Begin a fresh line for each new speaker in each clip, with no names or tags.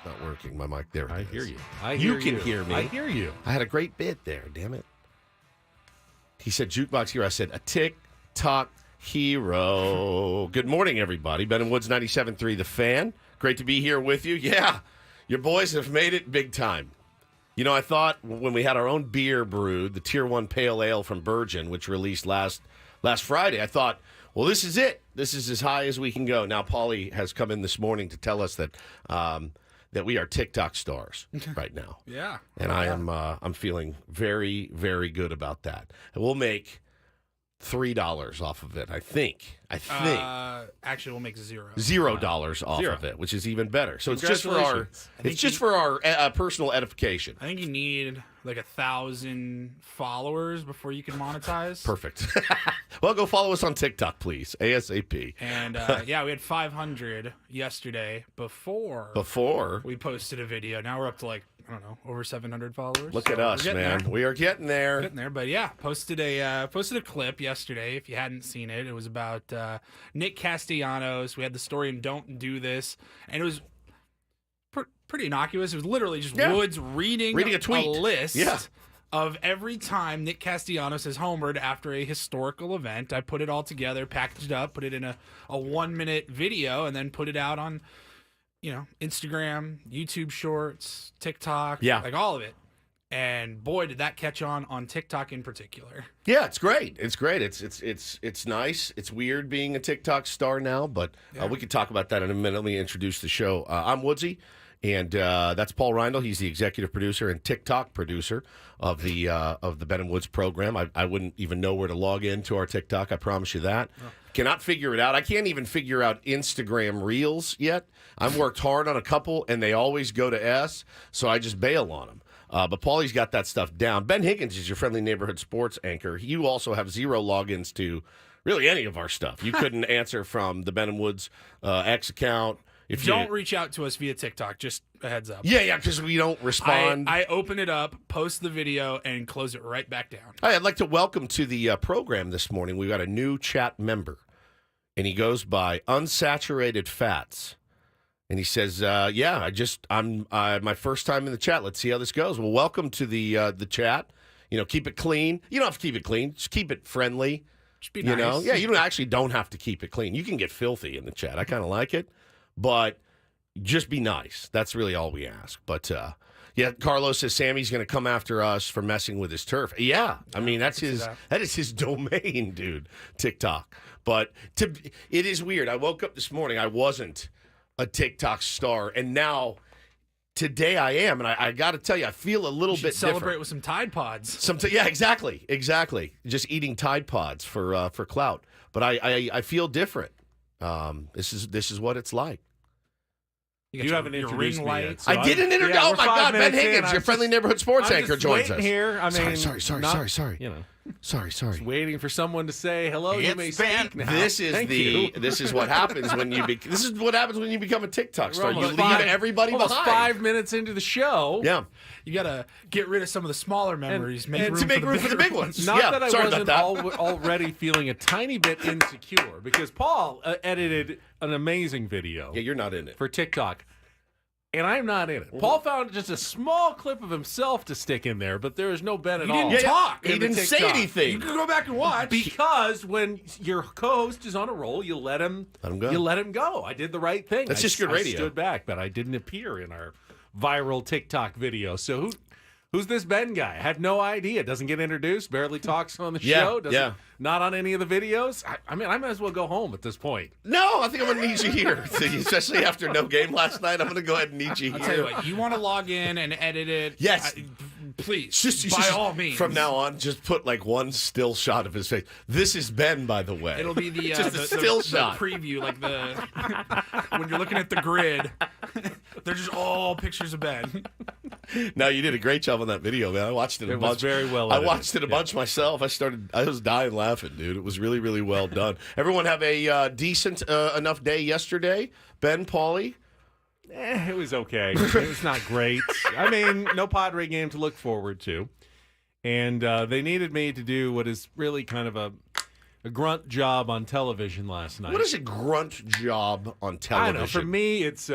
not working. My mic. There it is.
I hear you.
You can hear me.
I hear you.
I had a great bit there. Damn it. He said, "Jukebox hero." I said, "A TikTok hero." Good morning, everybody. Ben and Woods 97.3 The Fan. Great to be here with you. Yeah, your boys have made it big time. You know, I thought when we had our own beer brewed, the Tier 1 Pale Ale from Virgin, which released last Friday, I thought, well, this is it. This is as high as we can go. Now, Paulie has come in this morning to tell us that that we are TikTok stars right now.
Yeah.
And I'm feeling very, very good about that. And we'll make $3 off of it, I think.
Actually, we'll make $0.
$0 off of it, which is even better. So it's just for our personal edification.
I think you need like 1,000 followers before you can monetize.
Perfect. Well, go follow us on TikTok, please, ASAP.
And yeah, we had 500 yesterday before we posted a video. Now we're up to like, I don't know, over 700 followers.
Look at us, man. We are getting there.
Getting there, but yeah, posted a clip yesterday. If you hadn't seen it, it was about Nick Castellanos. We had the story in Don't Do This, and it was pretty innocuous. It was literally just Woods reading
a tweet,
list of every time Nick Castellanos has homered after a historical event. I put it all together, packaged up, put it in a 1-minute video, and then put it out on, Instagram, YouTube Shorts, TikTok, like all of it. And boy, did that catch on TikTok in particular.
Yeah, it's great. It's great. It's nice. It's weird being a TikTok star now, but we could talk about that in a minute. Let me introduce the show. I'm Woodsy, and that's Paul Reindl. He's the executive producer and TikTok producer of the Ben and Woods program. I wouldn't even know where to log into our TikTok. I promise you that. Oh. Cannot figure it out. I can't even figure out Instagram Reels yet. I've worked hard on a couple, and they always go to S, so I just bail on them. But Paulie's got that stuff down. Ben Higgins is your friendly neighborhood sports anchor. You also have 0 logins to really any of our stuff. You couldn't answer from the Ben and Woods X account.
If you don't reach out to us via TikTok, just a heads up.
Yeah, because we don't respond.
I open it up, post the video, and close it right back down.
I'd like to welcome to the program this morning. We've got a new chat member, and he goes by Unsaturated Fats. And he says, I'm my first time in the chat. Let's see how this goes. Well, welcome to the chat. Keep it clean. You don't have to keep it clean. Just keep it friendly.
Just be nice.
Yeah, you don't have to keep it clean. You can get filthy in the chat. I kind of like it. But just be nice. That's really all we ask. But, Carlos says Sammy's going to come after us for messing with his turf. Yeah, I mean, that is his domain, dude, TikTok. But it is weird. I woke up this morning. I wasn't a TikTok star, and now today I am, and I got to tell you, I feel a little bit
celebrate
different.
With some Tide Pods.
Yeah, exactly. Just eating Tide Pods for clout, but I feel different. This is what it's like.
You haven't introduced me yet.
So I didn't introduce. Oh my God, Ben Higgins, your friendly neighborhood sports anchor, joins us.
Here, I mean,
sorry. Sorry.
Waiting for someone to say hello. You may speak now.
This is what happens when you become a TikTok star. You leave everybody behind.
5 minutes into the show.
Yeah,
you gotta get rid of some of the smaller memories,
to make room for the big ones.
Not that I wasn't already feeling a tiny bit insecure because Paul edited an amazing video.
Yeah, you're not in it
for TikTok. And I'm not in it. Paul found just a small clip of himself to stick in there, but there is no Ben at all.
He didn't talk.
He didn't say anything.
You can go back and watch.
Because when your co-host is on a roll, you let him go. You let him go. I did the right thing.
That's just good radio.
I stood back, but I didn't appear in our viral TikTok video. So who's this Ben guy? I had no idea. Doesn't get introduced. Barely talks on the show. Not on any of the videos. I mean, I might as well go home at this point.
No, I think I'm going to need you here. Especially after no game last night. I'm going to go ahead and need you here.
I'll tell you what. You want to log in and edit it?
Yes.
Please, by all means.
From now on, just put like one still shot of his face. This is Ben, by the way.
It'll be the
still shot.
The preview, like when you're looking at the grid. They're just all pictures of Ben.
No, you did a great job on that video, man. I watched it a bunch.
It was very well
edited. I watched it a bunch myself. I was dying laughing, dude. It was really, really well done. Everyone have a decent enough day yesterday? Ben, Paulie?
It was okay. It was not great. I mean, no Padre game to look forward to. And they needed me to do what is really kind of a grunt job on television last night.
What is a grunt job on television?
I don't know. For me, it's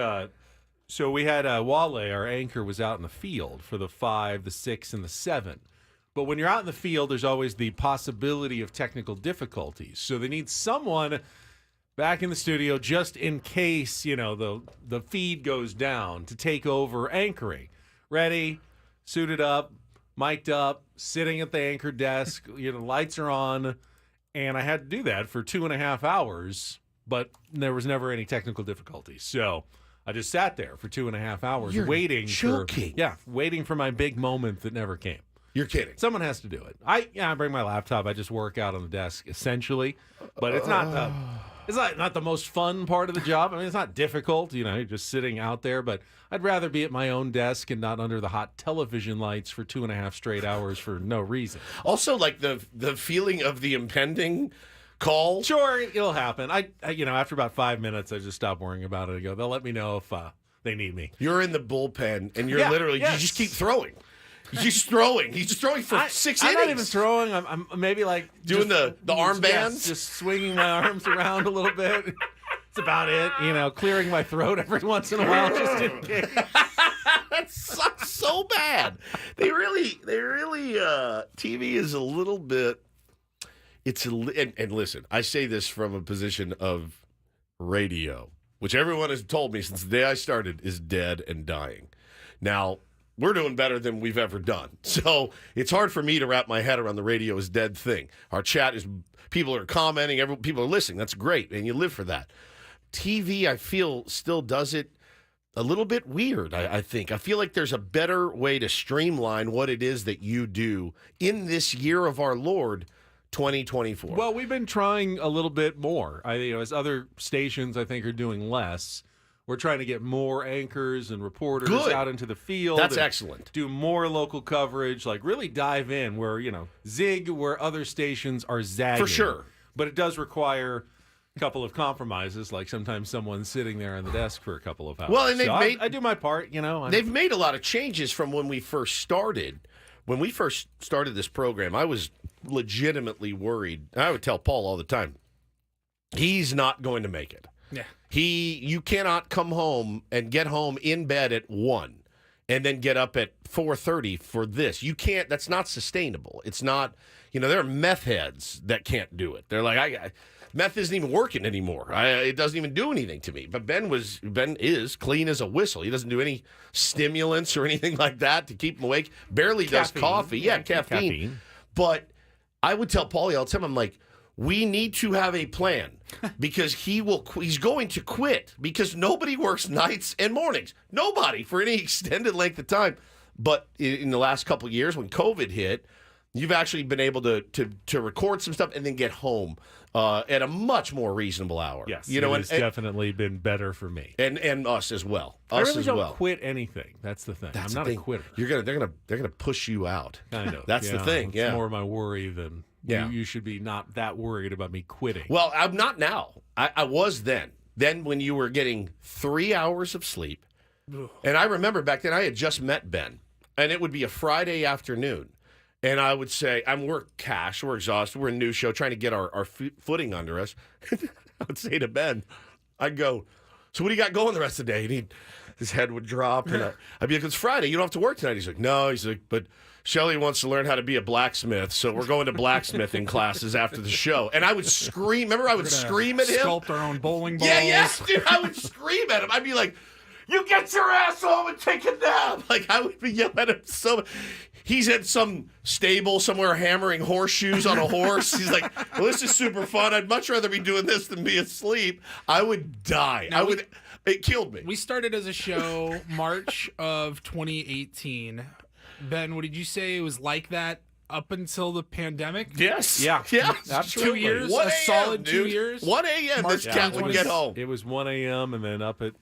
So we had Wale, our anchor, was out in the field for the 5, the 6, and the 7. But when you're out in the field, there's always the possibility of technical difficulties. So they need someone back in the studio just in case, the feed goes down to take over anchoring. Ready, suited up, mic'd up, sitting at the anchor desk, lights are on. And I had to do that for 2.5 hours, but there was never any technical difficulties. So I just sat there for 2.5 hours waiting for my big moment that never came.
You're kidding.
Someone has to do it. I bring my laptop. I just work out on the desk essentially, but it's not the most fun part of the job. I mean, it's not difficult, you're just sitting out there, but I'd rather be at my own desk and not under the hot television lights for 2.5 straight hours for no reason.
Also, like the feeling of the impending call.
Sure, it'll happen. I after about 5 minutes, I just stop worrying about it. I go, they'll let me know if they need me.
You're in the bullpen, and you're literally you just keep throwing. He's throwing. He's just throwing for 6 innings.
I'm not even throwing. I'm maybe like
doing the arm bands,
just swinging my arms around a little bit. That's about it. Clearing my throat every once in a while, just in case.
That sucks so bad. They really. TV is a little bit. And listen, I say this from a position of radio, which everyone has told me since the day I started is dead and dying. Now, we're doing better than we've ever done. So it's hard for me to wrap my head around the radio is dead thing. Our chat is, people are commenting, people are listening. That's great, and you live for that. TV, I feel, still does it a little bit weird, I think. I feel like there's a better way to streamline what it is that you do in this year of our Lord, 2024.
Well, we've been trying a little bit more. As other stations, I think, are doing less. We're trying to get more anchors and reporters out into the field.
That's excellent.
Do more local coverage, like really dive in where, zig where other stations are zagging.
For sure.
But it does require a couple of compromises, like sometimes someone's sitting there on the desk for a couple of hours.
Well, and
I do my part,
They've made a lot of changes from when we first started. When we first started this program, I was legitimately worried. I would tell Paul all the time, he's not going to make it.
Yeah.
You cannot come home and get home in bed at 1 and then get up at 4:30 for this. You can't. That's not sustainable. It's not. There are meth heads that can't do it. They're like, meth isn't even working anymore. It doesn't even do anything to me. But Ben is clean as a whistle. He doesn't do any stimulants or anything like that to keep him awake. Barely does coffee. Yeah, caffeine. But I would tell Paulie all the time, I'm like, we need to have a plan because he's going to quit because nobody works nights and mornings. Nobody for any extended length of time. But in the last couple of years when COVID hit, you've actually been able to record some stuff and then get home at a much more reasonable hour.
Yes, it's definitely been better for me.
And us as well.
I really don't quit anything. That's the thing. I'm not a quitter.
They're gonna push you out.
Kind of.
That's the thing.
It's more my worry than you should be not that worried about me quitting.
Well, I'm not now. I was then. Then when you were getting 3 hours of sleep, and I remember back then I had just met Ben, and it would be a Friday afternoon. And I would say, we're exhausted, we're a new show, trying to get our footing under us. I would say to Ben, I'd go, so what do you got going the rest of the day? And his head would drop. And I'd be like, it's Friday, you don't have to work tonight. He's like, no. He's like, but Shelly wants to learn how to be a blacksmith, so we're going to blacksmithing classes after the show. And I would scream. Remember, I would scream at him?
Sculpt our own bowling balls.
Yeah, dude, I would scream at him. I'd be like, you get your ass home and take a nap. Like, I would be yelling at him so much. He's at some stable somewhere hammering horseshoes on a horse. He's like, well, this is super fun. I'd much rather be doing this than be asleep. I would die. It killed me.
We started as a show March of 2018. Ben, what did you say? It was like that up until the pandemic?
Yes.
Yeah.
Absolutely.
2 years?
1
a solid 2 years?
1 a.m. this cat would get home.
It was 1 a.m. and then up at,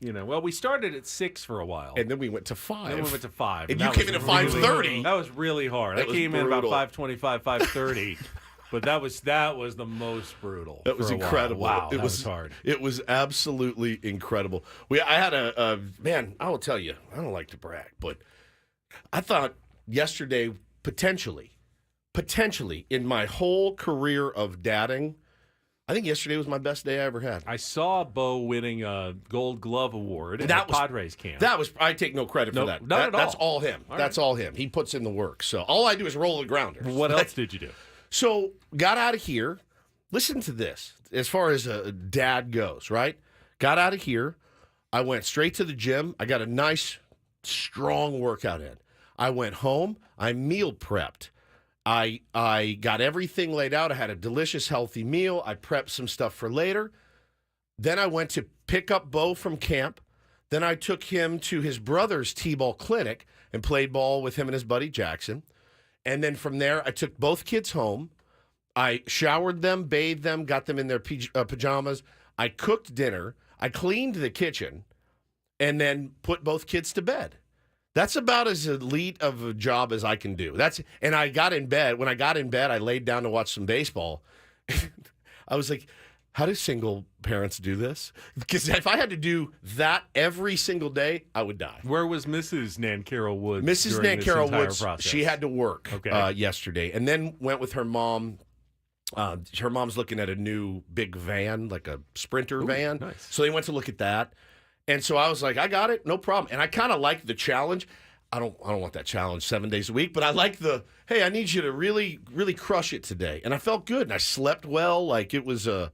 we started at 6 for a while.
And then we went to 5.
And
you came in at 5:30.
That was really hard. I came in about 5:25, 5:30. But that was the most brutal.
That was incredible.
Wow, that was hard.
It was absolutely incredible. I had man, I will tell you, I don't like to brag, but I thought yesterday, potentially, in my whole career of dadding, I think yesterday was my best day I ever had.
I saw Bo winning a Gold Glove award at the Padres camp.
I take no credit for that.
Not at all.
That's all him. That's all him. He puts in the work. So all I do is roll the grounder.
What else did you do?
So got out of here. Listen to this. As far as a dad goes, right? Got out of here. I went straight to the gym. I got a nice, strong workout in. I went home. I meal prepped. I got everything laid out. I had a delicious, healthy meal. I prepped some stuff for later. Then I went to pick up Bo from camp. Then I took him to his brother's T-ball clinic and played ball with him and his buddy Jackson. And then from there, I took both kids home. I showered them, bathed them, got them in their pajamas. I cooked dinner. I cleaned the kitchen and then put both kids to bed. That's about as elite of a job as I can do. And I got in bed. When I got in bed, I laid down to watch some baseball. I was like, how do single parents do this? Because if I had to do that every single day, I would die.
Where was Mrs. Nancarrow Woods?
Mrs. Nancarrow Woods, she had to work yesterday, and then went with her mom. Her mom's looking at a new big van, like a Sprinter van.
Nice.
So they went to look at that. And so I was like, I got it, no problem. And I kind of like the challenge. I don't want that challenge 7 days a week, but I like hey, I need you to really, really crush it today. And I felt good, and I slept well. Like it was a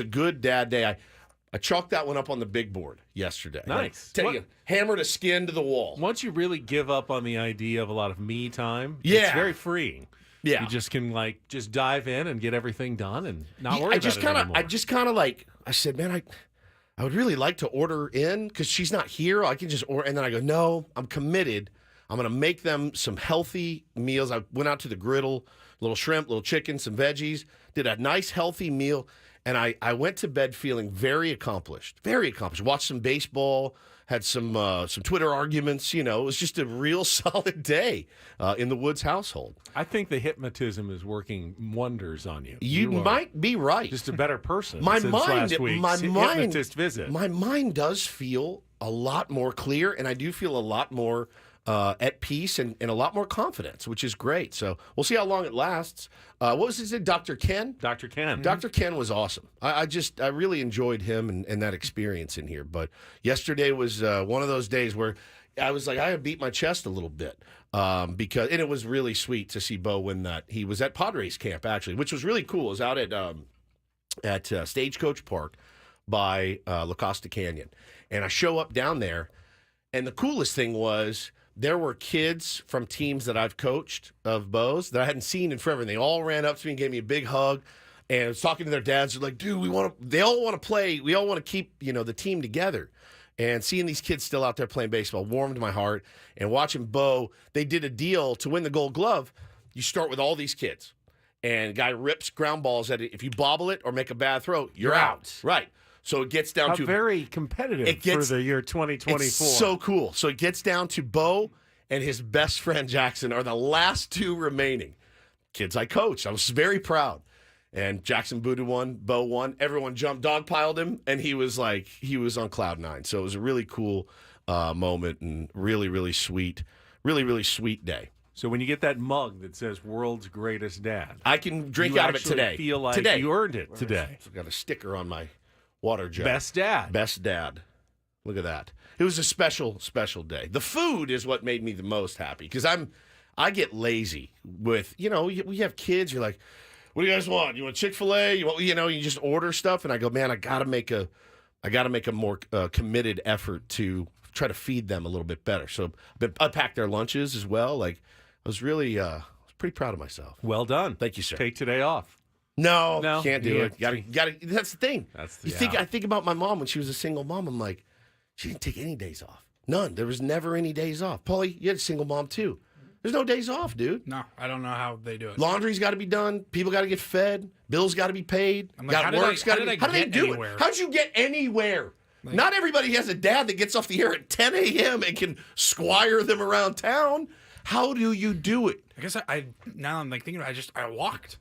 good dad day. I chalked that one up on the big board yesterday.
Nice.
Tell you, hammered a skin to the wall.
Once you really give up on the idea of a lot of me time,
yeah,
it's very freeing.
Yeah.
You just can just dive in and get everything done and not worry about it anymore.
I said, man, I would really like to order in because she's not here. I can just order. And then I go, no, I'm committed. I'm going to make them some healthy meals. I went out to the griddle, little shrimp, little chicken, some veggies, did a nice healthy meal. And I went to bed feeling very accomplished, very accomplished. Watched some baseball, had some Twitter arguments. It was just a real solid day in the Woods household.
I think the hypnotism is working wonders on you.
You might be right.
Just a better person
my
since
mind,
last week's hypnotist visit.
My mind does feel a lot more clear, and I do feel a lot more at peace and a lot more confidence, which is great. So we'll see how long it lasts. What was his name? Dr. Ken?
Dr. Ken.
Dr. Ken was awesome. I really enjoyed him and that experience in here. But yesterday was one of those days where I was like, I beat my chest a little bit and it was really sweet to see Bo win that. He was at Padres camp, actually, which was really cool. It was out at Stagecoach Park by La Costa Canyon. And I show up down there, and the coolest thing was there were kids from teams that I've coached of Bo's that I hadn't seen in forever, and they all ran up to me and gave me a big hug. And I was talking to their dads. They're like, dude, they all want to play. We all want to keep, the team together. And seeing these kids still out there playing baseball warmed my heart. And watching Bo, they did a deal to win the Gold Glove. You start with all these kids. And the guy rips ground balls at it. If you bobble it or make a bad throw, you're out. Right. So it gets down to
very competitive for the year 2024.
It's so cool. So it gets down to Bo and his best friend Jackson are the last two remaining kids I coached. I was very proud. And Jackson Budu won, Bo won. Everyone dogpiled him, and he was on cloud nine. So it was a really cool moment and really, really sweet day.
So when you get that mug that says "World's Greatest Dad,"
I can drink out of it today.
Feel like you earned it today.
I've got a sticker on my water jug.
Best dad.
Best dad. Look at that. It was a special, special day. The food is what made me the most happy because I get lazy with, we have kids. You're like, what do you guys want? You want Chick-fil-A? You just order stuff. And I go, man, I got to make a more committed effort to try to feed them a little bit better. So I packed their lunches as well. Like I was really, I was pretty proud of myself.
Well done.
Thank you, sir.
Take today off.
No, can't do it. Got to. That's the thing. I think about my mom when she was a single mom. I'm like, she didn't take any days off. None. There was never any days off. Paulie, you had a single mom too. There's no days off, dude.
No, I don't know how they do it.
Laundry's got to be done. People got to get fed. Bills got to be paid.
I'm like, how did they do it?
How'd you get anywhere? Like, not everybody has a dad that gets off the air at 10 a.m. and can squire them around town. How do you do it?
I guess now I'm thinking about it, I walked.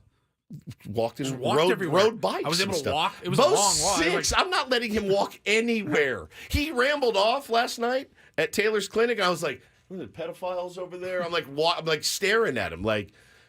Walked
everywhere.
Rode bikes.
I was able to walk. It was
Bo's
a long walk.
6. I'm not letting him walk anywhere. He rambled off last night at Taylor's clinic. I was like, the pedophiles over there. I'm like staring at him.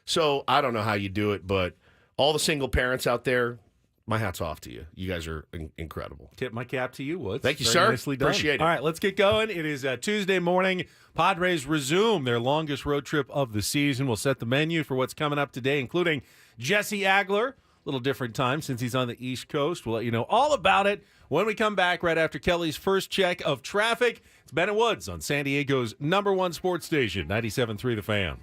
So I don't know how you do it, but all the single parents out there, my hat's off to you. You guys are incredible.
Tip my cap to you, Woods.
Thank you,
Very
sir.
Nicely done.
Appreciate it.
All right, let's get going. It is Tuesday morning. Padres resume their longest road trip of the season. We'll set the menu for what's coming up today, including Jesse Agler. A little different time since he's on the East Coast. We'll let you know all about it when we come back right after Kelly's first check of traffic. It's Ben and Woods on San Diego's #1 sports station, 97.3 The Fan.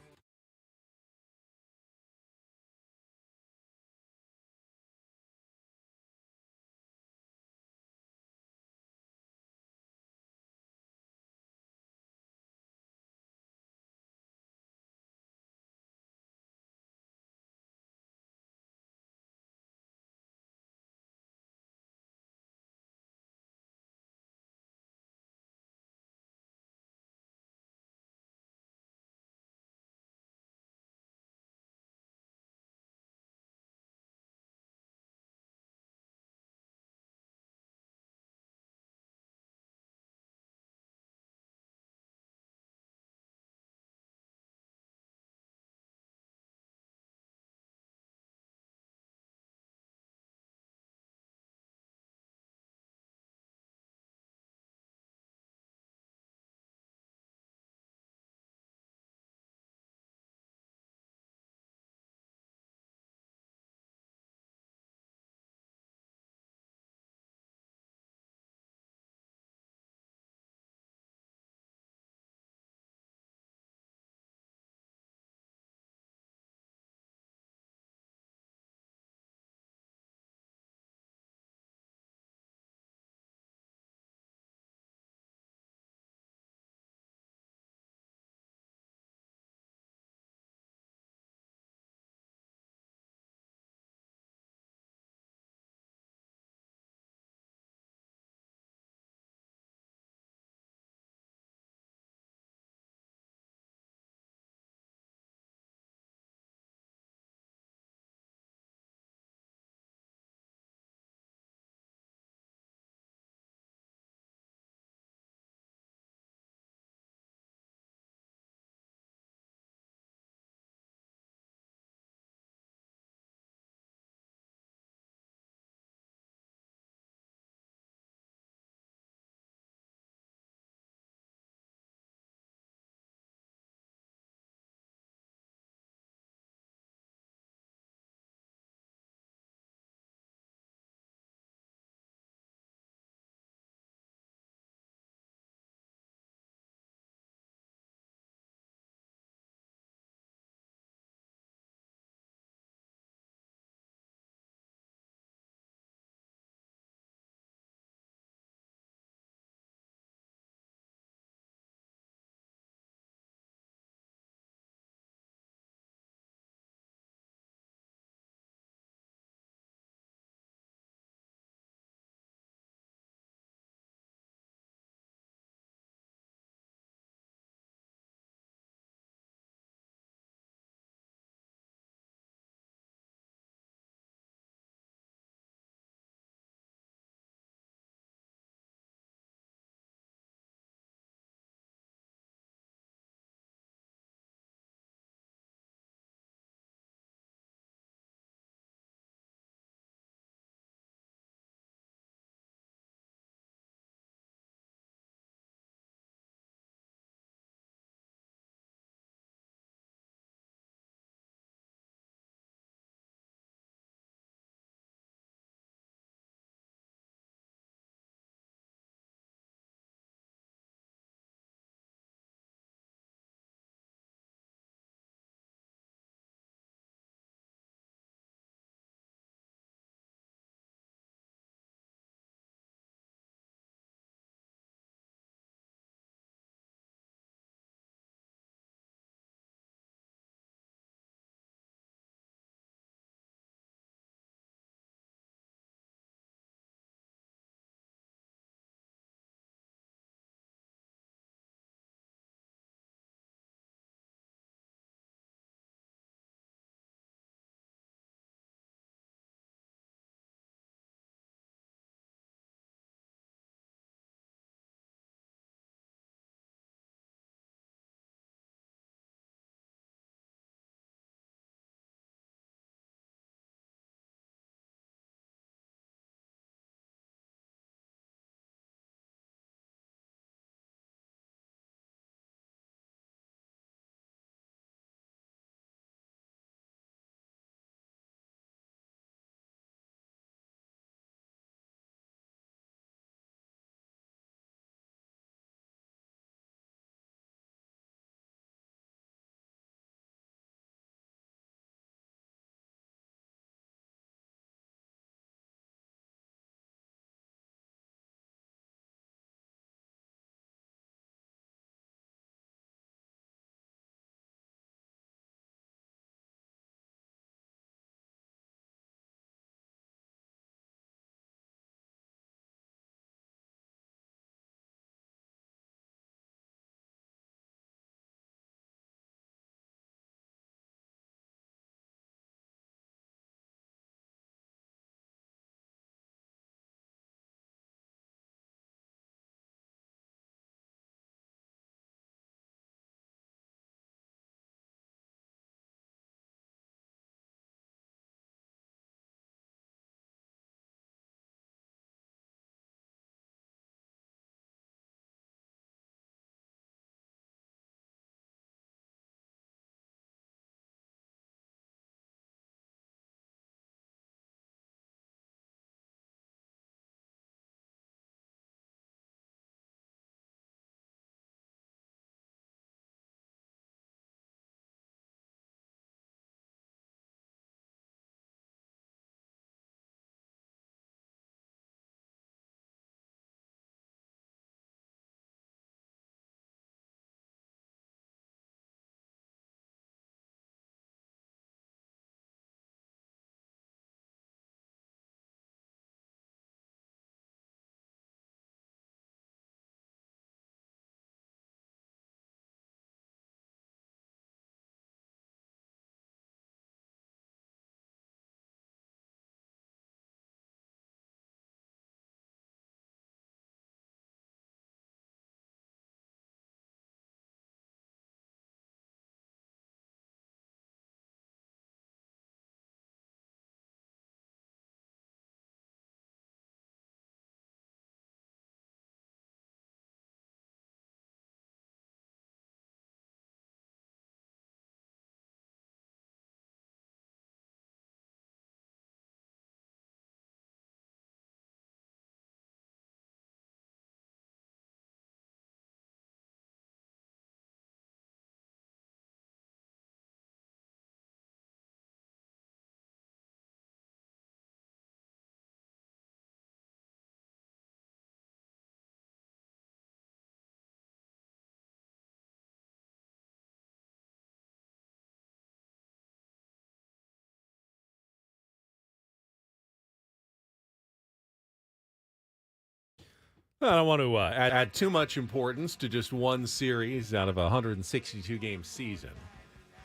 I don't want to add too much importance to just one series out of a 162-game season.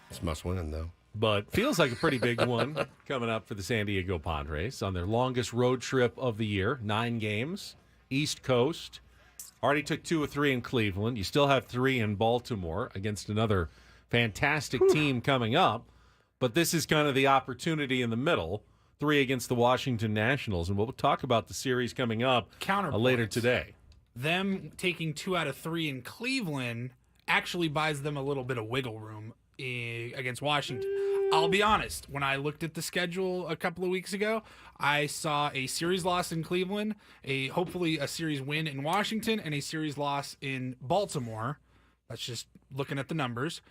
It's must-win, though.
But feels like a pretty big one coming up for the San Diego Padres on their longest road trip of the year, 9 games, East Coast. Already took 2 or 3 in Cleveland. You still have 3 in Baltimore against another fantastic team coming up. But this is kind of the opportunity in the middle, 3 against the Washington Nationals. And we'll talk about the series coming up later today.
Them taking 2 out of 3 in Cleveland actually buys them a little bit of wiggle room against Washington. I'll be honest, when I looked at the schedule a couple of weeks ago, I saw a series loss in Cleveland, hopefully a series win in Washington, and a series loss in Baltimore. That's just looking at the numbers.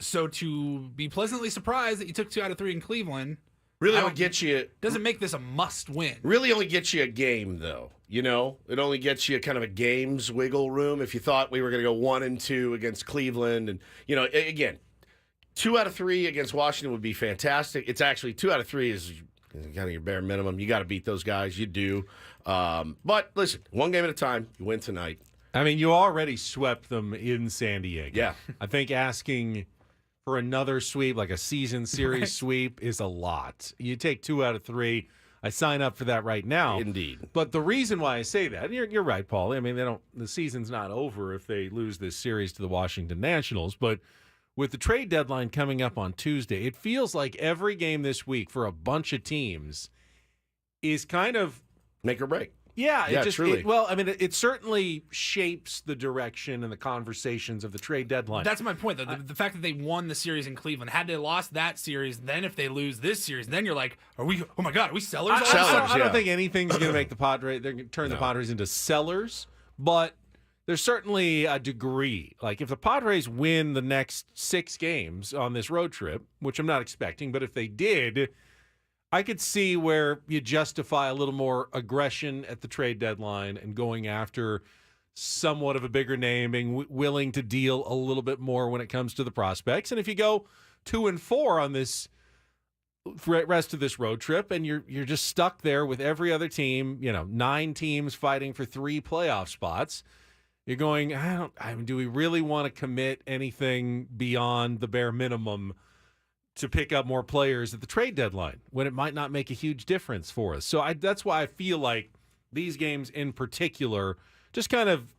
So to be pleasantly surprised that you took 2 out of 3 in Cleveland
really only gets you
doesn't make this a must win.
Really only gets you a game, though. You know, it only gets you kind of a game's wiggle room. If you thought we were going to go 1-2 against Cleveland, and again, 2 out of 3 against Washington would be fantastic. It's actually 2 out of 3 is kind of your bare minimum. You got to beat those guys. You do. But listen, one game at a time. You win tonight.
I mean, you already swept them in San Diego.
Yeah.
I think asking for another sweep, like a season series sweep, is a lot. You take 2 out of 3. I sign up for that right now.
Indeed.
But the reason why I say that, and you're right, Paul. I mean, the season's not over if they lose this series to the Washington Nationals. But with the trade deadline coming up on Tuesday, it feels like every game this week for a bunch of teams is kind of
make or break.
Yeah,
truly.
It certainly shapes the direction and the conversations of the trade deadline.
That's my point. The fact that they won the series in Cleveland, had they lost that series, then if they lose this series, then you're like, oh my God, are we sellers?
I don't think anything's going to make the Padres, they're going to turn the Padres into sellers, but there's certainly a degree. Like if the Padres win the next 6 games on this road trip, which I'm not expecting, but if they did, I could see where you justify a little more aggression at the trade deadline and going after somewhat of a bigger name, being willing to deal a little bit more when it comes to the prospects. And if you go 2-4 on this rest of this road trip and you're just stuck there with every other team, 9 teams fighting for 3 playoff spots, you're going, do we really want to commit anything beyond the bare minimum to pick up more players at the trade deadline when it might not make a huge difference for us? So that's why I feel like these games in particular just kind of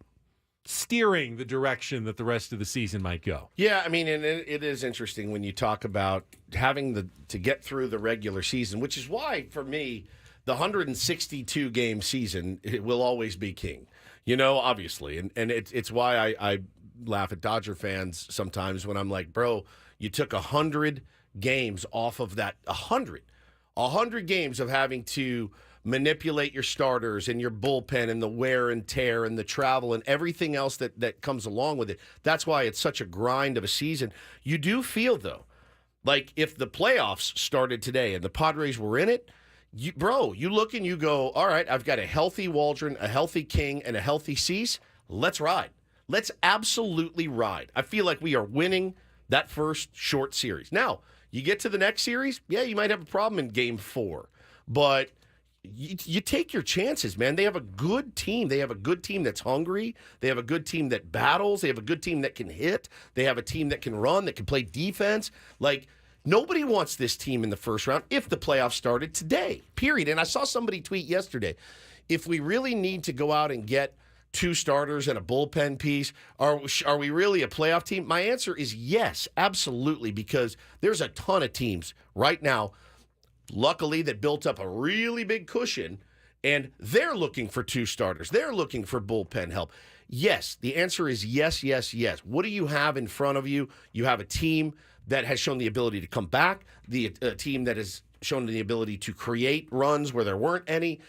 steering the direction that the rest of the season might go.
Yeah, I mean, and it is interesting when you talk about having to get through the regular season, which is why, for me, the 162-game season will always be king, obviously. And it's why I laugh at Dodger fans sometimes when I'm like, bro, you took 100 games off of that. 100 games of having to manipulate your starters and your bullpen and the wear and tear and the travel and everything else that comes along with it. That's why it's such a grind of a season. You do feel, though, like if the playoffs started today and the Padres were in it, you look and you go, all right, I've got a healthy Waldron, a healthy King, and a healthy Cease. Let's ride. Let's absolutely ride. I feel like we are winning that first short series. Now, you get to the next series, yeah, you might have a problem in game 4. But you take your chances, man. They have a good team. They have a good team that's hungry. They have a good team that battles. They have a good team that can hit. They have a team that can run, that can play defense. Like, nobody wants this team in the first round if the playoffs started today, period. And I saw somebody tweet yesterday, if we really need to go out and get 2 starters and a bullpen piece, are we really a playoff team? My answer is yes, absolutely, because there's a ton of teams right now, luckily, that built up a really big cushion, and they're looking for 2 starters. They're looking for bullpen help. Yes, the answer is yes, yes, yes. What do you have in front of you? You have a team that has shown the ability to come back, a team that has shown the ability to create runs where there weren't any.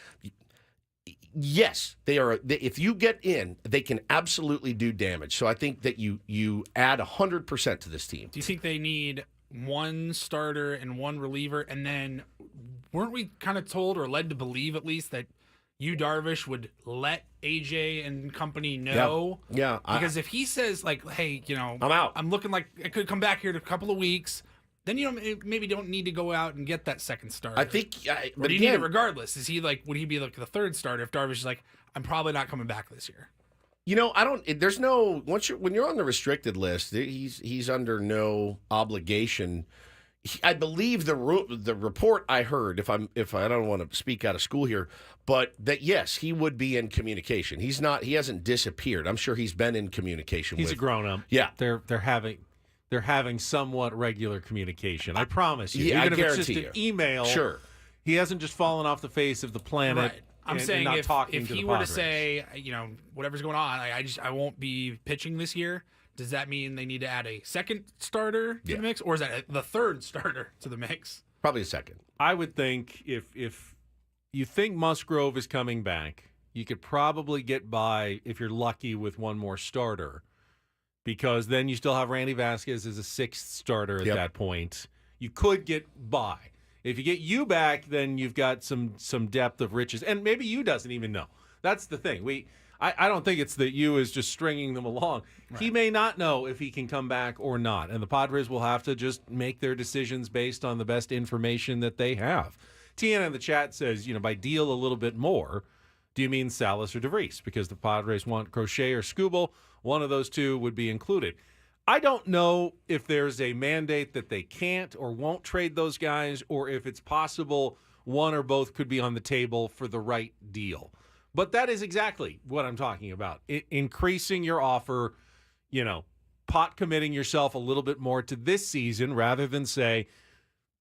Yes, they are. If you get in, they can absolutely do damage. So I think that you add 100% to this team.
Do you think they need 1 starter and 1 reliever? And then weren't we kind of told or led to believe at least that Darvish would let AJ and company know?
Yeah.
Because if he says like, hey,
I'm out.
I'm looking like I could come back here in a couple of weeks, then you maybe don't need to go out and get that second starter.
I think,
or do you need it regardless? Would he be like the third starter if Darvish is like, I'm probably not coming back this year?
I don't. There's no when you're on the restricted list, he's under no obligation. I believe the report I heard, if I don't want to speak out of school here, but that yes, he would be in communication. He hasn't disappeared. I'm sure he's been in communication.
He's a grown up.
Yeah,
they're having somewhat regular communication. I promise you.
Yeah,
even if
I
it's just
guarantee
an
you.
email.
Sure,
he hasn't just fallen off the face of the planet.
Right. I'm
and
saying
not
if
talking to
he
the
were to
Padres.
say, whatever's going on, I won't be pitching this year. Does that mean they need to add a second starter to the mix, or is that the third starter to the mix?
probably a second.
I would think if you think Musgrove is coming back, you could probably get by if you're lucky with one more starter, because then you still have Randy Vasquez as a sixth starter at that point. You could get by. If you get you back, then you've got some depth of riches, and maybe you doesn't even know. That's the thing. I don't think it's that you is just stringing them along. Right. He may not know if he can come back or not, and the Padres will have to just make their decisions based on the best information that they have. Tiana in the chat says, by deal a little bit more, do you mean Salas or Vries? Because the Padres want Crochet or Skubal. One of those two would be included. I don't know if there's a mandate that they can't or won't trade those guys, or if it's possible one or both could be on the table for the right deal. But that is exactly what I'm talking about. Increasing your offer, pot committing yourself a little bit more to this season rather than say,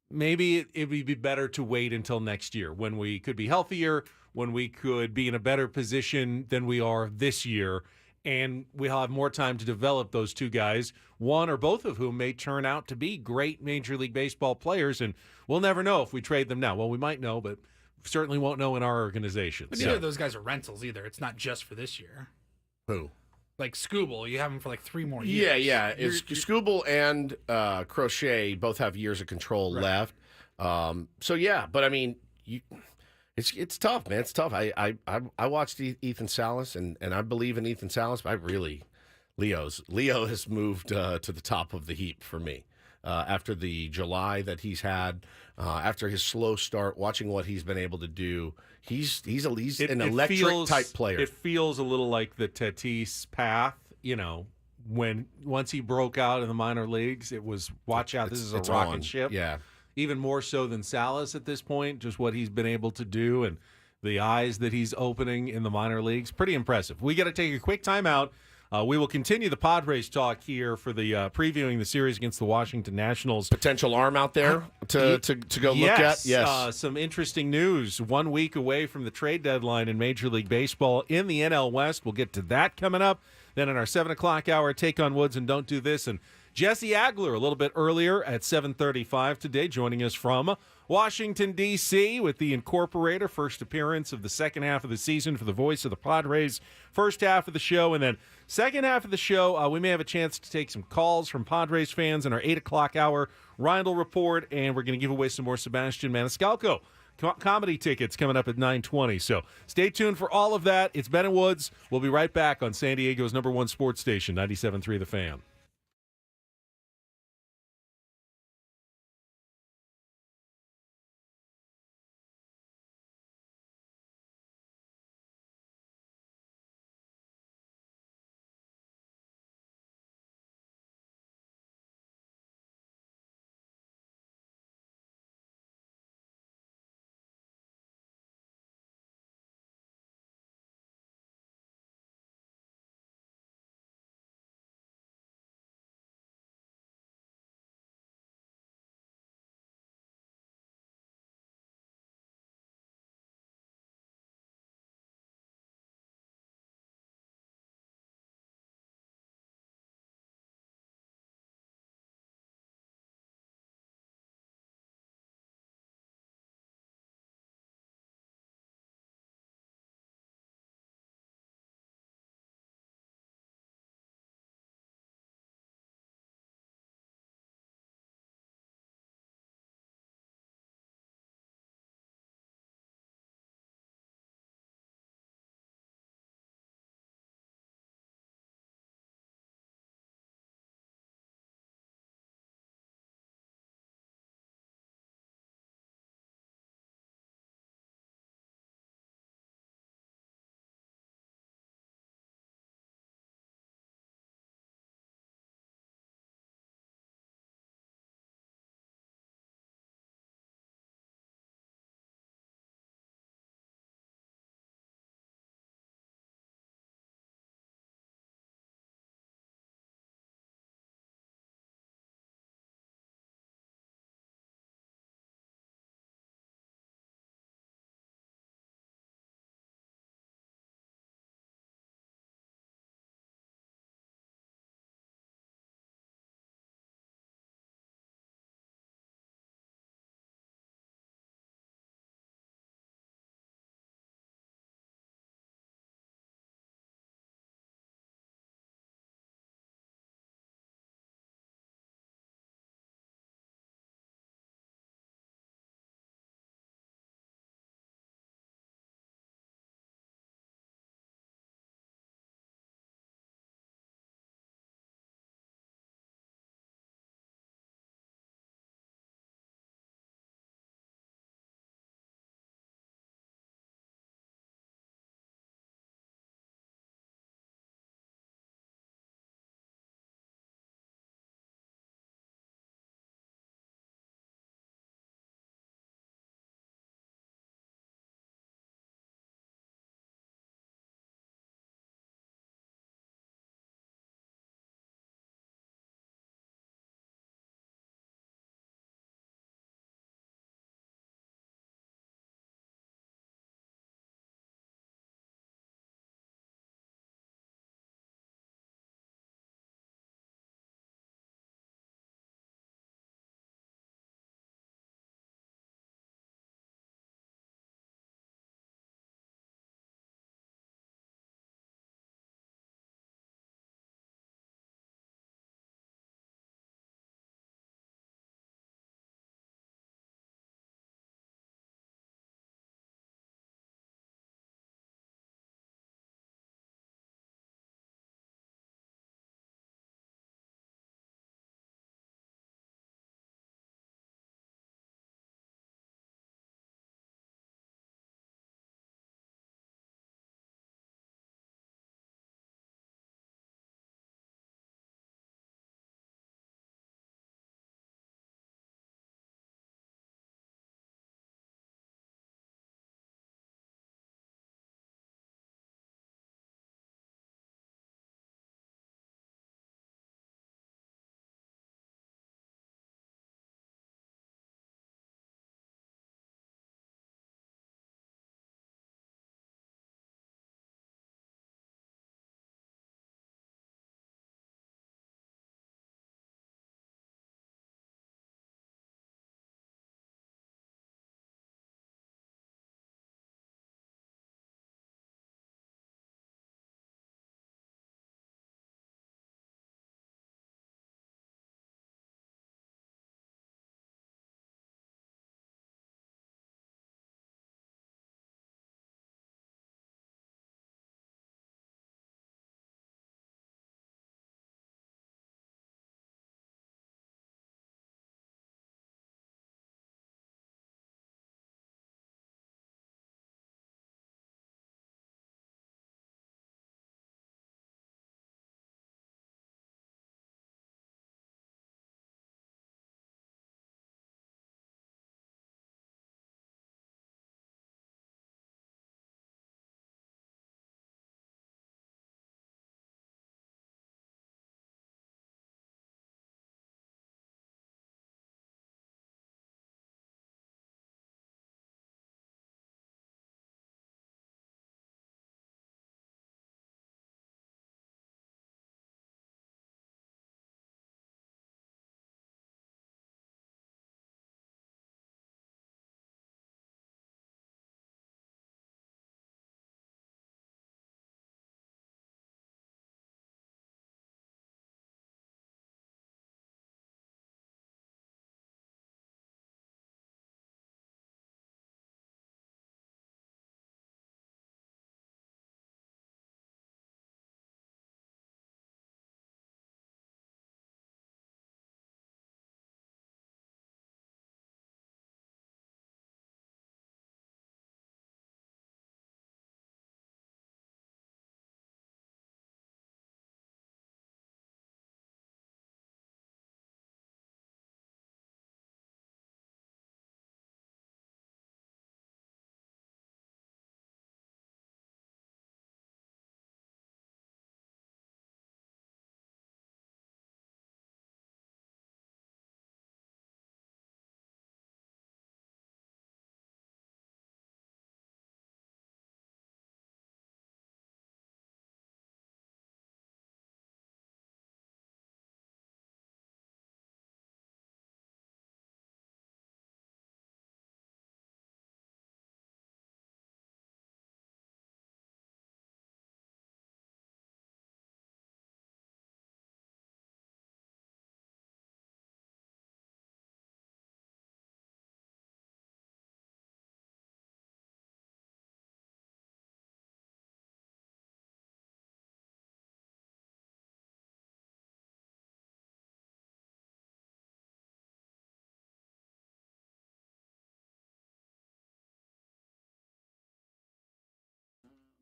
maybe it would be better to wait until next year when we could be healthier, when we could be in a better position than we are this year. And we'll have more time to develop those two guys, one or both of whom may turn out to be great Major League Baseball players. And we'll never know if we trade them now. Well, we might know, but certainly won't know in our organization.
But neither of those guys are rentals either. It's not just for this year.
Who?
Like Skubal, you have him for like 3 more years.
Yeah. Skubal and Crochet both have years of control left. But I mean, it's tough, man. It's tough. I watched Ethan Salas, and I believe in Ethan Salas, but Leo has moved to the top of the heap for me. After the July that he's had, after his slow start, watching what he's been able to do, he's an electric type player.
It feels a little like the Tatis path, once he broke out in the minor leagues, it was watch out, this is a rocket ship.
Yeah.
Even more so than Salas at this point, just what he's been able to do and the eyes that he's opening in the minor leagues. Pretty impressive. We got to take a quick timeout. We will continue the Padres talk here for the previewing the series against the Washington Nationals.
Potential arm out there to go look at. Yes.
Some interesting news. 1 week away from the trade deadline in Major League Baseball in the NL West. We'll get to that coming up. Then in our 7 o'clock hour, Take on Woods and Don't Do This. And Jesse Agler a little bit earlier at 7:35 today, joining us from Washington, D.C. with the Incorporator. First appearance of the second half of the season for the voice of the Padres. First half of the show, and then second half of the show, we may have a chance to take some calls from Padres fans in our 8 o'clock hour Reindl Report, and we're going to give away some more Sebastian Maniscalco comedy tickets coming up at 9:20. So stay tuned for all of that. It's Ben and Woods. We'll be right back on San Diego's #1 sports station, 97.3 The Fan.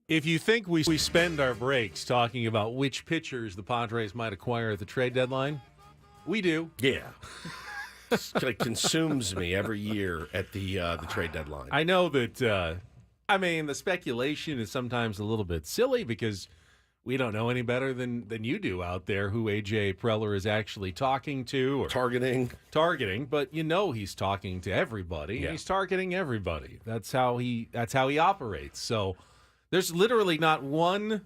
If you think we spend our breaks talking about which pitchers the Padres might acquire at the trade deadline, we do.
Yeah. It consumes me every year at the trade deadline.
I know that, the speculation is sometimes a little bit silly because we don't know any better than you do out there who A.J. Preller is actually talking to or
targeting,
but he's talking to everybody.
Yeah.
And he's targeting everybody. That's how he operates. So there's literally not one.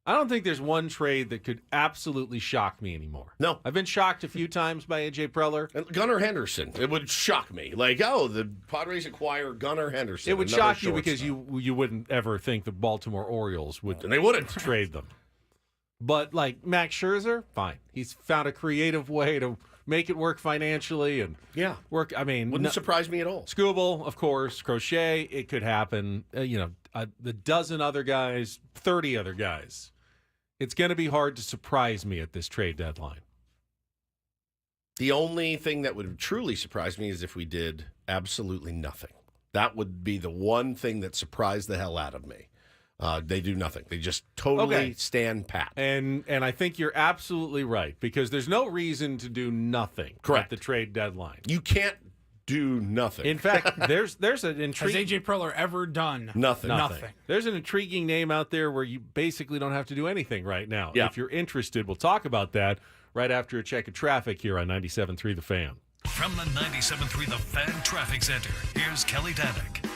I don't think there's one trade that could absolutely shock me anymore.
No.
I've been shocked a few times by A.J. Preller.
And Gunnar Henderson. It would shock me. Like, the Padres acquire Gunnar Henderson.
It would shock you because you wouldn't ever think the Baltimore Orioles would
and they wouldn't
trade them. But, like, Max Scherzer, fine. He's found a creative way to make it work financially and work.
Wouldn't surprise me at all.
Skubal, of course. Crochet, it could happen. The dozen other guys, 30 other guys. It's going to be hard to surprise me at this trade deadline.
The only thing that would truly surprise me is if we did absolutely nothing. That would be the one thing that surprised the hell out of me. They do nothing. They just totally stand pat.
And I think you're absolutely right because there's no reason to do nothing at the trade deadline.
You can't do nothing.
In fact, there's an intriguing...
Has A.J. Preller ever done
nothing?
There's an intriguing name out there where you basically don't have to do anything right now.
Yeah.
If you're interested, we'll talk about that right after a check of traffic here on 97.3 The Fan.
From the 97.3 The Fan Traffic Center, here's Kelly Danick.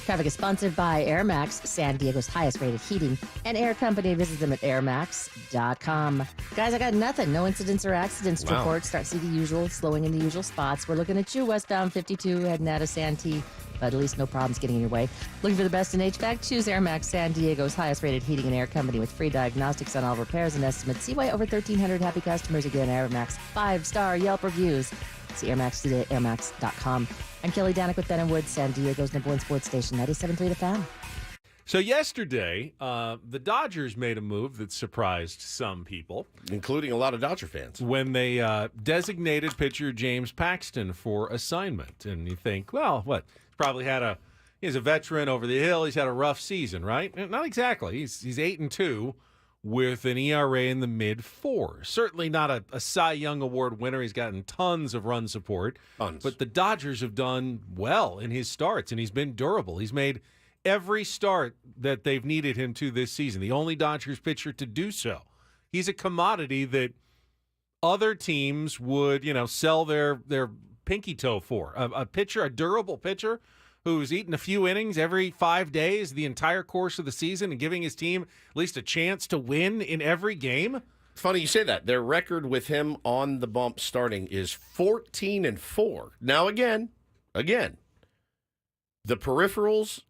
Traffic is sponsored by Air Max, San Diego's highest-rated heating and air company. Visit them at airmax.com. Guys, I got nothing. No incidents or accidents to report. Start to see the usual, slowing in the usual spots. We're looking at you, westbound 52, heading out of Santee, but at least no problems getting in your way. Looking for the best in HVAC? Choose Air Max, San Diego's highest-rated heating and air company with free diagnostics on all repairs and estimates. See why over 1,300 happy customers again. Air Max 5-star Yelp reviews. See Air Max today at airmax.com. I'm Kelly Danick with Ben & Woods, San Diego's #1 sports station, 97.3 The Fan.
So yesterday, the Dodgers made a move that surprised some people.
Including a lot of Dodger fans.
When they designated pitcher James Paxton for assignment. And you think, well, what? He's a veteran over the hill. He's had a rough season, right? Not exactly. He's 8-2 with an ERA in the mid-4s. Certainly not a Cy Young Award winner. He's gotten tons of run support.
Tons.
But the Dodgers have done well in his starts, and he's been durable. He's made every start that they've needed him to this season. The only Dodgers pitcher to do so. He's a commodity that other teams would, sell their pinky toe for. A pitcher, a durable pitcher who's eaten a few innings every 5 days the entire course of the season and giving his team at least a chance to win in every game.
Funny you say that. Their record with him on the bump starting is 14-4. Now, again, the peripherals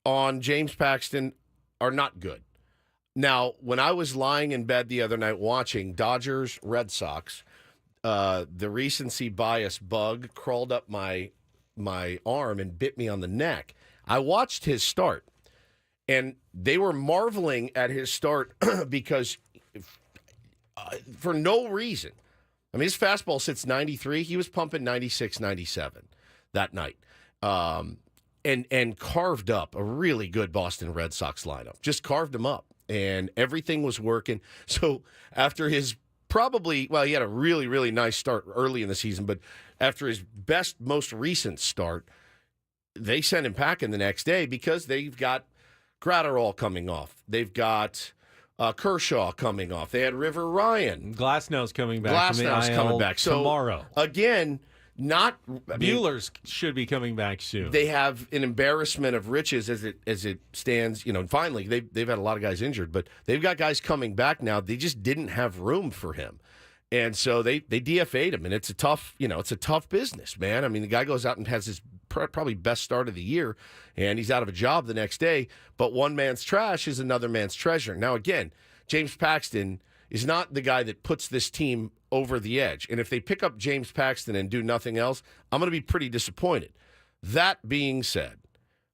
on James Paxton are not good. Now, when I was lying in bed the other night watching Dodgers, Red Sox, the recency bias bug crawled up my arm and bit me on the neck. I watched his start, and they were marveling at his start because for no reason. I mean, his fastball sits 93. He was pumping 96, 97 that night. And carved up a really good Boston Red Sox lineup. Just carved them up, and everything was working. So after his he had a really, really nice start early in the season, but after his best, most recent start, they sent him packing the next day because they've got Gratterall coming off. They've got Kershaw coming off. They had River Ryan.
Glasnow's coming back.
Coming back
tomorrow.
So, again,
Bueller's should be coming back soon.
They have an embarrassment of riches as it stands. And finally, they've had a lot of guys injured, but they've got guys coming back now. They just didn't have room for him, and so they DFA'd him. And it's a tough business, man. I mean, the guy goes out and has his probably best start of the year, and he's out of a job the next day. But one man's trash is another man's treasure. Now, again, James Paxton is not the guy that puts this team over the edge. And if they pick up James Paxton and do nothing else, I'm going to be pretty disappointed. That being said,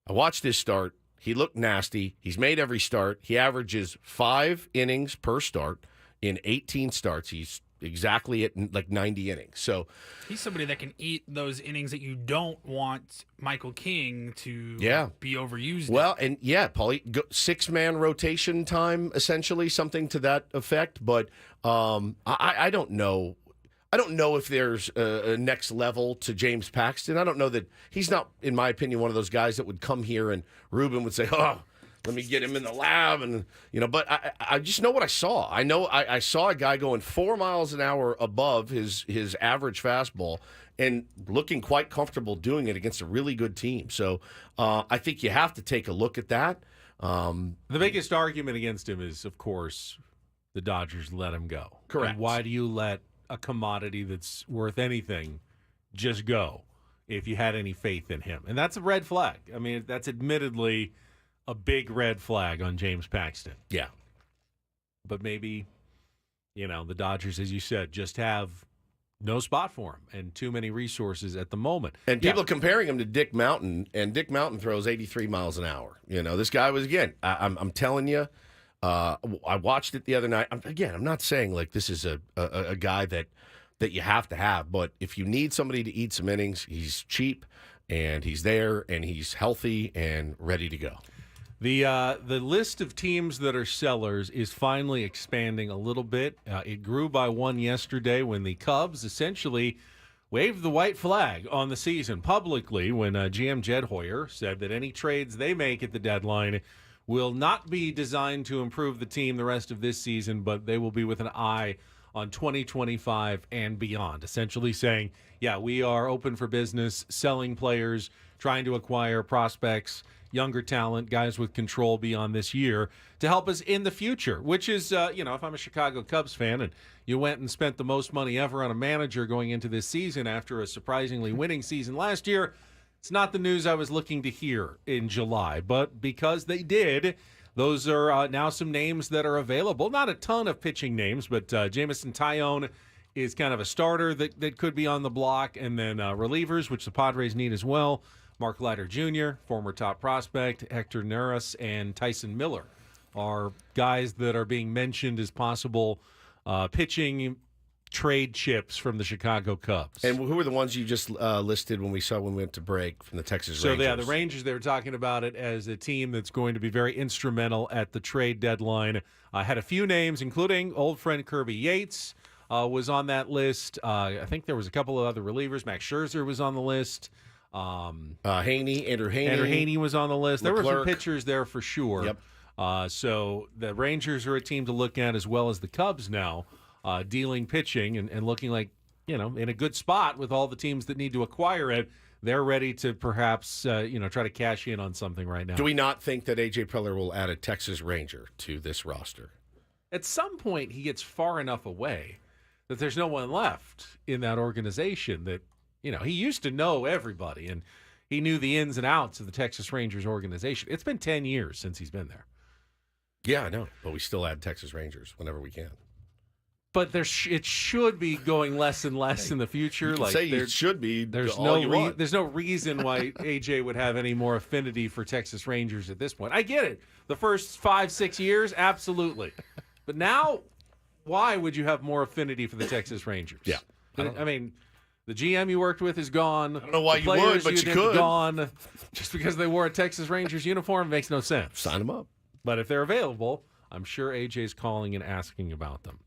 I watched his start. He looked nasty. He's made every start. He averages 5 innings per start in 18 starts. He's exactly at like 90 innings. So
he's somebody that can eat those innings that you don't want Michael King to be overused.
Well, and Paulie, 6-man rotation time, essentially, something to that effect. But I don't know. I don't know if there's a next level to James Paxton. I don't know that he's not, in my opinion, one of those guys that would come here and Ruben would say, "Oh, let me get him in the lab," and But I just know what I saw. I know I saw a guy going 4 miles an hour above his average fastball and looking quite comfortable doing it against a really good team. So I think you have to take a look at that.
The biggest argument against him is, of course, the Dodgers let him go.
Correct.
And why do you let a commodity that's worth anything just go if you had any faith in him? And that's a red flag. I mean, that's admittedly a big red flag on James Paxton.
Yeah.
But maybe, the Dodgers, as you said, just have no spot for him and too many resources at the moment.
And people comparing him to Dick Mountain, and Dick Mountain throws 83 miles an hour. This guy was, again, I'm telling you, I watched it the other night. I'm not saying like this is a guy that you have to have, but if you need somebody to eat some innings, he's cheap and he's there and he's healthy and ready to go.
The list of teams that are sellers is finally expanding a little bit. It grew by one yesterday when the Cubs essentially waved the white flag on the season publicly when GM Jed Hoyer said that any trades they make at the deadline will not be designed to improve the team the rest of this season, but they will be with an eye on 2025 and beyond, essentially saying, we are open for business, selling players, trying to acquire prospects, younger talent, guys with control beyond this year to help us in the future, which is, if I'm a Chicago Cubs fan and you went and spent the most money ever on a manager going into this season after a surprisingly winning season last year, it's not the news I was looking to hear in July, but because they did, those are now some names that are available. Not a ton of pitching names, but Jameson Taillon is kind of a starter that could be on the block, and then relievers, which the Padres need as well. Mark Leiter Jr., former top prospect, Hector Neris, and Tyson Miller are guys that are being mentioned as possible pitching trade chips from the Chicago Cubs.
And who were the ones you just listed when we went to break from the Texas Rangers?
So, the Rangers, they were talking about it as a team that's going to be very instrumental at the trade deadline. Had a few names, including old friend Kirby Yates was on that list. I think there was a couple of other relievers. Max Scherzer was on the list.
Andrew Haney.
Andrew Haney was on the list.
Leclerc.
There were some pitchers there for sure.
Yep.
So the Rangers are a team to look at as well as the Cubs now. Dealing pitching and looking like, in a good spot with all the teams that need to acquire it. They're ready to perhaps, try to cash in on something right now.
Do we not think that A.J. Preller will add a Texas Ranger to this roster?
At some point, he gets far enough away that there's no one left in that organization that, he used to know everybody and he knew the ins and outs of the Texas Rangers organization. It's been 10 years since he's been there.
Yeah, I know. But we still add Texas Rangers whenever we can.
But it should be going less and less in the future.
It should be.
There's no reason why AJ would have any more affinity for Texas Rangers at this point. I get it. The first 5-6 years, absolutely. But now, why would you have more affinity for the Texas Rangers?
Yeah.
I mean, the GM you worked with is gone.
I don't know why
you
would, but you could.
Gone. Just because they wore a Texas Rangers uniform makes no sense.
Sign them up.
But if they're available, I'm sure AJ's calling and asking about them.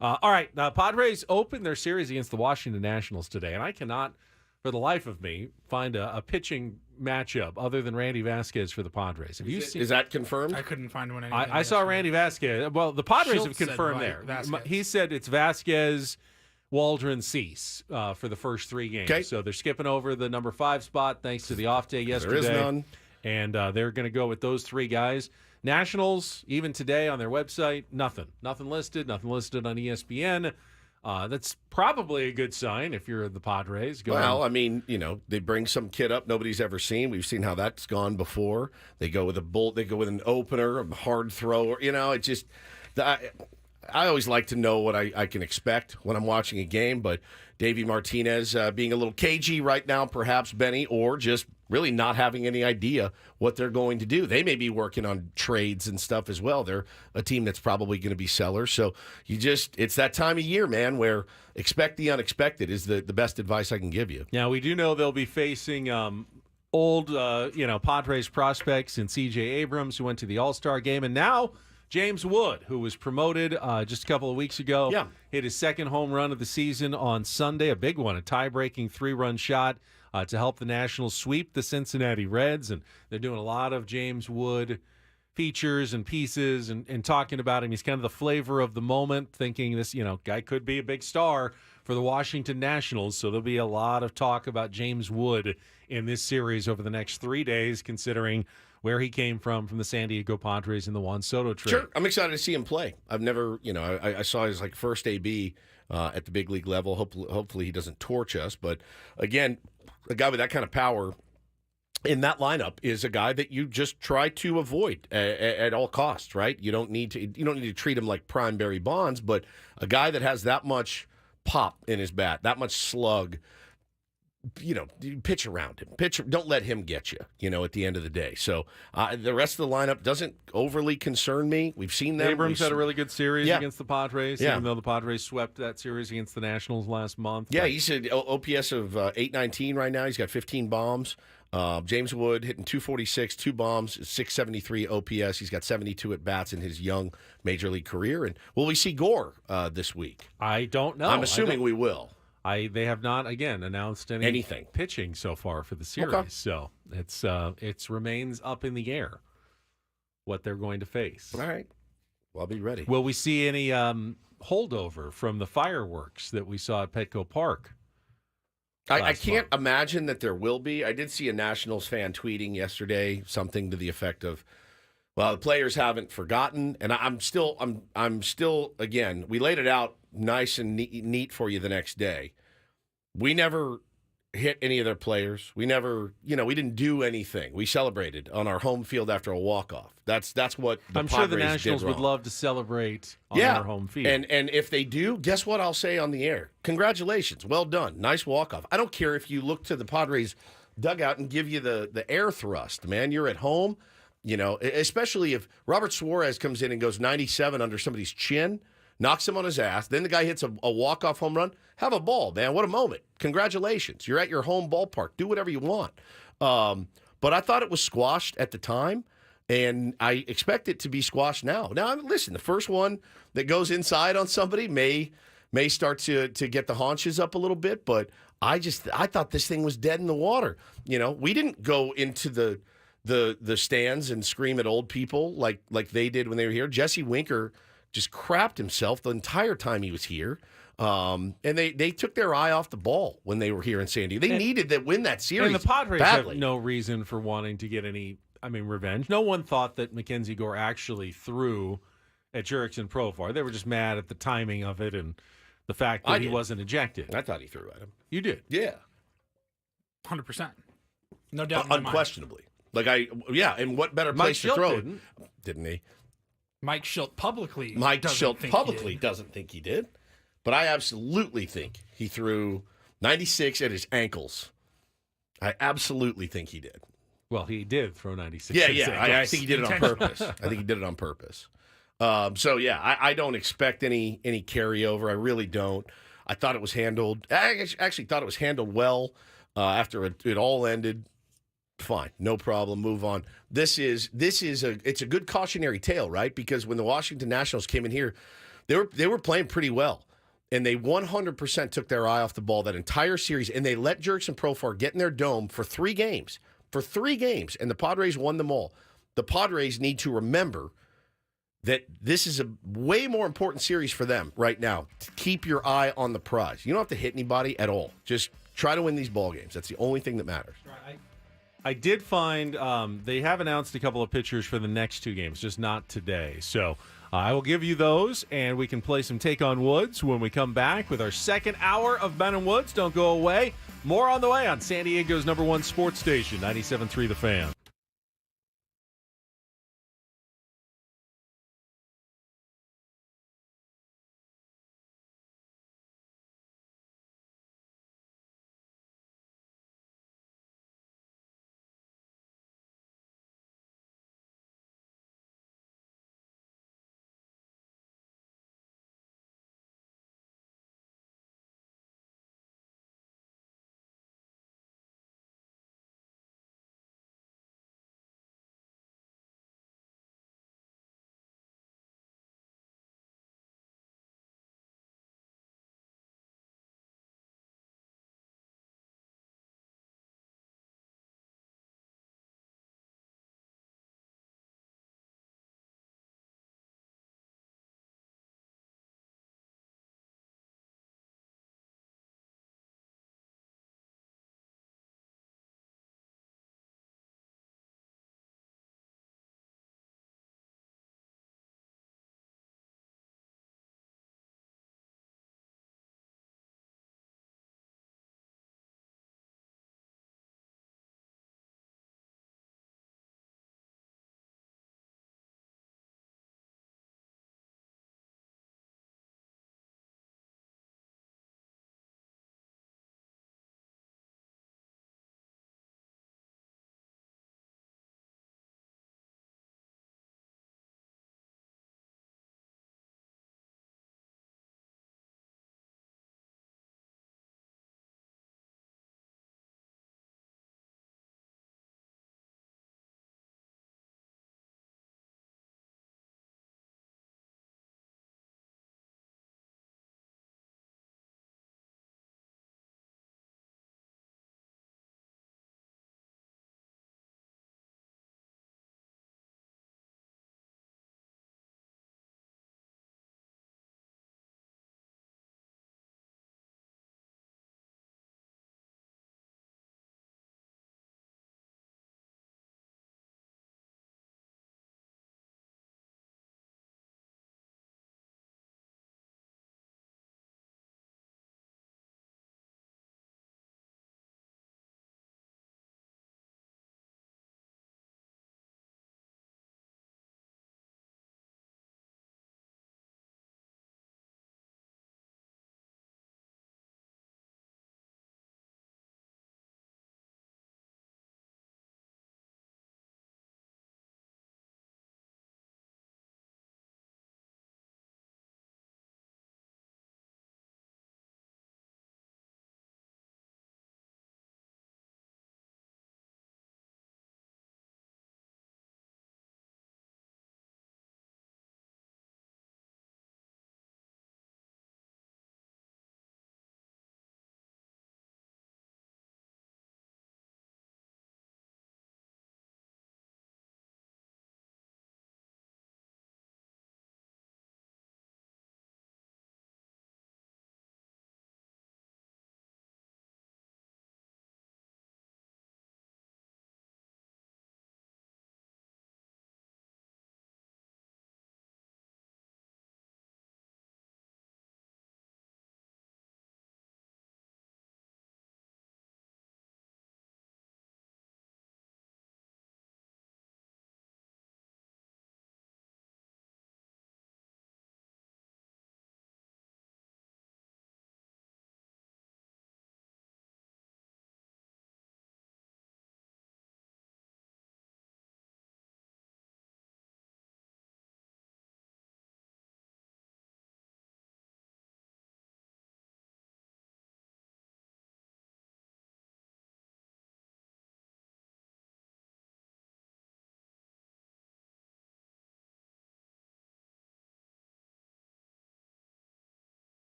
All right, Padres open their series against the Washington Nationals today, and I cannot, for the life of me, find a pitching matchup other than Randy Vasquez for the Padres. Have you seen?
Is that confirmed?
I couldn't find one.
I saw Randy Vasquez. Well, the Padres
Shildt
have confirmed
said
there.
Vasquez.
He said it's Vasquez, Waldron, Cease for the first 3 games.
Okay.
So they're skipping over the number 5 spot thanks to the off day yesterday.
There is none.
And they're going to go with those 3 guys. Nationals, even today on their website, nothing listed on ESPN. That's probably a good sign if you're the Padres.
Well, I mean, they bring some kid up nobody's ever seen. We've seen how that's gone before. They go with a bolt. They go with an opener, a hard thrower. It just I always like to know what I can expect when I'm watching a game. But Davey Martinez being a little cagey right now, perhaps, Benny, or just really not having any idea what they're going to do. They may be working on trades and stuff as well. They're a team that's probably going to be sellers. So it's that time of year, man, where expect the unexpected is the best advice I can give you.
Now, we do know they'll be facing old, Padres prospects in C.J. Abrams, who went to the All-Star game, and now James Wood, who was promoted just a couple of weeks ago, hit his second home run of the season on Sunday, a big one, a tie-breaking 3-run shot to help the Nationals sweep the Cincinnati Reds. And they're doing a lot of James Wood features and pieces and talking about him. He's kind of the flavor of the moment, thinking this, guy could be a big star for the Washington Nationals. So there'll be a lot of talk about James Wood in this series over the next 3 days, considering where he came from the San Diego Padres in the Juan Soto trade.
Sure. I'm excited to see him play. I've never, I saw his first AB at the big league level. Hopefully he doesn't torch us. But again, a guy with that kind of power in that lineup is a guy that you just try to avoid at all costs, right? You don't need to treat him like prime Barry Bonds, but a guy that has that much pop in his bat, that much slug, pitch around him. Don't let him get you, at the end of the day. So the rest of the lineup doesn't overly concern me. We've seen them.
Abrams had a really good series against the Padres, even though the Padres swept that series against the Nationals last month.
Yeah, he's an OPS of 819 right now. He's got 15 bombs. James Wood hitting 246, 2 bombs, 673 OPS. He's got 72 at-bats in his young major league career. And will we see Gore this week?
I don't know.
I'm assuming we will.
They have not again announced anything pitching so far for the series, so it remains up in the air what they're going to face.
All right, well, I'll be ready.
Will we see any holdover from the fireworks that we saw at Petco Park?
I can't imagine that there will be. I did see a Nationals fan tweeting yesterday something to the effect of, "Well, the players haven't forgotten," and I'm still again. We laid it out nice and neat for you the next day. We never hit any of their players. We never, we didn't do anything. We celebrated on our home field after a walk-off. That's what the
I'm
Padres
sure the Nationals
did wrong.
would love to celebrate on their home field.
And if they do, guess what I'll say on the air? Congratulations. Well done. Nice walk-off. I don't care if you look to the Padres dugout and give you the air thrust, man. You're at home, especially if Robert Suarez comes in and goes 97 under somebody's chin, knocks him on his ass, then the guy hits a walk-off home run. Have a ball, man. What a moment. Congratulations. You're at your home ballpark. Do whatever you want. But I thought it was squashed at the time, and I expect it to be squashed now. Now, listen, the first one that goes inside on somebody may start to get the haunches up a little bit, but I thought this thing was dead in the water. We didn't go into the stands and scream at old people like they did when they were here. Jesse Winker just crapped himself the entire time he was here. And they took their eye off the ball when they were here in San Diego. They needed to win that series.
And the Padres
badly.
have no reason for wanting to get any, revenge. No one thought that Mackenzie Gore actually threw at Jurickson Profar. They were just mad at the timing of it and the fact that he wasn't ejected.
I thought he threw at him.
You did?
Yeah.
100%. No doubt in my mind.
Unquestionably. And what better place to throw it? Didn't he?
Mike Shildt publicly
doesn't think he did. But I absolutely think he threw 96 at his ankles. I absolutely think he did.
Well, he did throw 96.
Yeah. I think he did it on purpose. I don't expect any carryover. I really don't. I thought it was handled. I actually thought it was handled well after it all ended. Fine, no problem. Move on. It's a good cautionary tale, right? Because when the Washington Nationals came in here, they were playing pretty well. And they 100% took their eye off the ball that entire series, and they let Jurickson Profar get in their dome for 3 games. And the Padres won them all. The Padres need to remember that this is a way more important series for them right now. To keep your eye on the prize. You don't have to hit anybody at all. Just try to win these ball games. That's the only thing that matters.
I did find they have announced a couple of pitchers for the next 2 games, just not today. So I will give you those, and we can play some Take on Woods when we come back with our second hour of Ben and Woods. Don't go away. More on the way on San Diego's #1 sports station, 97.3 The Fan.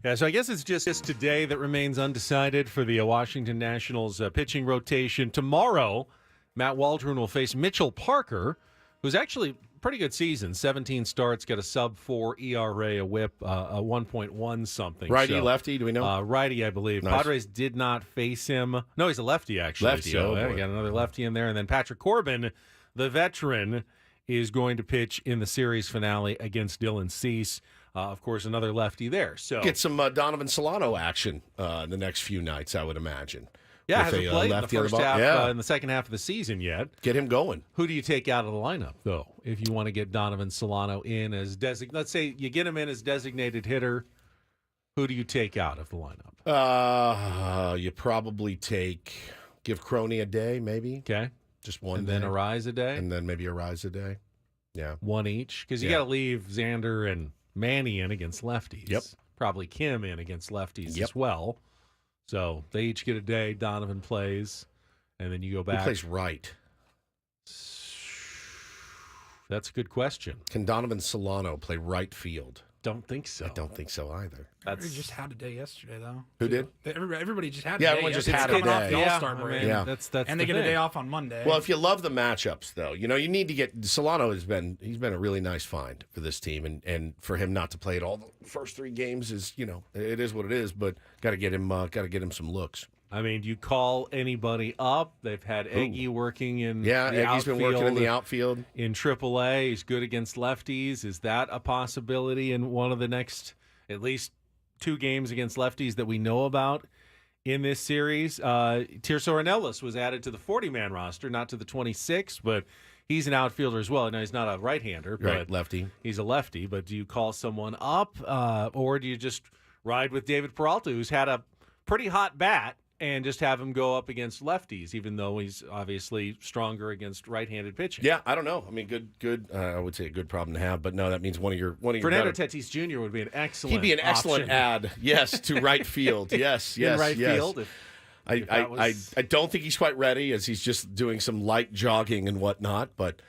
Yeah, so I guess it's just today that remains undecided for the Washington Nationals pitching rotation. Tomorrow, Matt Waldron will face Mitchell Parker, who's actually pretty good season. 17 starts, got a sub-4 ERA, a whip, a 1.1 something.
Righty, lefty, do we know?
Righty, I believe.
Nice.
Padres did not face him. No, he's a lefty, actually.
Lefty,
so
oh boy.
got another lefty in there. And then Patrick Corbin, the veteran, is going to pitch in the series finale against Dylan Cease. Of course, another lefty there. So
get some Donovan Solano action in the next few nights, I would imagine.
Yeah,
With
hasn't played in the first half, in the second half of the season yet.
Get him going.
Who do you take out of the lineup, though, if you want to get Donovan Solano in as let's say you get him in as designated hitter, who do you take out of the lineup?
You probably give Crony a day, maybe.
Okay.
Just one
and
day.
then Arise a day.
And then maybe Arise a day. Yeah.
One each. Because you got to leave Xander and Manny in against lefties.
Yep.
Probably Kim in against lefties as well. So they each get a day. Donovan plays, and then you go back.
Who plays right?
That's a good question.
Can Donovan Solano play right field?
Don't think so.
I don't think so either.
We just had a day yesterday, though.
Who did?
Everybody just had a day.
Yeah, everyone just had a
coming off
day.
the All-Star
I
break.
mean,
Yeah.
That's
And they get a day off on Monday.
Well, if you love the matchups, though, you need to get Solano he's been a really nice find for this team, and for him not to play at all the first 3 games is it is what it is, but got to get him some looks.
I mean, do you call anybody up? They've had Eggy working in the
Eggy's been working in the outfield
in AAA. He's good against lefties. Is that a possibility in one of the next at least 2 games against lefties that we know about in this series? Tirso Ornelas was added to the 40-man roster, not to the 26, but he's an outfielder as well. Now, he's not a right-hander, but
lefty.
He's a lefty. But do you call someone up, or do you just ride with David Peralta, who's had a pretty hot bat, and just have him go up against lefties, even though he's obviously stronger against right-handed pitching?
Yeah, I don't know. I mean, good. I would say a good problem to have, but no, that means one of your
Fernando Tatis Jr. would be an excellent.
He'd be an excellent
option.
add. Yes, to right field. Yes,
in right field.
I don't think he's quite ready, as he's just doing some light jogging and whatnot. But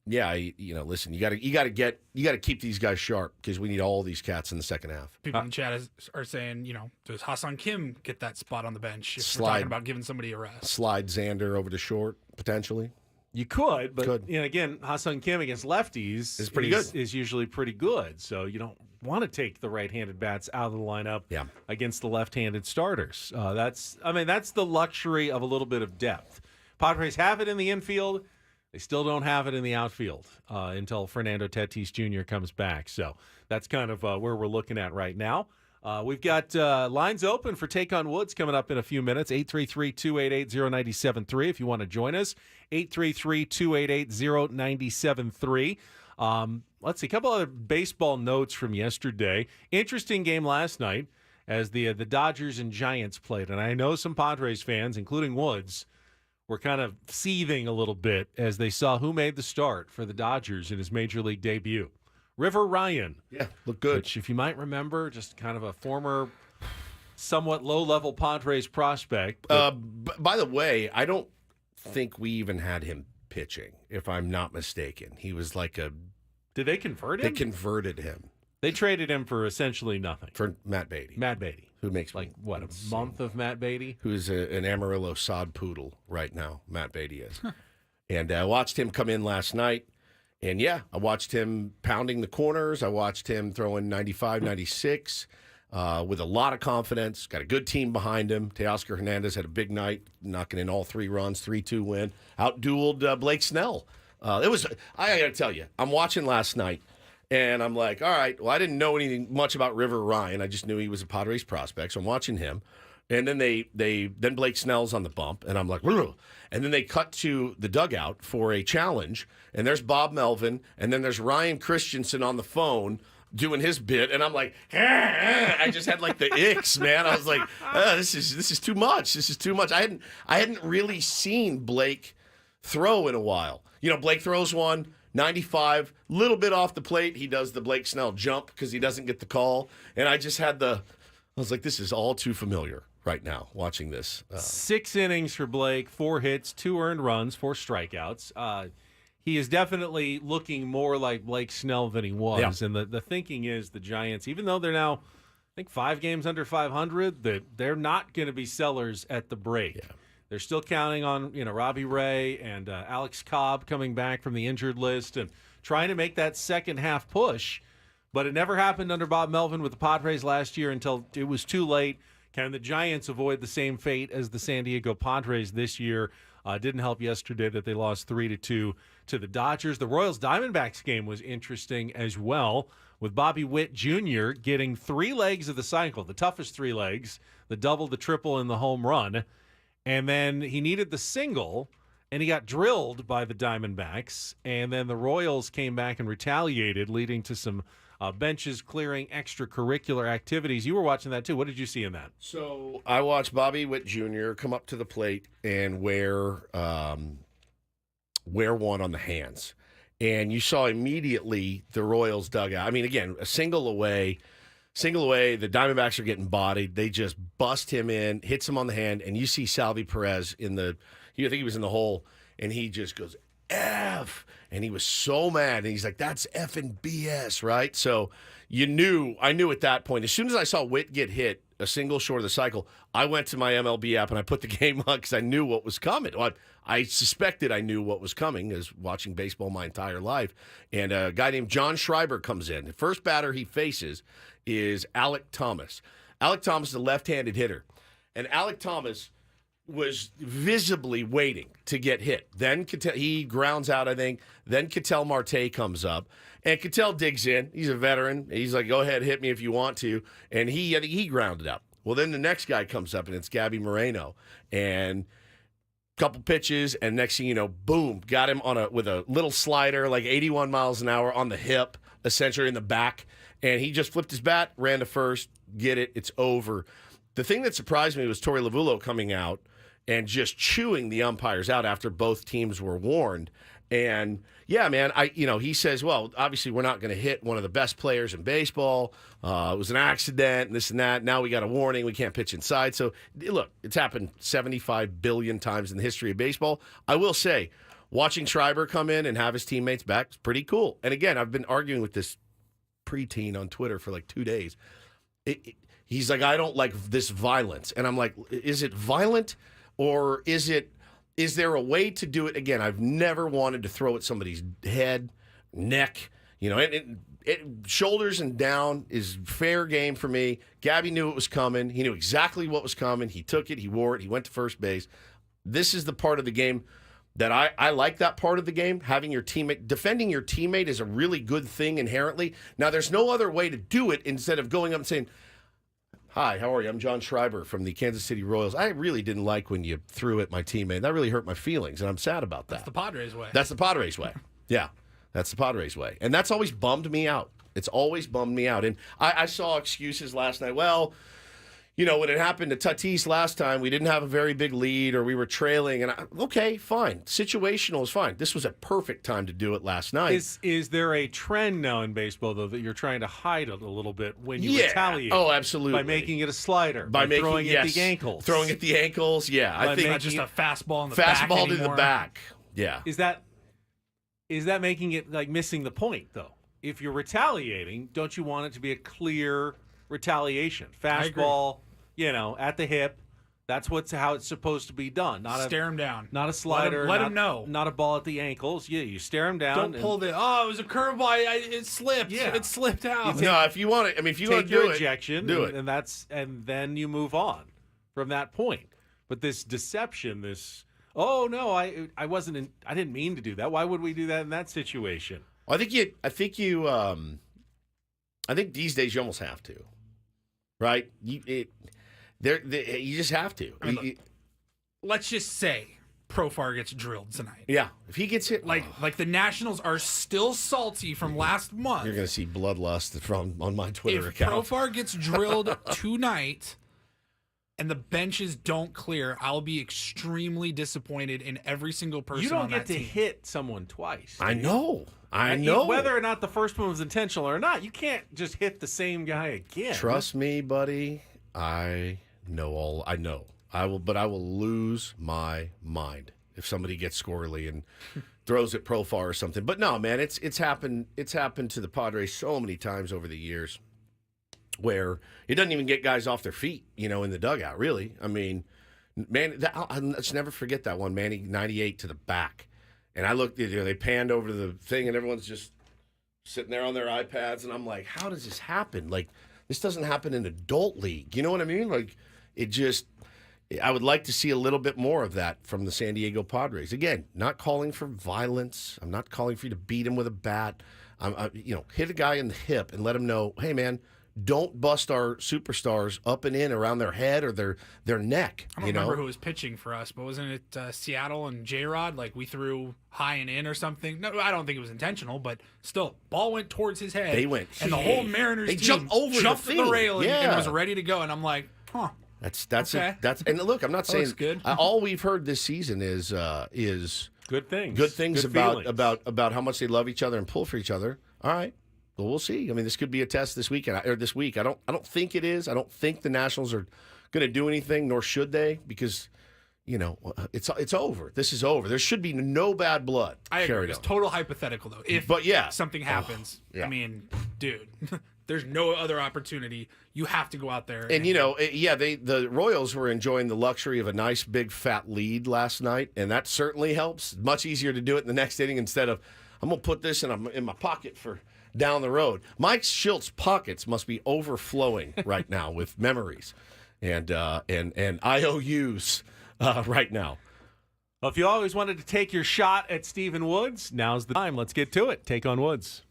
listen, you got to keep these guys sharp, because we need all these cats in the second half.
People in the chat are saying, does Ha-Seong Kim get that spot on the bench if we're talking about giving somebody a rest?
Slide Xander over to short, potentially.
You could, but again, Ha-Seong Kim against lefties
is pretty good.
Is usually pretty good. So you don't want to take the right-handed bats out of the lineup against the left-handed starters. That's the luxury of a little bit of depth. Padres have it in the infield. They still don't have it in the outfield until Fernando Tatis Jr. comes back. So that's kind of where we're looking at right now. We've got lines open for Take on Woods coming up in a few minutes. 833-288-0973 if you want to join us. 833-288-0973. Let's see, a couple other baseball notes from yesterday. Interesting game last night as the Dodgers and Giants played. And I know some Padres fans, including Woods, were kind of seething a little bit as they saw who made the start for the Dodgers in his Major League debut. River Ryan.
Yeah, looked good.
Which, if you might remember, just kind of a former, somewhat low-level Padres prospect.
By the way, I don't think we even had him pitching, if I'm not mistaken. He was like a...
Did they convert him?
They converted him.
They traded him for essentially nothing.
For Matt Beatty.
Matt Beatty.
Who makes
a month of Matt Beatty?
Who's an Amarillo sod poodle right now, Matt Beatty is. And I watched him come in last night. And, I watched him pounding the corners. I watched him throwing 95, 96 with a lot of confidence. Got a good team behind him. Teoscar Hernandez had a big night, knocking in all 3 runs, 3-2 win. Outdueled Blake Snell. I got to tell you, I'm watching last night. And I'm like, all right, well, I didn't know anything much about River Ryan. I just knew he was a Padres prospect, so I'm watching him. And then then Blake Snell's on the bump, and I'm like, ugh. And then they cut to the dugout for a challenge, and there's Bob Melvin, and then there's Ryan Christensen on the phone doing his bit, and I'm like, I just had like the icks, man. I was like, this is too much. This is too much. I hadn't really seen Blake throw in a while. Blake throws one. 95, little bit off the plate. He does the Blake Snell jump because he doesn't get the call. And I just had I was like, this is all too familiar right now, watching this.
6 innings for Blake, 4 hits, 2 earned runs, 4 strikeouts. He is definitely looking more like Blake Snell than he was. Yeah. And the thinking is the Giants, even though they're now think 5 games under 500, that they're not going to be sellers at the break.
Yeah.
They're still counting on Robbie Ray and Alex Cobb coming back from the injured list and trying to make that second half push. But it never happened under Bob Melvin with the Padres last year until it was too late. Can the Giants avoid the same fate as the San Diego Padres this year? Didn't help yesterday that they lost 3-2 to the Dodgers. The Royals-Diamondbacks game was interesting as well, with Bobby Witt Jr. getting 3 legs of the cycle, the toughest 3 legs, the double, the triple, and the home run. And then he needed the single, and he got drilled by the Diamondbacks. And then the Royals came back and retaliated, leading to some benches clearing, extracurricular activities. You were watching that too. What did you see in that?
So I watched Bobby Witt Jr. come up to the plate and wear one on the hands. And you saw immediately the Royals dugout. I mean, again, a single away. The Diamondbacks are getting bodied. They just bust him in, hits him on the hand, and you see Salvi Perez I think he was in the hole, and he just goes, F. And he was so mad. And he's like, that's effing BS, right? So I knew at that point, as soon as I saw Witt get hit, a single short of the cycle, I went to my MLB app and I put the game on because I knew what was coming. Well, I suspected I knew what was coming, as watching baseball my entire life. And a guy named John Schreiber comes in. The first batter he faces is Alek Thomas. Alek Thomas is a left-handed hitter. And Alek Thomas was visibly waiting to get hit. Then he grounds out, I think. Then Ketel Marte comes up. And Ketel digs in. He's a veteran. He's like, go ahead, hit me if you want to. And I think he grounded out. Well, then the next guy comes up, and it's Gabby Moreno. And a couple pitches, and next thing you know, boom, got him with a little slider, like 81 miles an hour on the hip, essentially in the back. And he just flipped his bat, ran to first, get it, it's over. The thing that surprised me was Torey Lovullo coming out and just chewing the umpires out after both teams were warned. And yeah, man, he says, well, obviously we're not going to hit one of the best players in baseball. It was an accident, and this and that. Now we got a warning. We can't pitch inside. So look, it's happened 75 billion times in the history of baseball. I will say, watching Schreiber come in and have his teammates back is pretty cool. And again, I've been arguing with this preteen on Twitter for like 2 days. He's like, I don't like this violence. And I'm like, is it violent? Or is there a way to do it? Again, I've never wanted to throw at somebody's head, neck, shoulders and down is fair game for me. Gabby knew it was coming. He knew exactly what was coming. He took it. He wore it. He went to first base. This is the part of the game that I like, that part of the game. Having your teammate, defending your teammate is a really good thing inherently. Now, there's no other way to do it instead of going up and saying, hi, how are you? I'm John Schreiber from the Kansas City Royals. I really didn't like when you threw at my teammate. That really hurt my feelings, and I'm sad about that.
That's the Padres way.
That's the Padres way. Yeah, that's the Padres way. And that's always bummed me out. It's always bummed me out. And I saw excuses last night. Well, when it happened to Tatis last time, we didn't have a very big lead or we were trailing. And okay, fine. Situational is fine. This was a perfect time to do it last night.
Is there a trend now in baseball, though, that you're trying to hide it a little bit when you retaliate?
Oh, absolutely.
By making it a slider. By throwing at the ankles.
Throwing at the ankles, yeah.
I think not just a fastball in the back
anymore. Fastball to the back, yeah.
Is that making it like missing the point, though? If you're retaliating, don't you want it to be a clear retaliation? Fastball, at the hip. That's how it's supposed to be done.
Stare him down.
Not a slider.
Let him know.
Not a ball at the ankles. Yeah, you stare him down.
Don't pull it was a curveball. It slipped. Yeah. It slipped out.
No, if you want it, if you want to do
your ejection,
do it.
And then you move on from that point. But this deception, oh no, I didn't mean to do that. Why would we do that in that situation?
I think these days you almost have to, right? You just have to.
I mean, let's just say Profar gets drilled tonight.
Yeah, if he gets hit,
like the Nationals are still salty from last month.
You're going to see bloodlust on my Twitter
account.
If
Profar gets drilled tonight and the benches don't clear, I'll be extremely disappointed in every single person on that team.
You don't get to hit someone twice.
I know.
Whether or not the first one was intentional or not, you can't just hit the same guy again.
Trust me, buddy. I know. I will lose my mind if somebody gets squirrely and throws at Profar or something. But no, man, it's happened. It's happened to the Padres so many times over the years. where it doesn't even get guys off their feet, in the dugout, really. I mean, man, let's never forget that one, Manny 98 to the back. And I looked, they panned over to the thing, and everyone's just sitting there on their iPads, and I'm like, how does this happen? Like, this doesn't happen in adult league. You know what I mean? Like, I would like to see a little bit more of that from the San Diego Padres. Again, not calling for violence. I'm not calling for you to beat him with a bat. Hit a guy in the hip and let him know, hey, man, don't bust our superstars up and in around their head or their neck.
I don't remember who was pitching for us, but wasn't it Seattle and J-Rod? Like, we threw high and in or something. No, I don't think it was intentional, but still, ball went towards his head.
They went.
And the whole Mariners team
jumped over
the rail and was ready to go. And I'm like, huh.
That's
okay.
And look, I'm not saying
good.
All we've heard this season is
good things.
Good things
good
about how much they love each other and pull for each other. All right. Well, we'll see. I mean, this could be a test this weekend or this week. I don't think it is. I don't think the Nationals are going to do anything, nor should they, because it's over. This is over. There should be no bad blood.
I agree. It's total hypothetical though. If something happens, I mean, dude, there's no other opportunity. You have to go out there.
And the Royals were enjoying the luxury of a nice big fat lead last night, and that certainly helps. Much easier to do it in the next inning instead of I'm going to put this in my pocket for down the road. Mike Shilt's pockets must be overflowing right now with memories and IOUs right now.
Well, if you always wanted to take your shot at Stephen Woods, now's the time. Let's get to it. Take on Woods.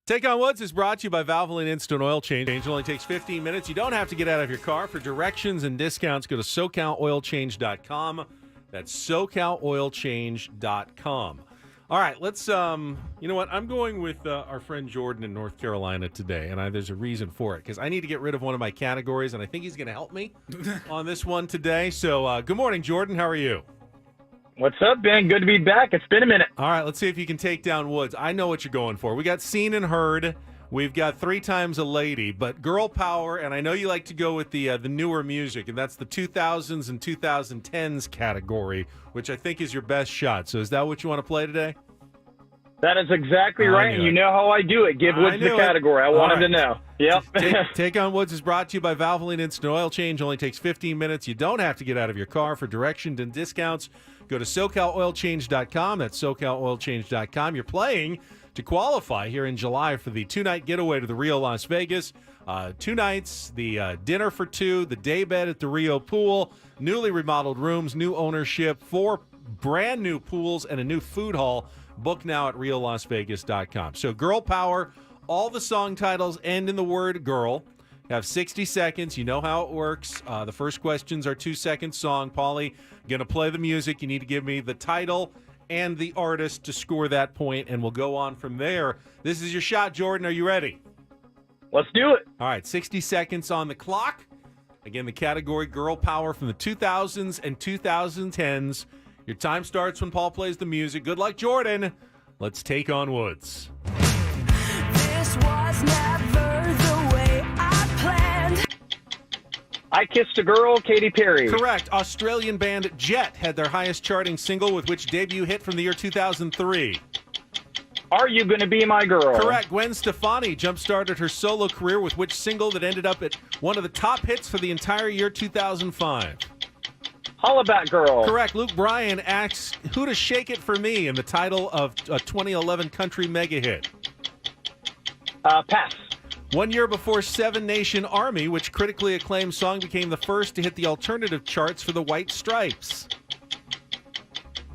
Take on Woods is brought to you by Valvoline Instant Oil Change. It only takes 15 minutes. You don't have to get out of your car. For directions and discounts, go to SoCalOilChange.com. That's SoCalOilChange.com. All right, let's, you know what? I'm going with our friend Jordan in North Carolina today, and there's a reason for it, because I need to get rid of one of my categories, and I think he's going to help me on this one today. So good morning, Jordan. How are you?
What's up, Ben? Good to be back. It's been a minute.
All right, let's see if you can take down Woods. I know what you're going for. We got seen and heard. We've got 3 times a lady, but girl power, and I know you like to go with the newer music, and that's the 2000s and 2010s category, which I think is your best shot. So is that what you want to play today?
That is exactly right, and you know how I do it. Give Woods the category. I want him to know. Yep.
Take on Woods is brought to you by Valvoline Instant Oil Change. Only takes 15 minutes. You don't have to get out of your car. For directions and discounts, go to SoCalOilChange.com. That's SoCalOilChange.com. You're playing to qualify here in July for the 2-night getaway to the Rio Las Vegas. 2 nights, the dinner for 2, the day bed at the Rio pool, newly remodeled rooms, new ownership, 4 brand new pools, and a new food hall. Book now at RioLasVegas.com. So girl power, all the song titles end in the word girl. You have 60 seconds. You know how it works. The first questions are 2-second song. Paulie, going to play the music. You need to give me the title and the artist to score that point, and we'll go on from there. This is your shot, Jordan. Are you ready?
Let's do it.
All right, 60 seconds on the clock. Again, the category girl power from the 2000s and 2010s. Your time starts when Paul plays the music. Good luck, Jordan. Let's take on Woods.
This was never the way I planned.
I Kissed a Girl, Katy Perry.
Correct. Australian band Jet had their highest charting single with which debut hit from the year 2003.
Are You Gonna Be My Girl?
Correct. Gwen Stefani jump-started her solo career with which single that ended up at one of the top hits for the entire year 2005?
Hollaback Girl.
Correct. Luke Bryan asks who to shake it for me in the title of a 2011 country mega hit.
Pass.
1 year before Seven Nation Army, which critically acclaimed song became the first to hit the alternative charts for the White Stripes.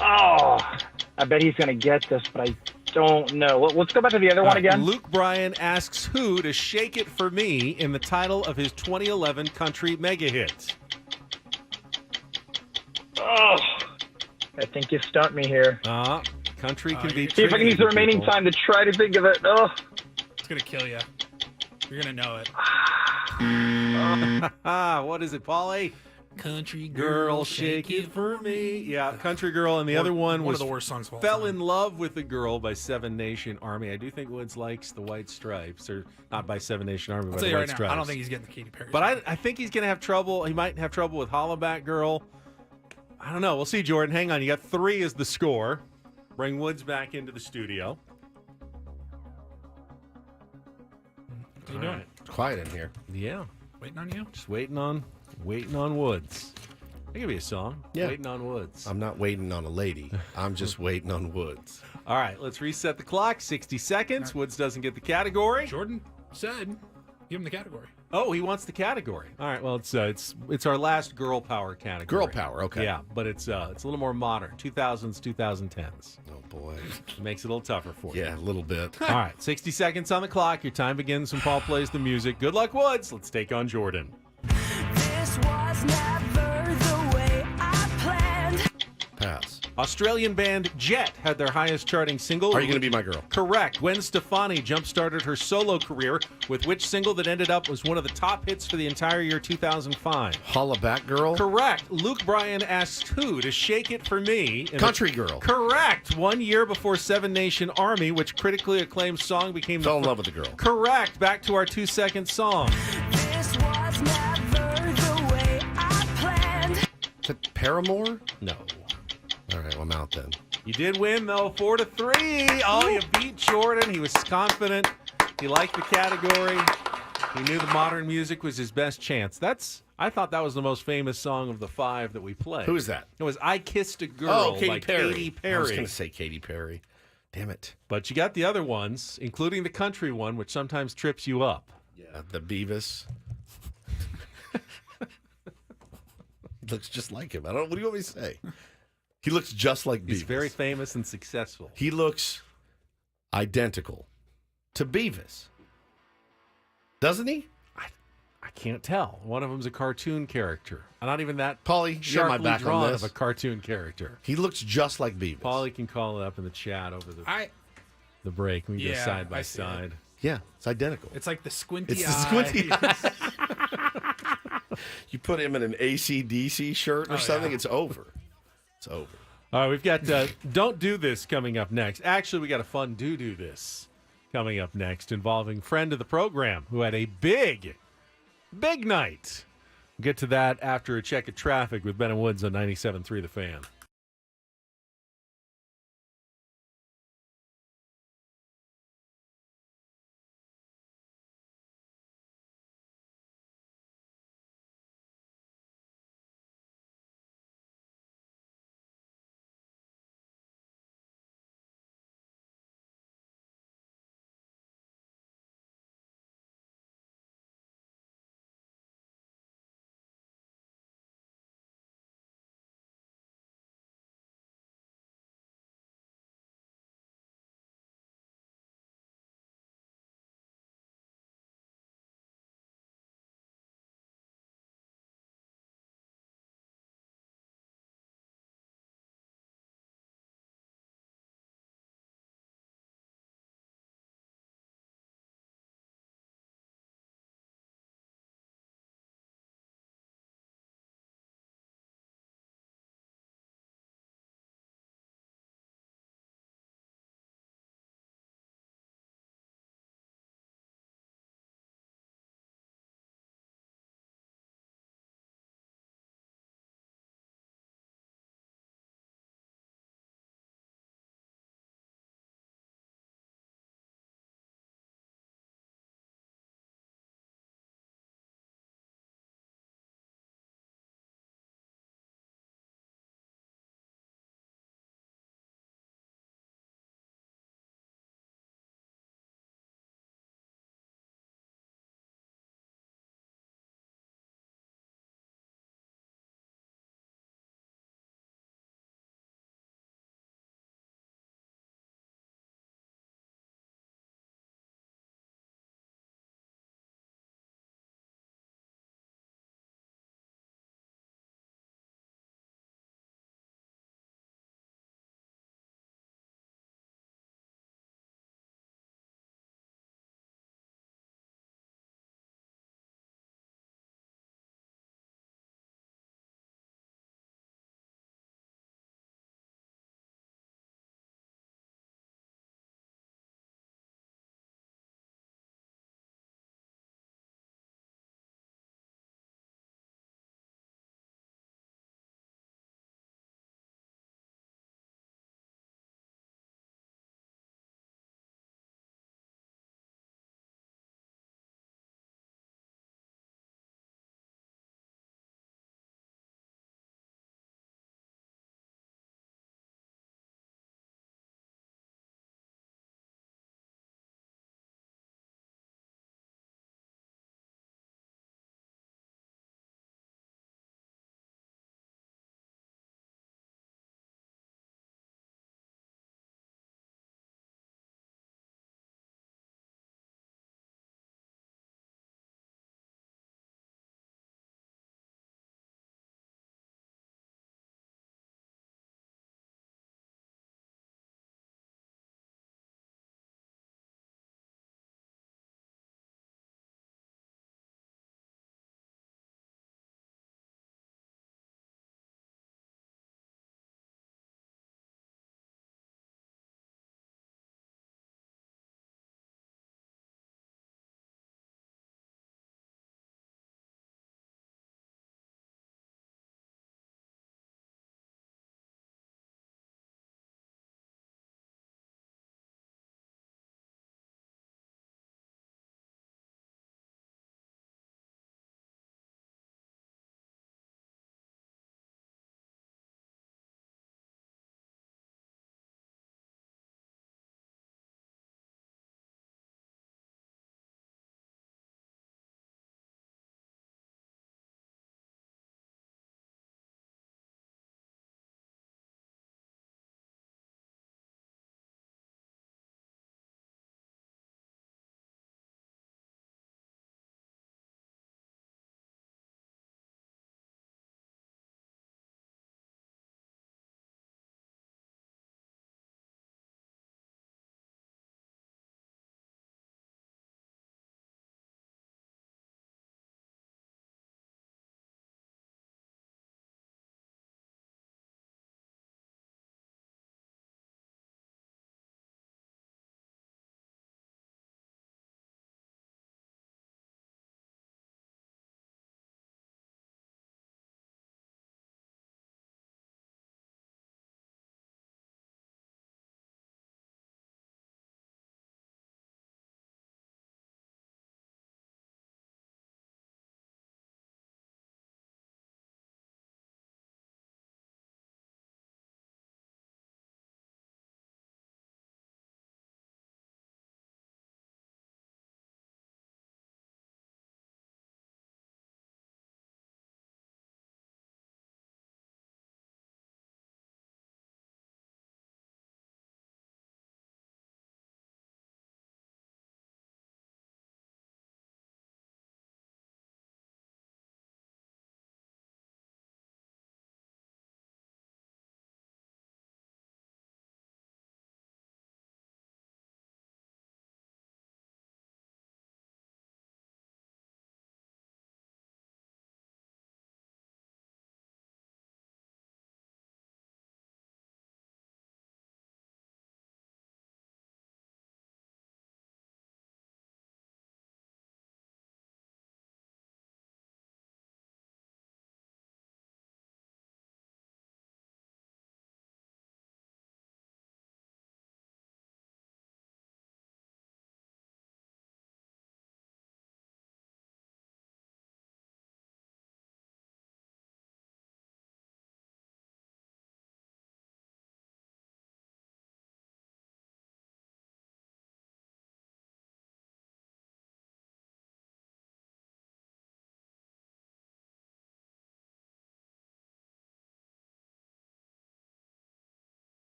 Oh, I bet he's going to get this, but I don't know. Let's go back to the other one again.
Luke Bryan asks who to shake it for me in the title of his 2011 country mega hit.
Oh, I think you stumped me here.
Country can be.
See if I can use the remaining time to try to think of it. Oh,
it's gonna kill you. You're gonna know it.
What is it, Paulie?
Country Girl, Shake It For Me.
Yeah, Country Girl, and the other one
one
was
of the worst songs of all
Fell
time.
in Love with a Girl by Seven Nation Army. I do think Woods likes the White Stripes, or not by Seven Nation Army,
I'll
but
tell
the
you
White
right now,
Stripes.
I don't think he's getting the Katy Perry.
But I think he's going to have trouble. He might have trouble with Hollaback Girl. I don't know. We'll see, Jordan. Hang on. You got 3 as the score. Bring Woods back into the studio.
What are you doing?
It's quiet in here.
Yeah.
Waiting on you?
Just waiting on Woods. That could be a song.
Yeah.
Waiting on Woods.
I'm not waiting on a lady. I'm just waiting on Woods.
All right, let's reset the clock. 60 seconds. Woods doesn't get the category.
Jordan said, give him the category.
Oh, he wants the category. All right, well, it's our last girl power category.
Girl power, okay.
Yeah, but it's a little more modern. 2000s, 2010s.
Oh, boy.
It makes it a little tougher for you.
Yeah, a little bit.
All right, 60 seconds on the clock. Your time begins when Paul plays the music. Good luck, Woods. Let's take on Jordan.
This was never the way I planned.
Pass.
Australian band Jet had their highest charting single.
Are you going to be my girl?
Correct. Gwen Stefani jump-started her solo career with which single that ended up was one of the top hits for the entire year 2005?
Hollaback Girl?
Correct. Luke Bryan asked who to shake it for me.
Country Girl.
Correct. 1 year before Seven Nation Army, which critically acclaimed song became
Fell in love with the girl.
Correct. Back to our 2-second song.
This was never the way I planned.
Is it Paramore?
No.
All right, well, I'm out then.
You did win, though, 4-3. Oh, you beat Jordan. He was confident. He liked the category. He knew the modern music was his best chance. I thought that was the most famous song of the 5 that we played.
Who is that?
It was I Kissed a Girl
Katy
by
Perry.
Katy Perry.
I was going to say Katy Perry. Damn it.
But you got the other ones, including the country one, which sometimes trips you up.
Yeah, the Beavis. He looks just like him. What do you want me to say? He looks just like Beavis.
He's very famous and successful.
He looks identical to Beavis. Doesn't he?
I can't tell. One of them's a cartoon character. Not even that
Paulie, you're
sharply
my back
drawn
on this.
of a cartoon character.
He looks just like Beavis.
Paulie can call it up in the chat over the break. We go
Yeah,
side by
I see it.
side.
Yeah, it's identical.
It's like the squinty
It's the
eye.
squinty eye. You put him in an AC/DC shirt or something,
yeah.
it's over. It's over.
All right, we've got Don't Do This coming up next. Actually, we got a fun Do This coming up next involving friend of the program who had a big night. We'll get to that after a check of traffic with Ben and Woods on 97.3 The Fan.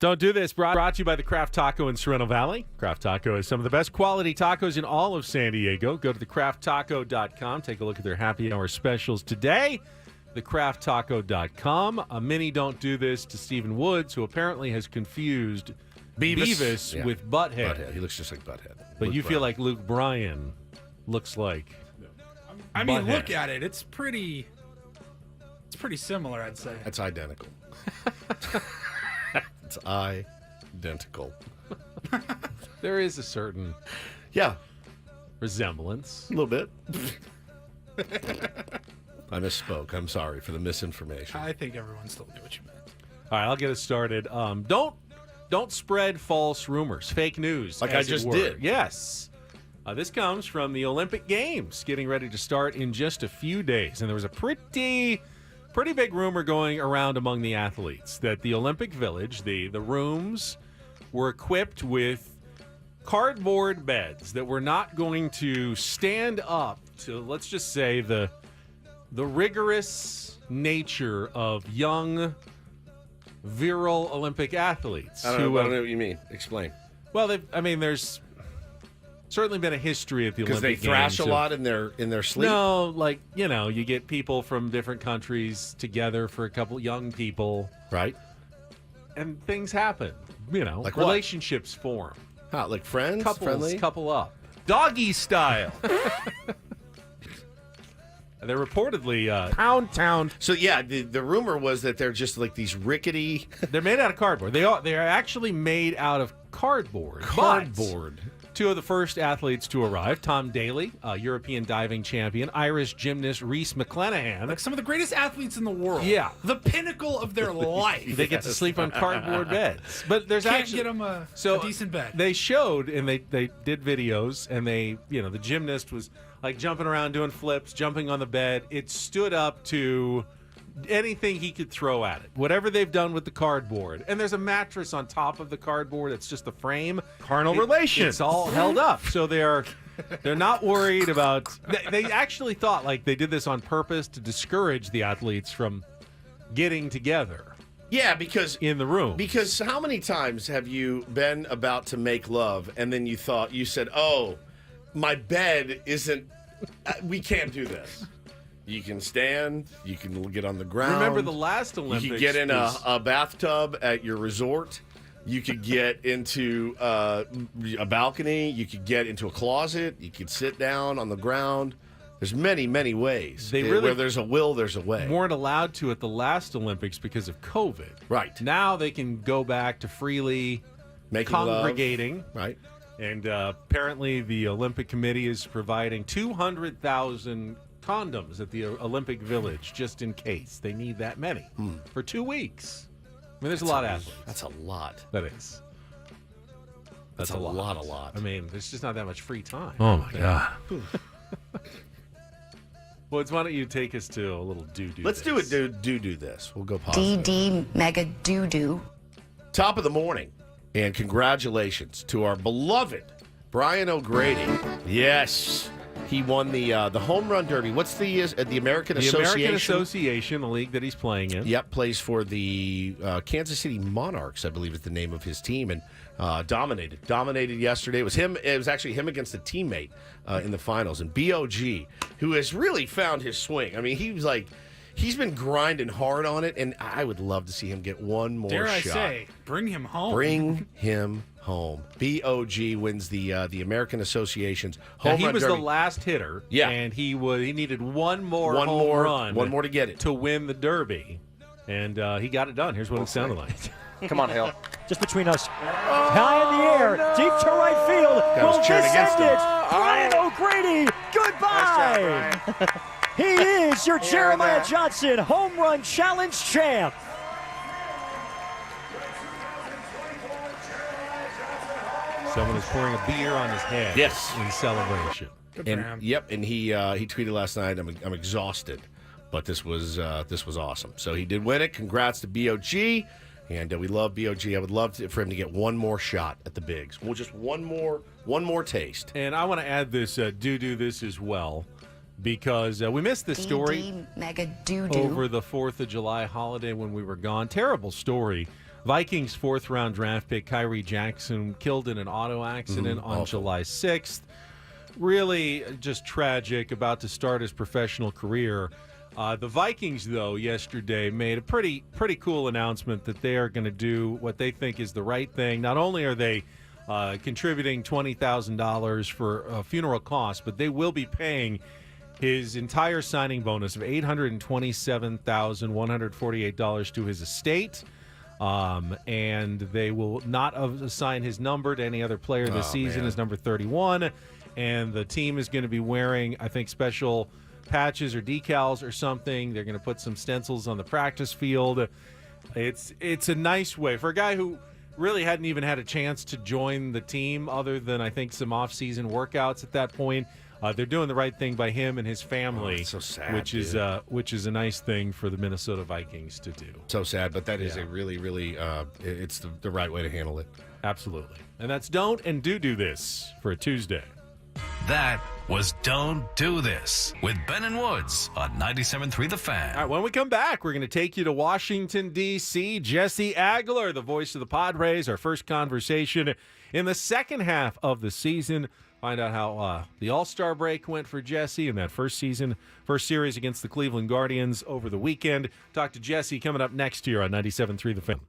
Don't do this. Brought to you by the Craft Taco in Sorrento Valley. Craft Taco is some of the best quality tacos in all of San Diego. Go to thecrafttaco.com. Take a look at their happy hour specials today. Thecrafttaco.com. A mini don't do this to Stephen Woods, who apparently has confused Beavis with Butthead.
Butthead. He looks just like Butthead.
But
Luke
you feel
Bryan.
like Luke Bryan looks like
I mean,
Butthead.
look at it. It's pretty similar, I'd say.
That's identical. It's identical.
there is a certain
Yeah,
resemblance.
a little bit. I misspoke. I'm sorry for the misinformation.
I think everyone still knew what you meant.
All right, I'll get us started. Don't spread false rumors, fake news.
Like I
as it
just
were.
did.
Yes. This comes from the Olympic Games, getting ready to start in just a few days. And there was a pretty big rumor going around among the athletes that the Olympic Village, the rooms, were equipped with cardboard beds that were not going to stand up to, let's just say, the rigorous nature of young, virile Olympic athletes.
I don't know what you mean. Explain.
Well, there's certainly been a history at the
Because
Olympic
they thrash
Games
a lot in their sleep.
No, you get people from different countries together for a couple young people,
Right?
and things happen.
Like what?
Relationships form.
How, like friends?
Couples
Friendly?
couple up. Doggy style. They're reportedly pound town.
So yeah, the rumor was that they're just like these rickety
They're made out of cardboard. They are actually made out of cardboard.
cardboard.
Two of the first athletes to arrive, Tom Daley, European diving champion, Irish gymnast Reese McClanahan.
Like some of the greatest athletes in the world.
Yeah.
The pinnacle of their life.
They get to sleep on cardboard beds. But there's
Can't
actually
get them a decent bed.
They showed and they did videos, and the gymnast was like jumping around doing flips, jumping on the bed. It stood up to anything he could throw at it. Whatever they've done with the cardboard. And there's a mattress on top of the cardboard. It's just the frame.
Carnal relations.
It's all held up. So they're not worried about. They actually thought like they did this on purpose to discourage the athletes from getting together.
Yeah, because
in the room.
Because how many times have you been about to make love and then you said, "Oh, my bed isn't. We can't do this." You can stand. You can get on the ground.
Remember the last Olympics?
You could get in a bathtub at your resort. You could get into a balcony. You could get into a closet. You could sit down on the ground. There's many, many ways. Where there's a will, there's a way.
Weren't allowed to at the last Olympics because of COVID.
Right.
Now they can go back to freely congregating.
Love. Right.
And apparently the Olympic Committee is providing 200,000 condoms at the Olympic Village just in case. They need that many for 2 weeks. I mean, there's a lot of athletes.
That's a lot.
That is.
That's a lot.
I mean, there's just not that much free time.
Oh, my God.
Woods, why don't you take us to a little do-do
Let's
this.
do it, do this. We'll go positive.
DD Mega Doo-Doo.
Top of the morning, and congratulations to our beloved Brian O'Grady. Yes, he won the home run derby. What's the American Association?
The American Association, the league that he's playing in.
Yep, plays for the Kansas City Monarchs, I believe is the name of his team, and dominated yesterday. It was him. It was actually him against a teammate in the finals, and BOG, who has really found his swing. I mean, he's been grinding hard on it, and I would love to see him get one more
Dare
shot.
I say, bring him home.
Bring him home. BOG wins the American Association's home
he
run
was
derby.
the last hitter.
Yeah.
And he needed one more run.
One more to get it.
To win the derby. And he got it done. Here's what it sounded like.
Come on, Hill.
Just between us. High in the air. Deep to right field.
was
Will
cheering
this
against
end
him.
it? Brian O'Grady. Goodbye. He is your Jeremiah Johnson Home Run Challenge champ.
Someone is pouring a beer on his head.
Yes.
In celebration.
Good for him.
Yep, and he tweeted last night, I'm exhausted, but this was awesome. So he did win it. Congrats to BOG, and we love BOG. I would love for him to get one more shot at the bigs. Well, just one more taste.
And I want to add this, do this as well, because we missed this story
DD Mega Doo-Doo.
over the 4th of July holiday when we were gone. Terrible story Vikings 4th-round draft pick Kyrie Jackson killed in an auto accident on July 6th. Really just tragic, about to start his professional career. The Vikings, though, yesterday made a pretty cool announcement that they are going to do what they think is the right thing. Not only are they contributing $20,000 for funeral costs, but they will be paying his entire signing bonus of $827,148 to his estate. And they will not assign his number to any other player this season as number 31. And the team is going to be wearing, I think, special patches or decals or something. They're going to put some stencils on the practice field. It's a nice way for a guy who really hadn't even had a chance to join the team other than, I think, some off-season workouts at that point. They're doing the right thing by him and his family,
so sad,
which is a nice thing for the Minnesota Vikings to do.
So sad, but that is a really, really, it's the right way to handle it.
Absolutely. And that's Don't and Do This for a Tuesday.
That was Don't Do This with Ben and Woods on 97.3 The Fan.
All right, when we come back, we're going to take you to Washington, D.C. Jesse Agler, the voice of the Padres, our first conversation in the second half of the season. Find out how the All-Star break went for Jesse in that first series against the Cleveland Guardians over the weekend. Talk to Jesse coming up next here on 97.3 The Fan.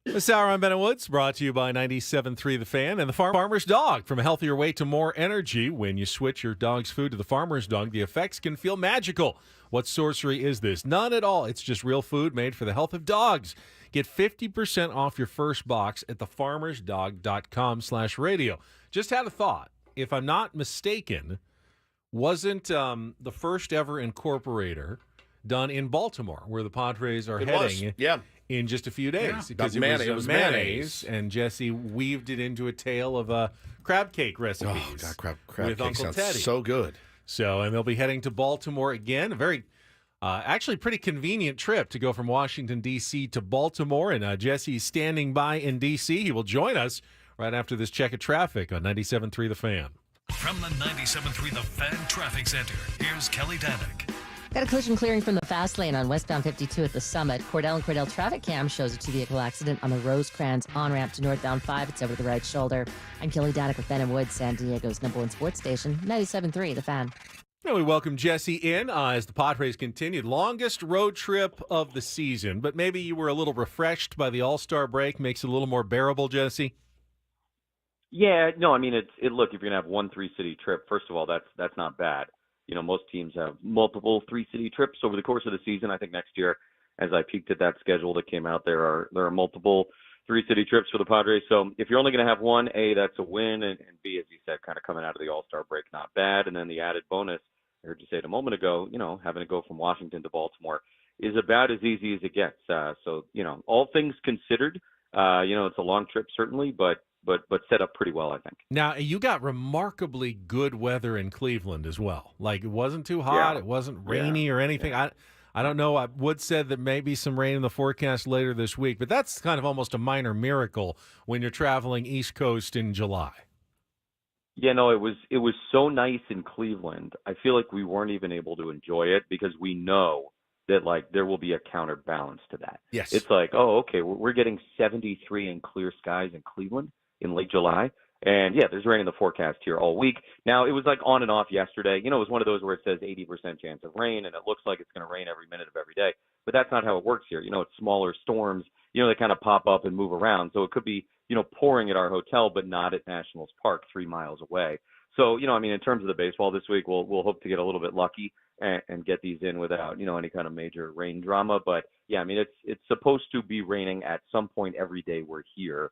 This hour on Ben and Woods, brought to you by 97.3 The Fan and the Farmer's Dog. From a healthier way to more energy, when you switch your dog's food to the Farmer's Dog, the effects can feel magical. What sorcery is this? None at all. It's just real food made for the health of dogs. Get 50% off your first box at thefarmersdog.com/radio. Just had a thought. If I'm not mistaken, wasn't the first ever incorporator done in Baltimore, where the Padres are heading in just a few days? Because it was mayonnaise, and Jesse weaved it into a tale of crab cake recipes.
Oh, God, crab
with
cake
Uncle
sounds
Teddy.
so good.
So, and they'll be heading to Baltimore again. A very, actually pretty convenient trip to go from Washington, D.C. to Baltimore. And Jesse's standing by in D.C. He will join us right after this check of traffic on 97.3 The Fan.
From the 97.3 The Fan Traffic Center, here's Kelly Danick.
Got a collision clearing from the fast lane on westbound 52 at the Summit. Cordell and Cordell traffic cam shows a two-vehicle accident on the Rosecrans on-ramp to northbound 5. It's over the right shoulder. I'm Kelly Danick with Ben and Woods, San Diego's #1 sports station, 97.3 The Fan.
Now we welcome Jesse in as the Padres continued. Longest road trip of the season, but maybe you were a little refreshed by the All-Star break. Makes it a little more bearable, Jesse?
Yeah, no, I mean, look, if you're going to have one three-city trip, first of all, that's not bad. You know, most teams have multiple three-city trips over the course of the season. I think next year, as I peeked at that schedule that came out, there are multiple three-city trips for the Padres. So if you're only going to have one, A, that's a win, and B, as you said, kind of coming out of the All-Star break, not bad. And then the added bonus, I heard you say it a moment ago, you know, having to go from Washington to Baltimore is about as easy as it gets. So, you know, all things considered, you know, it's a long trip certainly, but set up pretty well, I think.
Now, you got remarkably good weather in Cleveland as well. Like, it wasn't too hot, it wasn't rainy or anything. Yeah. I don't know. Wood said that maybe some rain in the forecast later this week, but that's kind of almost a minor miracle when you're traveling East Coast in July.
Yeah, no, it was so nice in Cleveland. I feel like we weren't even able to enjoy it because we know that, like, there will be a counterbalance to that.
Yes.
It's like, oh, okay, we're getting 73 and clear skies in Cleveland in late July. And yeah, there's rain in the forecast here all week. Now, it was like on and off yesterday. You know, it was one of those where it says 80% chance of rain, and it looks like it's going to rain every minute of every day. But that's not how it works here. You know, it's smaller storms, you know, they kind of pop up and move around. So it could be, you know, pouring at our hotel, but not at Nationals Park 3 miles away. So, you know, I mean, in terms of the baseball this week, we'll hope to get a little bit lucky and get these in without, you know, any kind of major rain drama. But yeah, I mean, it's supposed to be raining at some point every day we're here.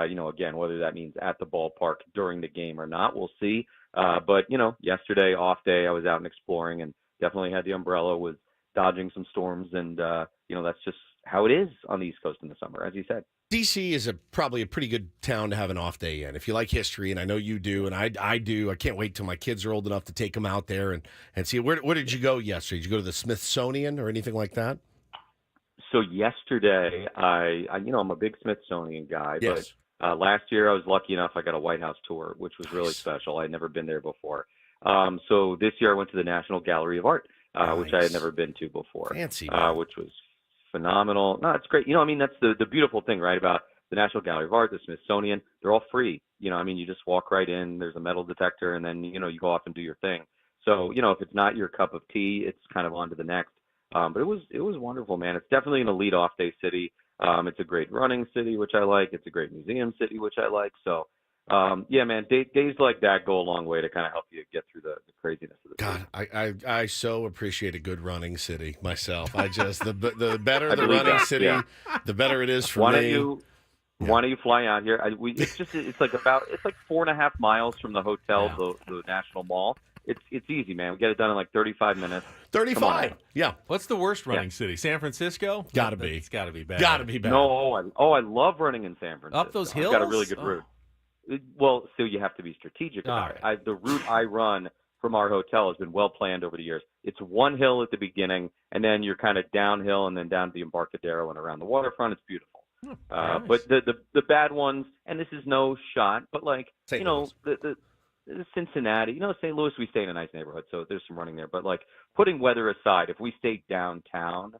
You know, again, whether that means at the ballpark during the game or not, we'll see. But, you know, yesterday, off day, I was out and exploring and definitely had the umbrella, was dodging some storms. And, you know, that's just how it is on the East Coast in the summer, as you said.
D.C. is probably a pretty good town to have an off day in. If you like history, and I know you do, and I do, I can't wait till my kids are old enough to take them out there and see. Where did you go yesterday? Did you go to the Smithsonian or anything like that?
So yesterday, I'm a big Smithsonian guy,
yes.
But last year I was lucky enough I got a White House tour, which was really special. I had never been there before. So this year I went to the National Gallery of Art, which I had never been to before.
Fancy.
Which was phenomenal. No, it's great. You know, I mean, that's the beautiful thing, right, about the National Gallery of Art, the Smithsonian. They're all free. You know, I mean, you just walk right in. There's a metal detector, and then, you know, you go off and do your thing. So, you know, if it's not your cup of tea, it's kind of on to the next. But it was wonderful, man. It's definitely an elite off-day city. It's a great running city, which I like. It's a great museum city, which I like. So, yeah, man, days like that go a long way to kind of help you get through the craziness of the city.
God, I so appreciate a good running city myself. I just the better the running city, the better it is for me.
Why don't you fly out here? It's like 4.5 miles from the hotel, the National Mall. It's easy, man. We get it done in like 35 minutes.
35. Yeah.
What's the worst running city? San Francisco?
Gotta be.
It's gotta be bad.
Gotta be bad.
No, I love running in San Francisco.
Up those hills?
I've got a really good route. Well, so you have to be strategic about it. The route I run from our hotel has been well planned over the years. It's one hill at the beginning, and then you're kind of downhill, and then down to the Embarcadero and around the waterfront. It's beautiful.
Nice.
But the bad ones, and this is no shot, but like
St.
you know
Louis.
the Cincinnati, you know, St. Louis, we stay in a nice neighborhood, so there's some running there. But like putting weather aside, if we stay downtown,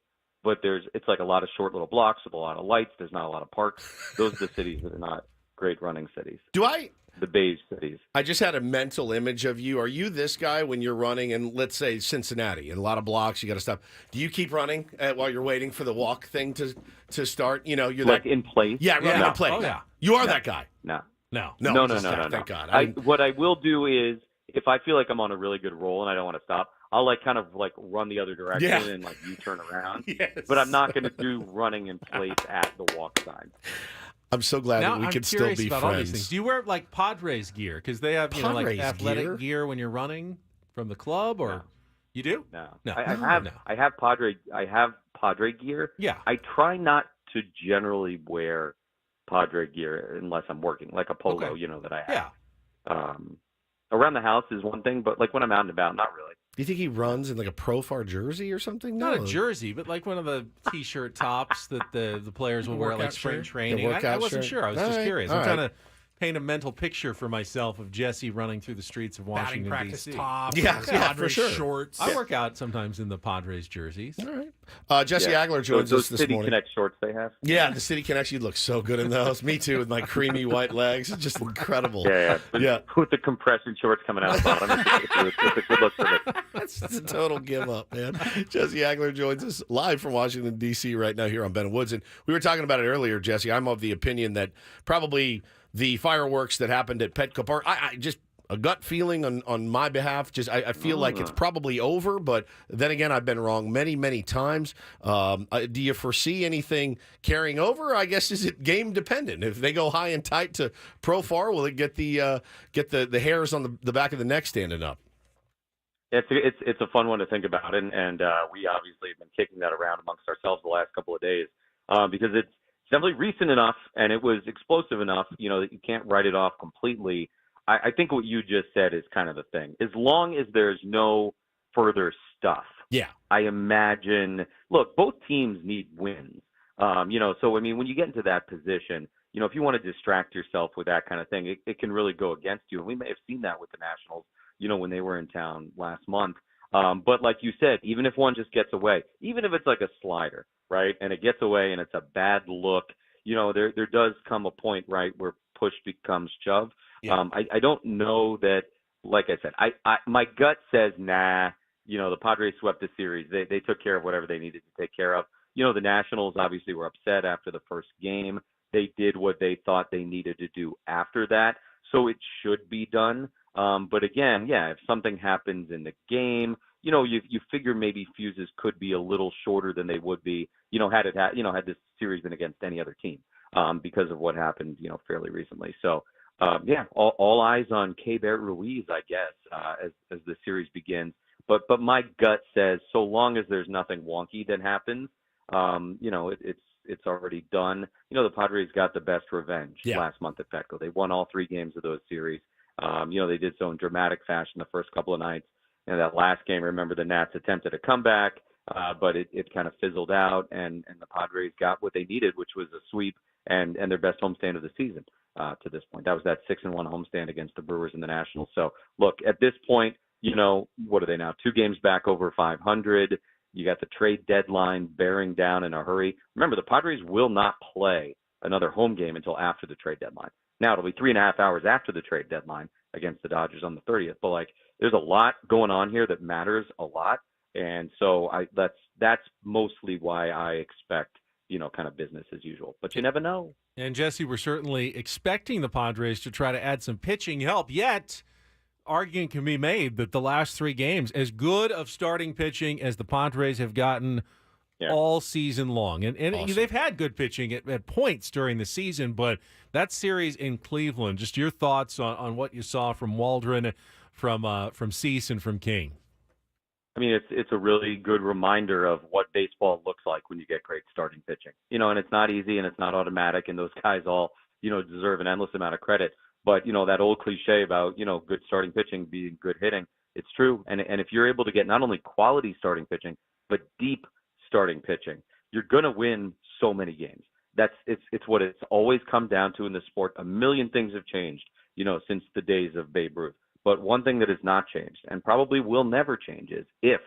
but it's like a lot of short little blocks with a lot of lights. There's not a lot of parks. Those are the cities that are not great running cities.
Do I
the beige cities.
I just had a mental image of you. Are you this guy when you're running in, let's say, Cincinnati, and a lot of blocks, you got to stop? Do you keep running while you're waiting for the walk thing to start? You know, you're
like in place.
Yeah, running in place.
Oh, yeah.
You are that guy.
No.
No.
Thank God.
What I will do is, if I feel like I'm on a really good roll and I don't want to stop, I'll kind of run the other direction and U-turn around.
Yes.
But I'm not going to do running in place at the walk sign.
I'm so glad that we can still be
about
friends.
All these things. Do you wear Padres gear? Because they have athletic gear when you're running from the club, or you do?
No.
No.
I have Padre gear.
Yeah.
I try not to generally wear Padre gear unless I'm working, like a polo, that I have.
Yeah.
Around the house is one thing, but when I'm out and about, not really.
Do you think he runs in a Profar jersey or something?
Not a jersey, but one of the T-shirt tops that the players will wear spring training. I wasn't sure. I was just curious. I'm trying to paint a mental picture for myself of Jesse running through the streets of Washington,
practice
D.C.
top,
for sure.
Shorts.
I work out sometimes in the Padres jerseys.
All right. Jesse Agler joins us this
City
morning.
Connect shorts they have.
Yeah, the City Connect. You look so good in those. Me too, with my creamy white legs. It's just incredible.
Yeah. With the compression shorts coming out the bottom. It's a good look for me.
It's a total give up, man. Jesse Agler joins us live from Washington, D.C. right now here on Ben and Woods. And we were talking about it earlier, Jesse. I'm of the opinion that probably the fireworks that happened at Petco Park, I just a gut feeling on my behalf. I feel like it's probably over, but then again, I've been wrong many, many times. Do you foresee anything carrying over? I guess is it game dependent? If they go high and tight to Profar, will it get the hairs on the back of the neck standing up?
It's a fun one to think about, and we obviously have been kicking that around amongst ourselves the last couple of days because it's definitely recent enough and it was explosive enough, that you can't write it off completely. I think what you just said is kind of the thing. As long as there's no further stuff, I imagine. Look, both teams need wins. So I mean, when you get into that position, if you want to distract yourself with that kind of thing, it can really go against you. And we may have seen that with the Nationals, when they were in town last month. But like you said, even if one just gets away, even if it's like a slider, right, and it gets away and it's a bad look, there does come a point, right, where push becomes shove. Yeah. I don't know that, like I said, my gut says, nah, the Padres swept the series. They took care of whatever they needed to take care of. The Nationals obviously were upset after the first game. They did what they thought they needed to do after that. So it should be done. But again, if something happens in the game, you figure maybe fuses could be a little shorter than they would be, had this series been against any other team, because of what happened, fairly recently. So, all eyes on Keibert Ruiz, I guess, as the series begins. But my gut says, so long as there's nothing wonky that happens, it's already done. The Padres got the best revenge last month at Petco. They won all 3 games of those series. They did so in dramatic fashion the first couple of nights. And that last game, remember, the Nats attempted a comeback, but it kind of fizzled out, and the Padres got what they needed, which was a sweep and their best homestand of the season to this point. That was that 6-1 homestand against the Brewers and the Nationals. So, look, at this point, what are they now? 2 games back over 500. You got the trade deadline bearing down in a hurry. Remember, the Padres will not play another home game until after the trade deadline. Now, it'll be 3.5 hours after the trade deadline against the Dodgers on the 30th. But, there's a lot going on here that matters a lot. And so that's mostly why I expect, kind of business as usual. But you never know.
And, Jesse, we're certainly expecting the Padres to try to add some pitching help. Yet, argument can be made that the last 3 games, as good of starting pitching as the Padres have gotten all season long. And awesome. They've had good pitching at points during the season, but that series in Cleveland, just your thoughts on what you saw from Waldron, from Cease, and from King.
I mean, it's a really good reminder of what baseball looks like when you get great starting pitching. And it's not easy and it's not automatic, and those guys all, deserve an endless amount of credit. But, that old cliche about, good starting pitching being good hitting, it's true. And if you're able to get not only quality starting pitching, but deep starting pitching, you're going to win so many games. It's what it's always come down to in the sport. A million things have changed, since the days of Babe Ruth. But one thing that has not changed and probably will never change is if,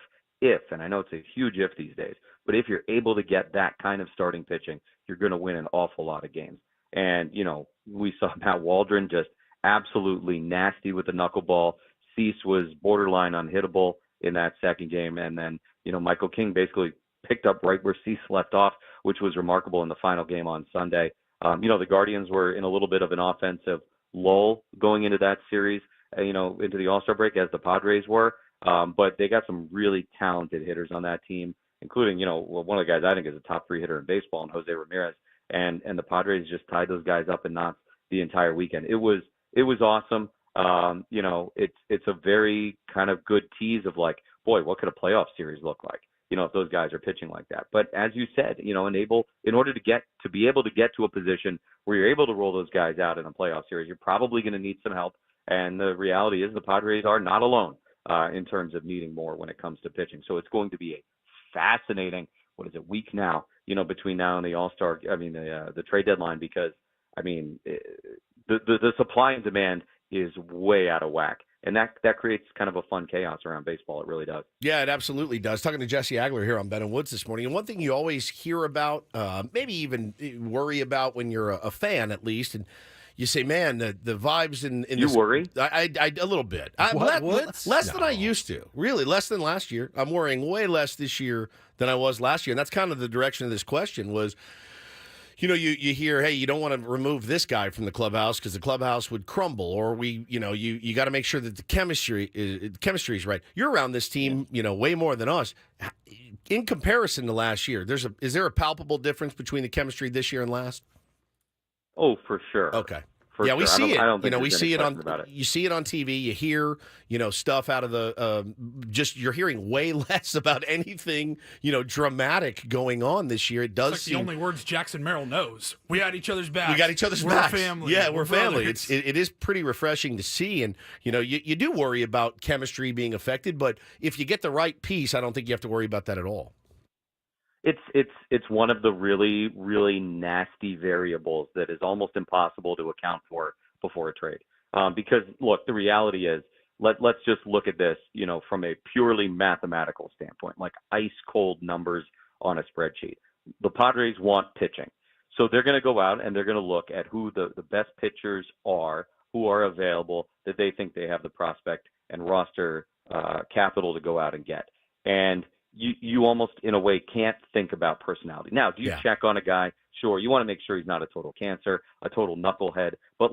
and I know it's a huge if these days, but if you're able to get that kind of starting pitching, you're going to win an awful lot of games. And, we saw Matt Waldron just absolutely nasty with the knuckleball. Cease was borderline unhittable in that second game. And then, Michael King basically picked up right where Cease left off, which was remarkable in the final game on Sunday. The Guardians were in a little bit of an offensive lull going into that series, into the All-Star break, as the Padres were. But they got some really talented hitters on that team, including, one of the guys I think is a top 3 hitter in baseball, and Jose Ramirez. And the Padres just tied those guys up in knots the entire weekend. It was awesome. It's a very kind of good tease of like, boy, what could a playoff series look like? If those guys are pitching like that. But as you said, in order to be able to get to a position where you're able to roll those guys out in a playoff series, you're probably going to need some help. And the reality is the Padres are not alone in terms of needing more when it comes to pitching. So it's going to be a fascinating, week now, between now and the trade deadline, because the supply and demand is way out of whack. And that creates kind of a fun chaos around baseball. It really does.
Yeah, it absolutely does. Talking to Jesse Agler here on Ben and Woods this morning. And one thing you always hear about, maybe even worry about when you're a fan at least, and you say, man, the vibes in
you
this,
worry?
I a little bit. Less than I used to. Really, less than last year. I'm worrying way less this year than I was last year. And that's kind of the direction of this question was, you hear, hey, you don't want to remove this guy from the clubhouse because the clubhouse would crumble, or you got to make sure that the chemistry is right. You're around this team, way more than us. In comparison to last year, is there a palpable difference between the chemistry this year and last?
Oh, for sure.
Okay.
For
yeah,
sure.
we see it.
I don't think
we see it on.
it.
You see it on TV. You hear, stuff out of the. You're hearing way less about anything, dramatic going on this year. It does.
It's like
seem
the only words Jackson Merrill knows. We had each other's back.
We got each other's
We're
backs.
a family.
Yeah, we're family.
brothers.
It is pretty refreshing to see, and you do worry about chemistry being affected, but if you get the right piece, I don't think you have to worry about that at all.
It's one of the really, really nasty variables that is almost impossible to account for before a trade. Because look, the reality is, let's just look at this, from a purely mathematical standpoint, like ice cold numbers on a spreadsheet. The Padres want pitching. So they're going to go out and they're going to look at who the best pitchers are, who are available, that they think they have the prospect and roster capital to go out and get. And you almost, in a way, can't think about personality. Now, do you check on a guy? Sure. You want to make sure he's not a total cancer, a total knucklehead, but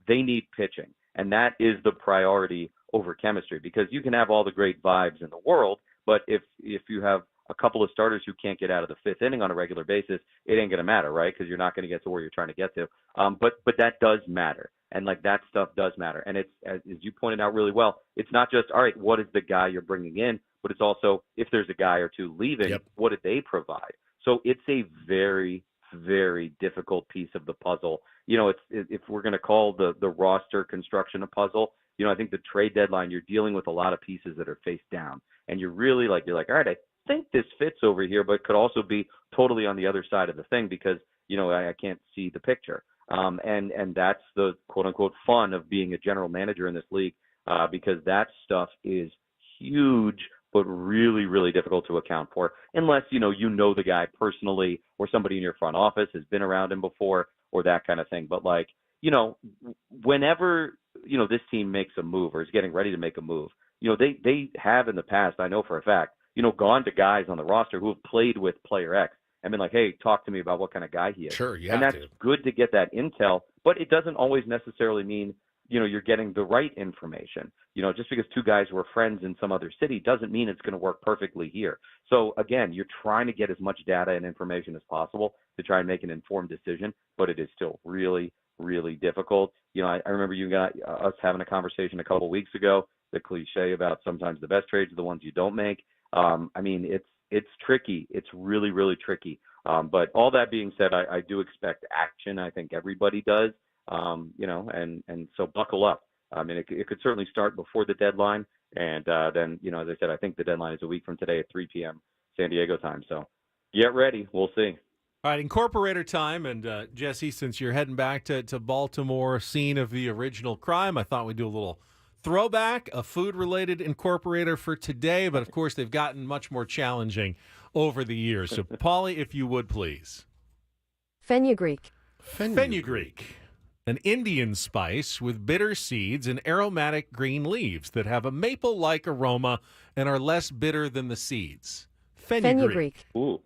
they need pitching. And that is the priority over chemistry, because you can have all the great vibes in the world, but if you have a couple of starters who can't get out of the fifth inning on a regular basis, it ain't going to matter, right? Because you're not going to get to where you're trying to get to. But that does matter. And that stuff does matter. And it's, as you pointed out really well, it's not just, all right, what is the guy you're bringing in? But it's also, if there's a guy or two leaving, what did they provide? So it's a very, very difficult piece of the puzzle. If we're going to call the roster construction a puzzle, I think the trade deadline, you're dealing with a lot of pieces that are face down. And you're really you're like, all right, I think this fits over here, but could also be totally on the other side of the thing because, I can't see the picture. And that's the quote unquote fun of being a general manager in this league, because that stuff is huge, but really, really difficult to account for unless, you know the guy personally or somebody in your front office has been around him before or that kind of thing. But whenever, this team makes a move or is getting ready to make a move, they have in the past, I know for a fact, gone to guys on the roster who have played with player X and been like, hey, talk to me about what kind of guy he is.
Sure, you
and
have
that's
to.
good to get that intel, but it doesn't always necessarily mean you're getting the right information. Just because two guys were friends in some other city doesn't mean it's going to work perfectly here. So again, you're trying to get as much data and information as possible to try and make an informed decision, but it is still really, really difficult. I remember you got us having a conversation a couple of weeks ago, the cliche about sometimes the best trades are the ones you don't make. It's tricky. It's really, really tricky. But all that being said, I do expect action. I think everybody does. And so buckle up. It could certainly start before the deadline. And then, as I said, I think the deadline is a week from today at 3 p.m. San Diego time. So get ready. We'll see.
All right, Incorporator time. And Jesse, since you're heading back to Baltimore, scene of the original crime, I thought we'd do a little throwback, a food-related Incorporator for today. But, of course, they've gotten much more challenging over the years. So, Paulie, if you would, please.
Fenugreek.
Fenugreek. an Indian spice with bitter seeds and aromatic green leaves that have a maple-like aroma and are less bitter than the seeds. Fenugreek.
Ooh.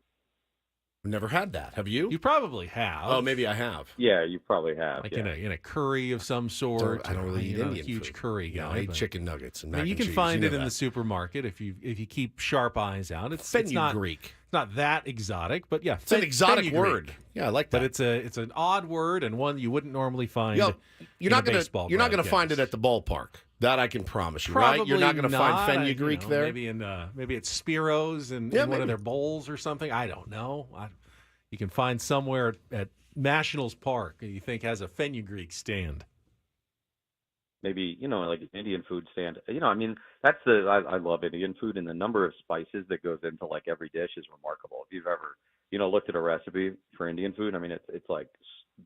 Never had that. Have you?
You probably have.
Oh, maybe I have.
Yeah, you probably have.
Like in a curry of some sort.
I don't really eat Indian
a huge
food.
curry guy.
No, I eat chicken nuggets and mac
you
and
can
cheese.
find
You
it
know
in
that.
the supermarket if you keep sharp eyes out. It's
Fenugreek.
It's not that exotic, but yeah,
It's an exotic
fenugreek.
word. Yeah, I like that.
But it's an odd word and one you wouldn't normally find.
You're not
going
to find it at the ballpark. That I can promise you,
Probably
right? You're not going to find fenugreek there.
Maybe it's Spiro's in one of their bowls or something. I don't know. You can find somewhere at Nationals Park that you think has a fenugreek stand.
Maybe, like an Indian food stand. I mean, I love Indian food, and the number of spices that goes into like every dish is remarkable. If you've ever, looked at a recipe for Indian food, I mean, it's like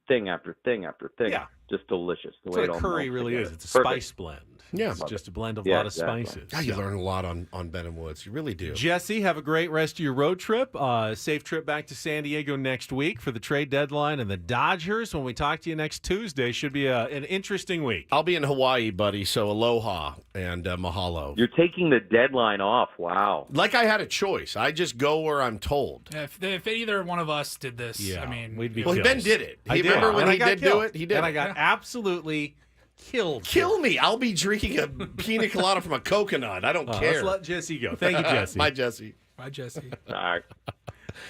thing after thing after thing.
Yeah.
Just delicious.
That's what a curry really is. It's a spice blend.
Yeah.
It's just a blend of a lot of spices.
Yeah, you learn a lot on Ben and Woods. You really do.
Jesse, have a great rest of your road trip. Safe trip back to San Diego next week for the trade deadline and the Dodgers. When we talk to you next Tuesday, should be an interesting week.
I'll be in Hawaii, buddy, so aloha and mahalo.
You're taking the deadline off. Wow.
Like I had a choice. I just go where I'm told.
If either one of us did this,
Yeah,
I mean,
we'd be
Well,
killed.
Ben did it.
I did.
Remember when
And
he
I got
did
killed.
do it? He did.
And I got absolutely killed.
Kill me. I'll be drinking a pina colada from a coconut. I don't care.
Let's let Jesse go. Thank you, Jesse.
Bye, Jesse.
Bye, Jesse.
All right.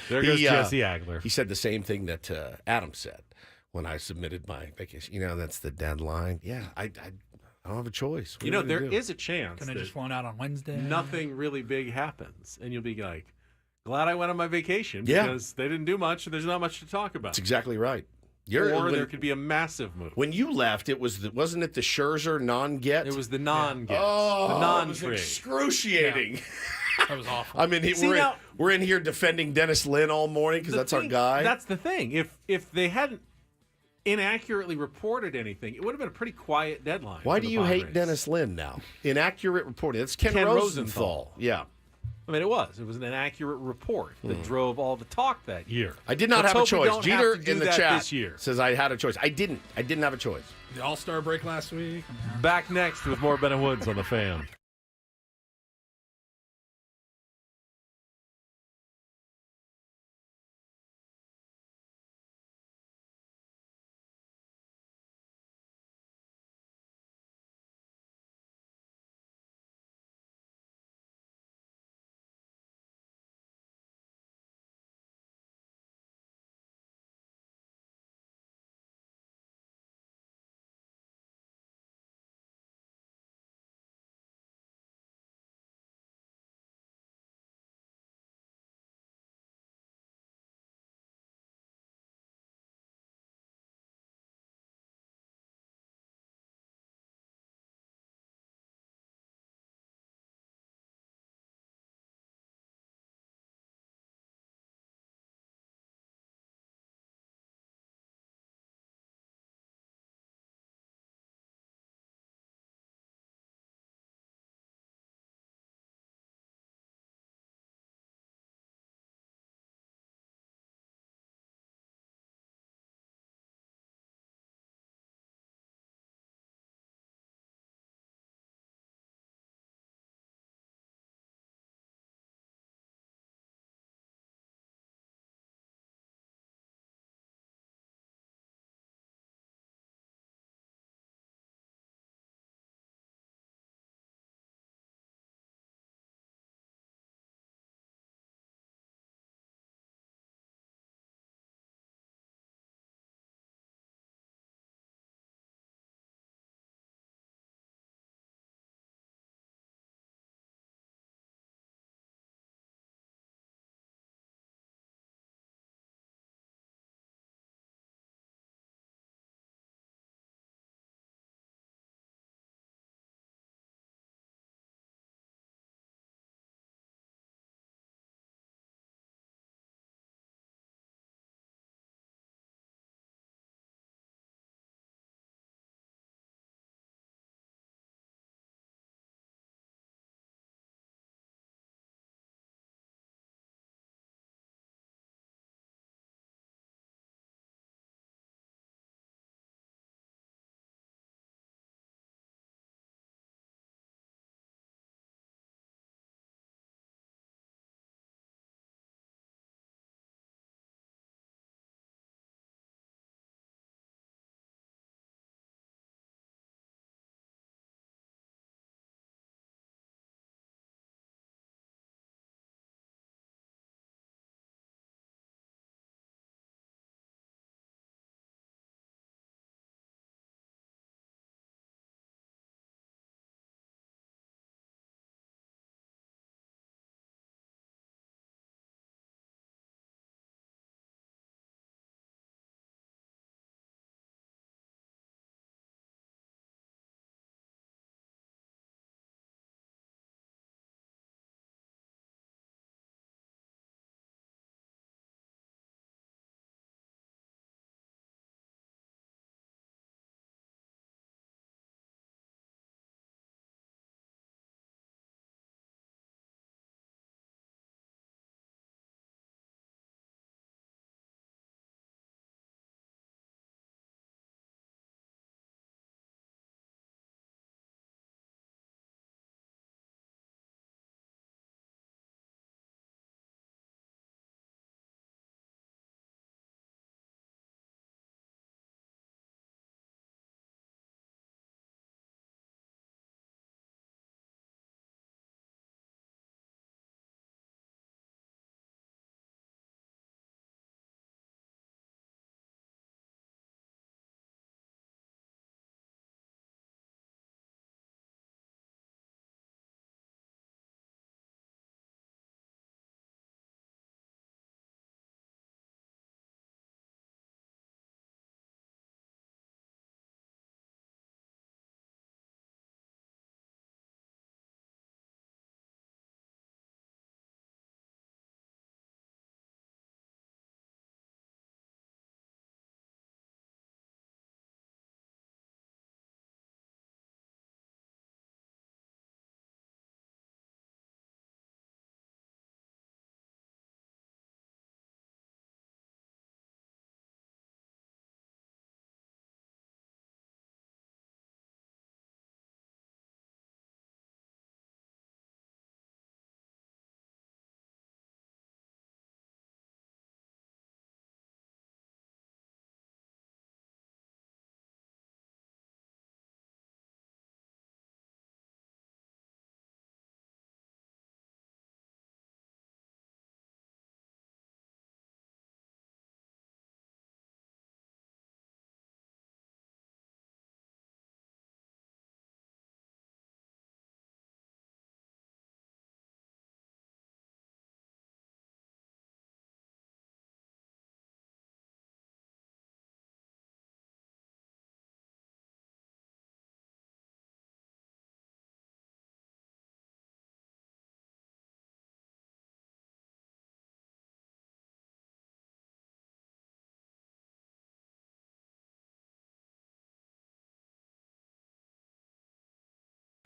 There goes Jesse Agler.
He said the same thing that Adam said when I submitted my vacation. That's the deadline. Yeah, I don't have a choice. What are we
there
gonna do?
is a chance
Couldn't have
that
just flown out on Wednesday.
nothing really big happens, and you'll be like, glad I went on my vacation
Yeah.
because they didn't do much, and there's not much to talk about.
That's exactly right.
There could be a massive move.
When you left, wasn't it the Scherzer non-get?
It was the non-get,
Oh,
the
it was
non-trade.
excruciating.
That was awful.
I mean, we're in here defending Dennis Lynn all morning because that's our guy.
That's the thing. If they hadn't inaccurately reported anything, it would have been a pretty quiet deadline.
Why
for
do
the
you
Padres.
hate Dennis Lynn now? Inaccurate reporting. That's Ken
Ken
Rosenthal. Yeah.
I mean, it was an inaccurate report that drove all the talk that year.
I did not
Let's
have a
hope we
choice.
don't
Jeter
have to do
in the
that
chat
this year.
says I had a choice. I didn't have a choice.
The All-Star break last week.
Back next with more Ben and Woods on the Fan.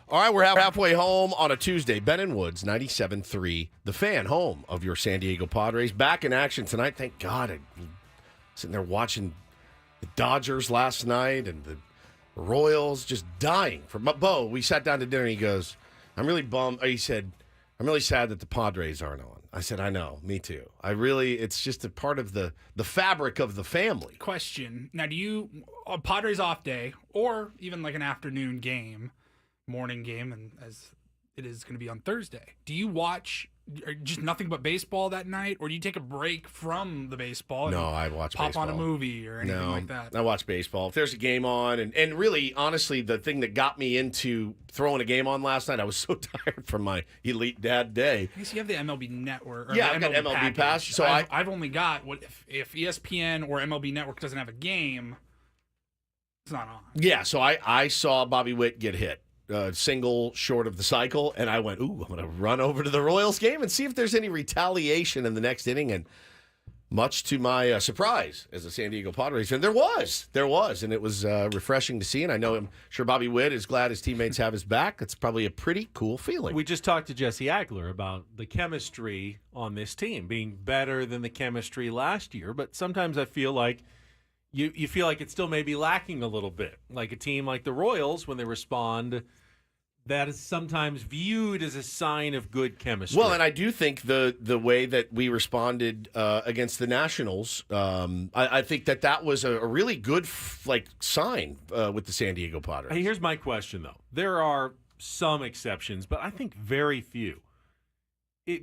All right, we're halfway home on a Tuesday. Ben and Woods, 97.3, the Fan, home of your San Diego Padres. Back in action tonight. Thank God. I'm sitting there watching the Dodgers last night and the Royals just dying. Bo, we sat down to dinner and he goes, I'm really bummed. He said, I'm really sad that the Padres aren't on. I said, I know, me too. It's just a part of the fabric of the family.
Question. Now, do you, a Padres off day or even like an afternoon game, morning game, and as it is going to be on Thursday, do you watch just nothing but baseball that night, or do you take a break from the baseball?
No, I watch
pop
baseball.
on a movie or anything like that.
I watch baseball. If there's a game on, and really, honestly, the thing that got me into throwing a game on last night, I was so tired from my Elite Dad day.
I guess you have the MLB Network. Or
yeah,
the
I've got MLB Pass. So
I've only got if ESPN or MLB Network doesn't have a game, it's not on.
Yeah, so I saw Bobby Witt get hit. Single short of the cycle, and I went, I'm going to run over to the Royals game and see if there's any retaliation in the next inning. And much to my surprise as a San Diego Padres fan, there was, and it was refreshing to see. And I'm sure Bobby Witt is glad his teammates have his back. It's probably a pretty cool feeling.
We just talked to Jesse Agler about the chemistry on this team being better than the chemistry last year, but sometimes I feel like you feel like it still may be lacking a little bit. Like a team like the Royals, when they respond, that is sometimes viewed as a sign of good chemistry.
Well, and I do think the way that we responded against the Nationals, I think that was a really good sign with the San Diego Padres.
Hey, here's my question, though. There are some exceptions, but I think very few.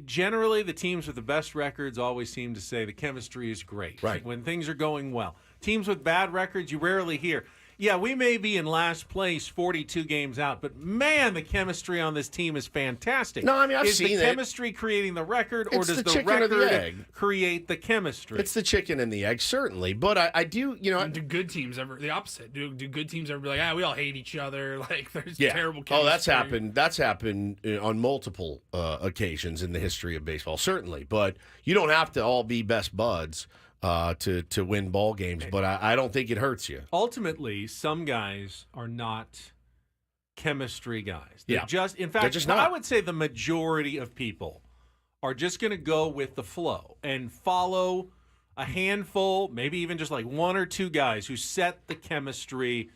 Generally, the teams with the best records always seem to say the chemistry is great.
Right.
When things are going well. Teams with bad records, you rarely hear, yeah, we may be in last place 42 games out, but man, the chemistry on this team is fantastic.
No, I mean, I've seen it.
Is the chemistry creating the record, or does the
chicken or the
record
egg?
Create the chemistry?
It's the chicken and the egg, certainly. But I do,
do good teams ever, the opposite? Do good teams ever be like, we all hate each other, like there's terrible chemistry?
Oh, that's happened on multiple occasions in the history of baseball, certainly. But you don't have to all be best buds to win ball games, but I don't think it hurts you.
Ultimately, some guys are not chemistry guys.
Yeah.
In fact,
just not.
I would say the majority of people are just going to go with the flow and follow a handful, maybe even just like one or two guys who set the chemistry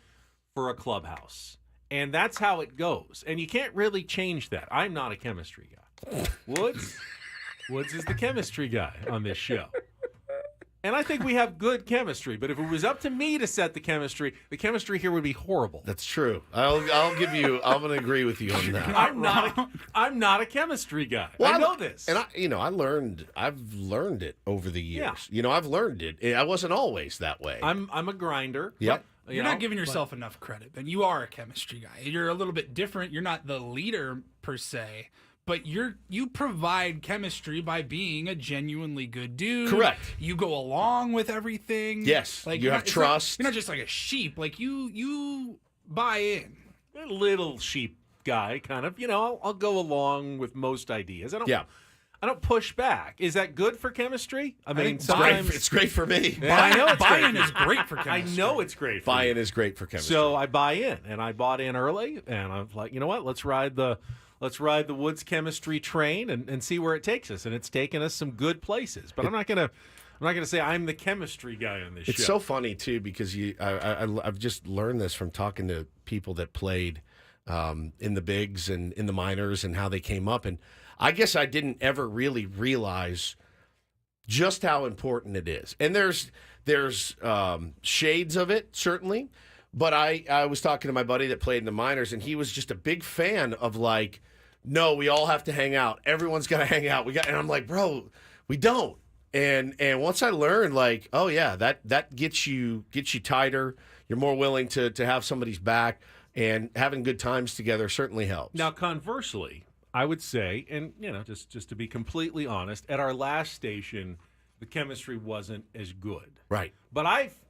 for a clubhouse. And that's how it goes. And you can't really change that. I'm not a chemistry guy. Woods is the chemistry guy on this show. And I think we have good chemistry, but if it was up to me to set the chemistry here would be horrible.
That's true. I'm going to agree with you on that.
I'm not a chemistry guy.
Well,
I know this.
And I've learned it over the years.
Yeah.
I've learned it. I wasn't always that way.
I'm a grinder.
Yep.
You're not giving yourself enough credit, but you are a chemistry guy. You're a little bit different. You're not the leader per se, but you provide chemistry by being a genuinely good dude.
Correct.
You go along with everything.
Yes. You have trust.
You're not just like a sheep. Like you buy in.
A little sheep guy, kind of. I'll go along with most ideas. I don't push back. Is that good for chemistry? I mean, sometimes
it's great for me.
Buy-in is great for chemistry.
I know it's great.
Buy-in is great for chemistry.
So I buy in, and I bought in early, and I'm like, you know what? Let's ride the Woods chemistry train and see where it takes us. And it's taken us some good places. But I'm not gonna say I'm the chemistry guy on this show.
It's so funny too because I've just learned this from talking to people that played in the bigs and in the minors and how they came up. And I guess I didn't ever really realize just how important it is. And there's shades of it, certainly. But I was talking to my buddy that played in the minors, and he was just a big fan of no, we all have to hang out. Everyone's got to hang out. And I'm like, bro, we don't. And once I learned, oh yeah, that gets you tighter. You're more willing to have somebody's back, and having good times together certainly helps.
Now, conversely, I would say, and just to be completely honest, at our last station, the chemistry wasn't as good.
Right.
But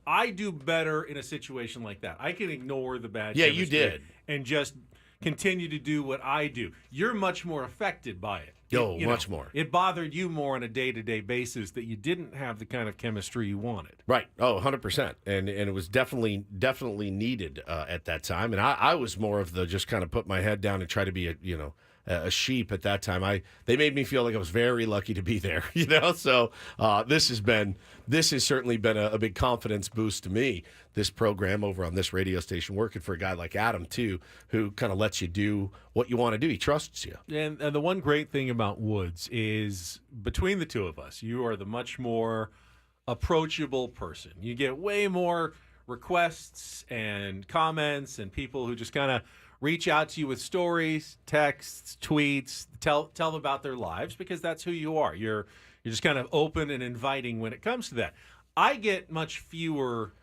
I do better in a situation like that. I can ignore the bad chemistry.
You did.
And just continue to do what I do. You're much more affected by it.
Much more.
It bothered you more on a day-to-day basis that you didn't have the kind of chemistry you wanted.
Right. 100%. And it was definitely needed at that time. And I was more of the just kind of put my head down and try to be a sheep at that time. They made me feel like I was very lucky to be there, So this has certainly been a big confidence boost to me. This program over on this radio station, working for a guy like Adam too, who kind of lets you do what you want to do. He trusts you.
And the one great thing about Woods is between the two of us, you are the much more approachable person. You get way more requests and comments and people who just kind of reach out to you with stories, texts, tweets, tell them about their lives because that's who you are. You're just kind of open and inviting when it comes to that. I get much fewer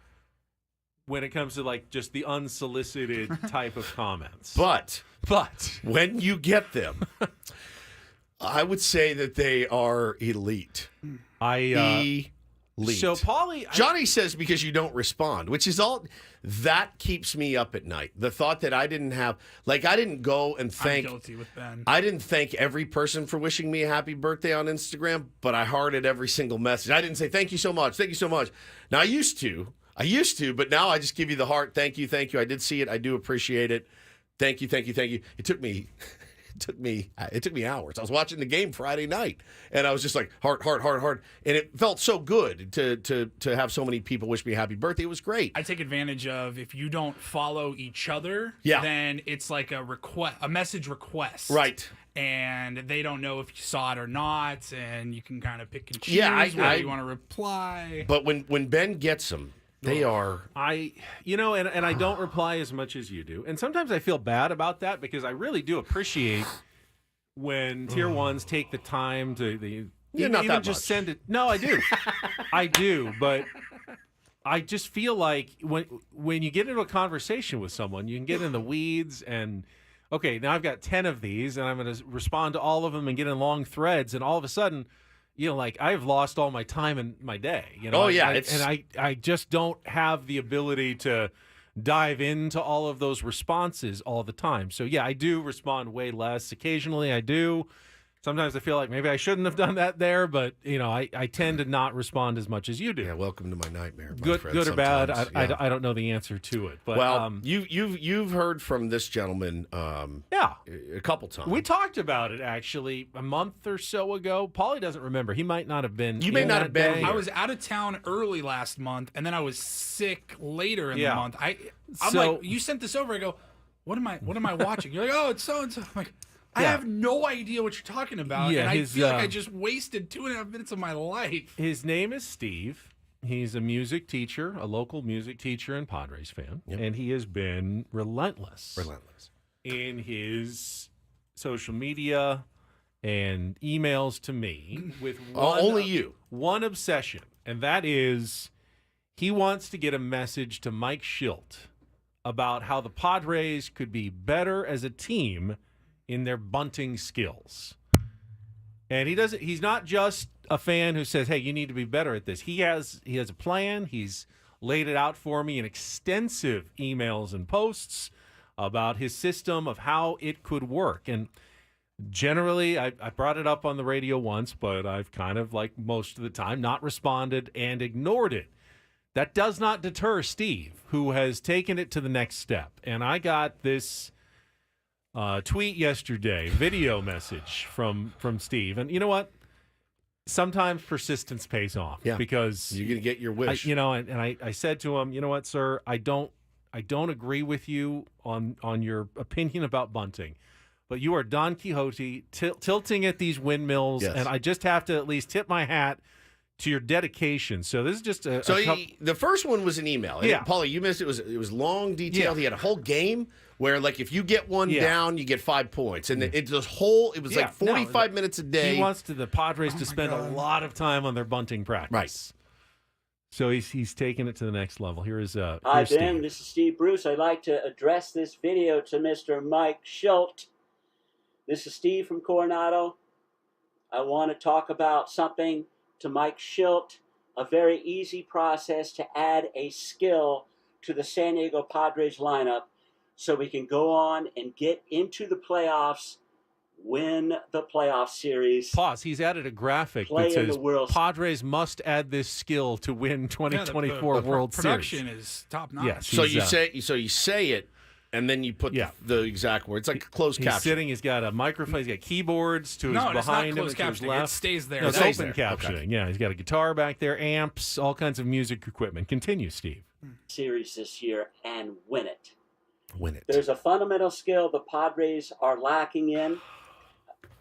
when it comes to like just the unsolicited type of comments.
But when you get them, I would say that they are elite. Elite.
So Paulie,
Johnny says because you don't respond, which is all that keeps me up at night. The thought that I didn't go and thank.
I'm guilty with Ben.
I didn't thank every person for wishing me a happy birthday on Instagram, but I hearted every single message. I didn't say thank you so much, thank you so much. Now I used to, but now I just give you the heart. Thank you. I did see it. I do appreciate it. Thank you. It took me hours. I was watching the game Friday night, and I was just like, heart. And it felt so good to have so many people wish me a happy birthday. It was great.
I take advantage of if you don't follow each other, then it's like a message request.
Right.
And they don't know if you saw it or not, and you can kind of pick and choose whether you want to reply.
But when Ben gets them, they are.
I don't reply as much as you do. And sometimes I feel bad about that because I really do appreciate when tier ones take the time to
not
just
much.
send it. No, I do. I do, but I just feel like when you get into a conversation with someone, you can get in the weeds and okay, now I've got 10 of these and I'm going to respond to all of them and get in long threads, and all of a sudden I've lost all my time in my day. I just don't have the ability to dive into all of those responses all the time. So, I do respond way less. Occasionally I do. Sometimes I feel like maybe I shouldn't have done that there, but, I tend to not respond as much as you do.
Yeah, welcome to my nightmare,
Good or bad, I don't know the answer to it. But,
you've heard from this gentleman a couple times.
We talked about it, actually, a month or so ago. Paulie doesn't remember. He might not have been.
You may not have been.
I was out of town early last month, and then I was sick later in the month. I'm like, you sent this over. I go, what am I watching? You're like, oh, it's so-and-so. I'm like, I have no idea what you're talking about, and I feel like I just wasted 2.5 minutes of my life.
His name is Steve. He's a music teacher, a local music teacher and Padres fan, and he has been relentless in his social media and emails to me with one obsession, and that is he wants to get a message to Mike Shildt about how the Padres could be better as a team in their bunting skills. And he's not just a fan who says, hey, you need to be better at this. He has a plan. He's laid it out for me in extensive emails and posts about his system of how it could work. And generally, I brought it up on the radio once, but I've kind of, like most of the time, not responded and ignored it. That does not deter Steve, who has taken it to the next step. And I got this tweet yesterday, video message from Steve. And you know what? Sometimes persistence pays off.
Yeah.
Because
you're going to get your wish.
I said to him, you know what, sir? I don't agree with you on your opinion about bunting. But you are Don Quixote tilting at these windmills, and I just have to at least tip my hat to your dedication. So this is just
the first one was an email.
Yeah.
Paulie, you missed it. It was long, detailed. Yeah. He had a whole game where, like, if you get one down, you get 5 points. And it was like 45 minutes a day.
He wants the Padres to spend a lot of time on their bunting practice.
Right.
So he's taking it to the next level. Here's
Hi, Ben.
Steve.
This is Steve Bruce. I'd like to address this video to Mr. Mike Shildt. This is Steve from Coronado. I want to talk about something to Mike Shildt, a very easy process to add a skill to the San Diego Padres lineup so we can go on and get into the playoffs win the playoff series.
Pause. He's added a graphic
Play
that
in the
says
World
Padres must add this skill to win 2024 World
production
Series.
is top notch.
Yes.
So you say it, and then you put the exact word. It's like closed caption.
He's sitting. He's got a microphone. He's got keyboards to his behind him and to his left.
It stays there.
No, it's
stays
open
there.
captioning.
Okay.
Yeah, he's got a guitar back there, amps, all kinds of music equipment. Continue, Steve.
Series this year and win it.
Win it.
There's a fundamental skill the Padres are lacking in.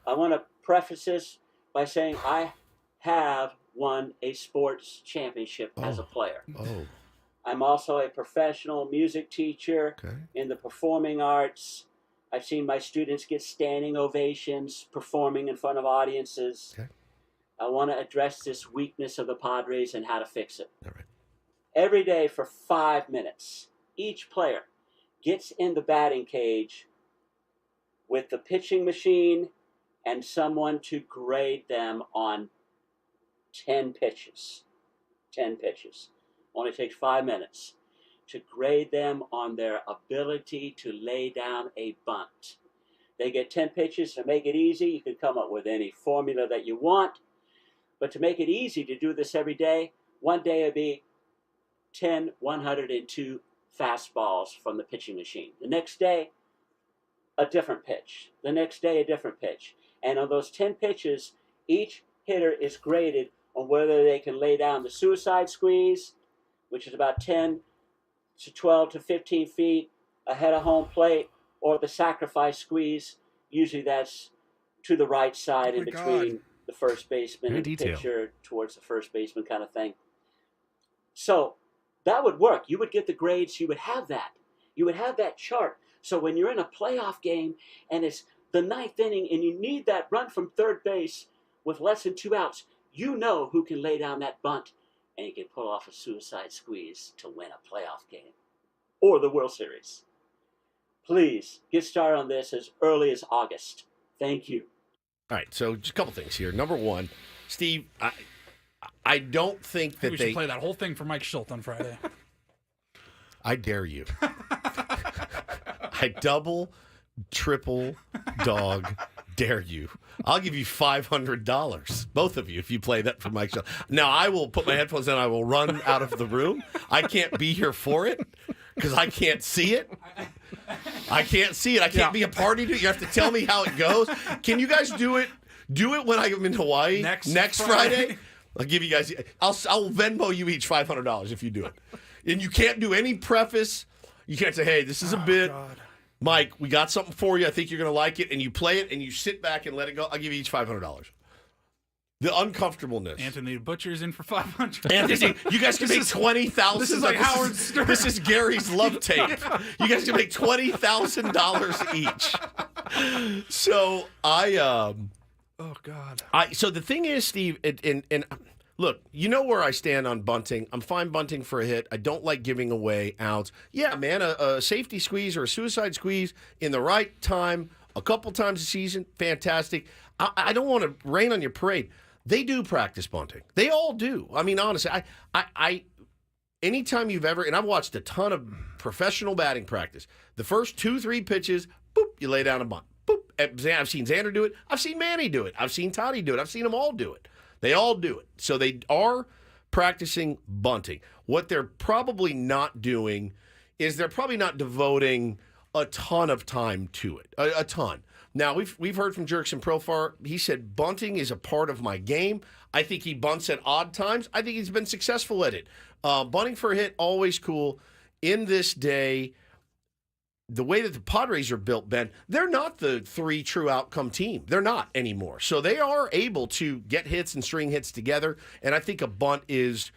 I want to preface this by saying I have won a sports championship as a player.
Oh.
I'm also a professional music teacher in the performing arts. I've seen my students get standing ovations performing in front of audiences.
Okay.
I want to address this weakness of the Padres and how to fix it.
All right.
Every day for 5 minutes, each player gets in the batting cage with the pitching machine and someone to grade them on 10 pitches. 10 pitches. Only takes 5 minutes to grade them on their ability to lay down a bunt. They get 10 pitches. To make it easy, you can come up with any formula that you want. But to make it easy to do this every day, one day it'd be 10 102 fastballs from the pitching machine. The next day, a different pitch. The next day, a different pitch. And on those 10 pitches, each hitter is graded on whether they can lay down the suicide squeeze, which is about 10 to 12 to 15 feet ahead of home plate, or the sacrifice squeeze. Usually that's to the right side in between the first baseman and the pitcher towards the first baseman kind of thing. So that would work. You would get the grades. You would have that. You would have that chart. So when you're in a playoff game and it's the ninth inning and you need that run from third base with less than 2 outs, you know who can lay down that bunt and you can pull off a suicide squeeze to win a playoff game or the World Series. Please get started on this as early as August. Thank you.
All right, so just a couple things here. Number one, Steve, I don't think that
we should play that whole thing for Mike Shildt on Friday.
I dare you. I double, triple, dog, dare you. I'll give you $500, both of you, if you play that for Mike Shildt. Now, I will put my headphones on. I will run out of the room. I can't be here for it because I can't see it. I can't see it. I can't be a party to it. You have to tell me how it goes. Can you guys do it? Do it when I'm in Hawaii next Friday. I'll give you guys. I'll Venmo you each $500 if you do it. And you can't do any preface. You can't say, "Hey, this is a bit." God. Mike, we got something for you. I think you're going to like it. And you play it and you sit back and let it go. I'll give you each $500. The uncomfortableness.
Anthony Butcher's in for $500.
Anthony, you guys can make $20,000.
This is like Howard Stern.
This is Gary's love tape. You guys can make $20,000 each. So
oh God.
So the thing is, Steve, and look, you know where I stand on bunting. I'm fine bunting for a hit. I don't like giving away outs. Yeah, man, a safety squeeze or a suicide squeeze in the right time, a couple times a season, fantastic. I don't want to rain on your parade. They do practice bunting. They all do. I mean, honestly, I anytime you've ever, and I've watched a ton of professional batting practice, the first 2-3 pitches, boop, you lay down a bunt. Boop. I've seen Xander do it. I've seen Manny do it. I've seen Toddy do it. I've seen them all do it. They all do it. So they are practicing bunting. What they're probably not doing is they're probably not devoting a ton of time to it. A ton. Now, we've heard from Jurickson Profar. He said, bunting is a part of my game. I think he bunts at odd times. I think he's been successful at it. Bunting for a hit, always cool. In this day, the way that the Padres are built, Ben, they're not the 3 true outcome team. They're not anymore. So they are able to get hits and string hits together, and I think a bunt is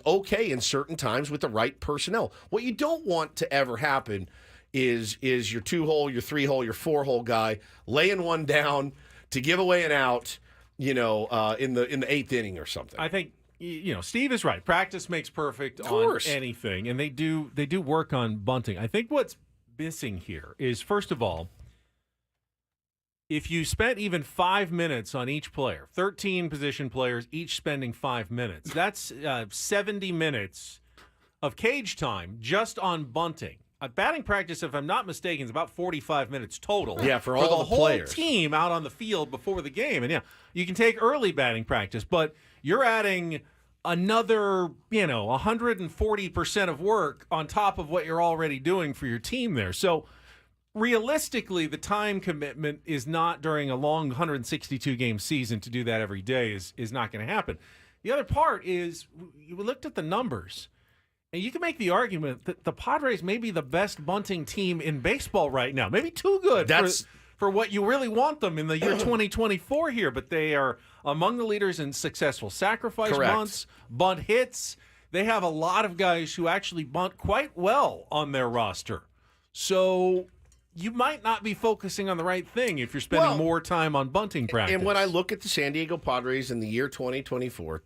okay in certain times with the right personnel. What you don't want to ever happen is your 2-hole, your 3-hole, your 4-hole guy laying one down to give away an out, in the 8th inning or something.
I think Steve is right. Practice makes perfect on anything, and they do work on bunting. I think what's missing here is, first of all, if you spent even 5 minutes on each player, 13 position players, each spending 5 minutes, that's 70 minutes of cage time just on bunting. batting practice, if I'm not mistaken, is about 45 minutes total.
Yeah, for all
the whole
players.
team out on the field before the game. And yeah, you can take early batting practice, but you're adding another, 140% of work on top of what you're already doing for your team there. So realistically, the time commitment is not during a long 162-game season to do that every day is not going to happen. The other part is you looked at the numbers. And you can make the argument that the Padres may be the best bunting team in baseball right now. Maybe too good for what you really want them in the year 2024 here. But they are among the leaders in successful sacrifice bunts, bunt hits. They have a lot of guys who actually bunt quite well on their roster. So you might not be focusing on the right thing if you're spending more time on bunting practice.
And when I look at the San Diego Padres in the year 2024,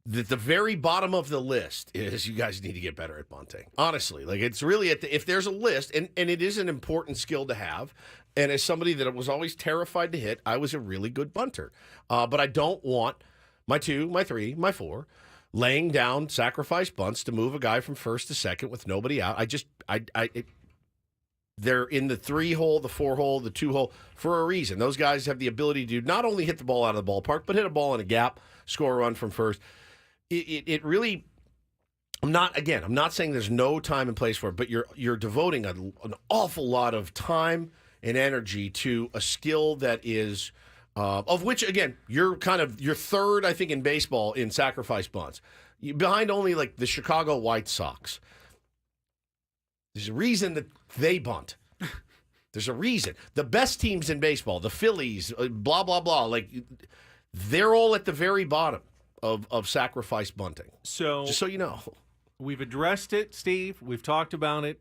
the very bottom of the list is you guys need to get better at bunting. Honestly, like it's really if there's a list, and it is an important skill to have. And as somebody that was always terrified to hit, I was a really good bunter. But I don't want my 2, my 3, my 4 laying down sacrifice bunts to move a guy from first to second with nobody out. They're in the 3-hole, the 4-hole, the 2-hole for a reason. Those guys have the ability to not only hit the ball out of the ballpark, but hit a ball in a gap, score a run from first. It really, I'm not saying there's no time and place for it, but you're devoting an awful lot of time and energy to a skill that is, of which, again, you're third, I think, in baseball in sacrifice bunts. Behind only like the Chicago White Sox. There's a reason that they bunt. There's a reason. The best teams in baseball, the Phillies, blah, blah, blah, like they're all at the very bottom of sacrifice bunting.
So
just so you know.
We've addressed it, Steve. We've talked about it.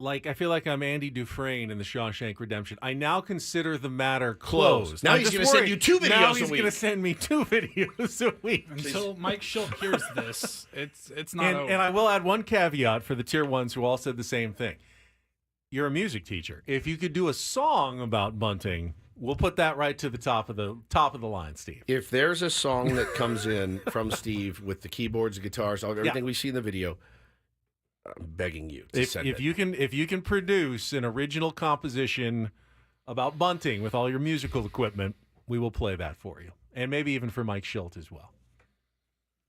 Like, I feel like I'm Andy Dufresne in The Shawshank Redemption. I now consider the matter closed.
Now he's going to send you 2 videos a week.
Now he's going to send me 2 videos a week.
Until Mike Shildt hears this, it's not over.
And I will add one caveat for the Tier 1s who all said the same thing. You're a music teacher. If you could do a song about bunting, we'll put that right to the top of the line, Steve.
If there's a song that comes in from Steve with the keyboards, the guitars, everything we see in the video, I'm begging you to send it.
If you can produce an original composition about bunting with all your musical equipment, we will play that for you, and maybe even for Mike Shildt as well.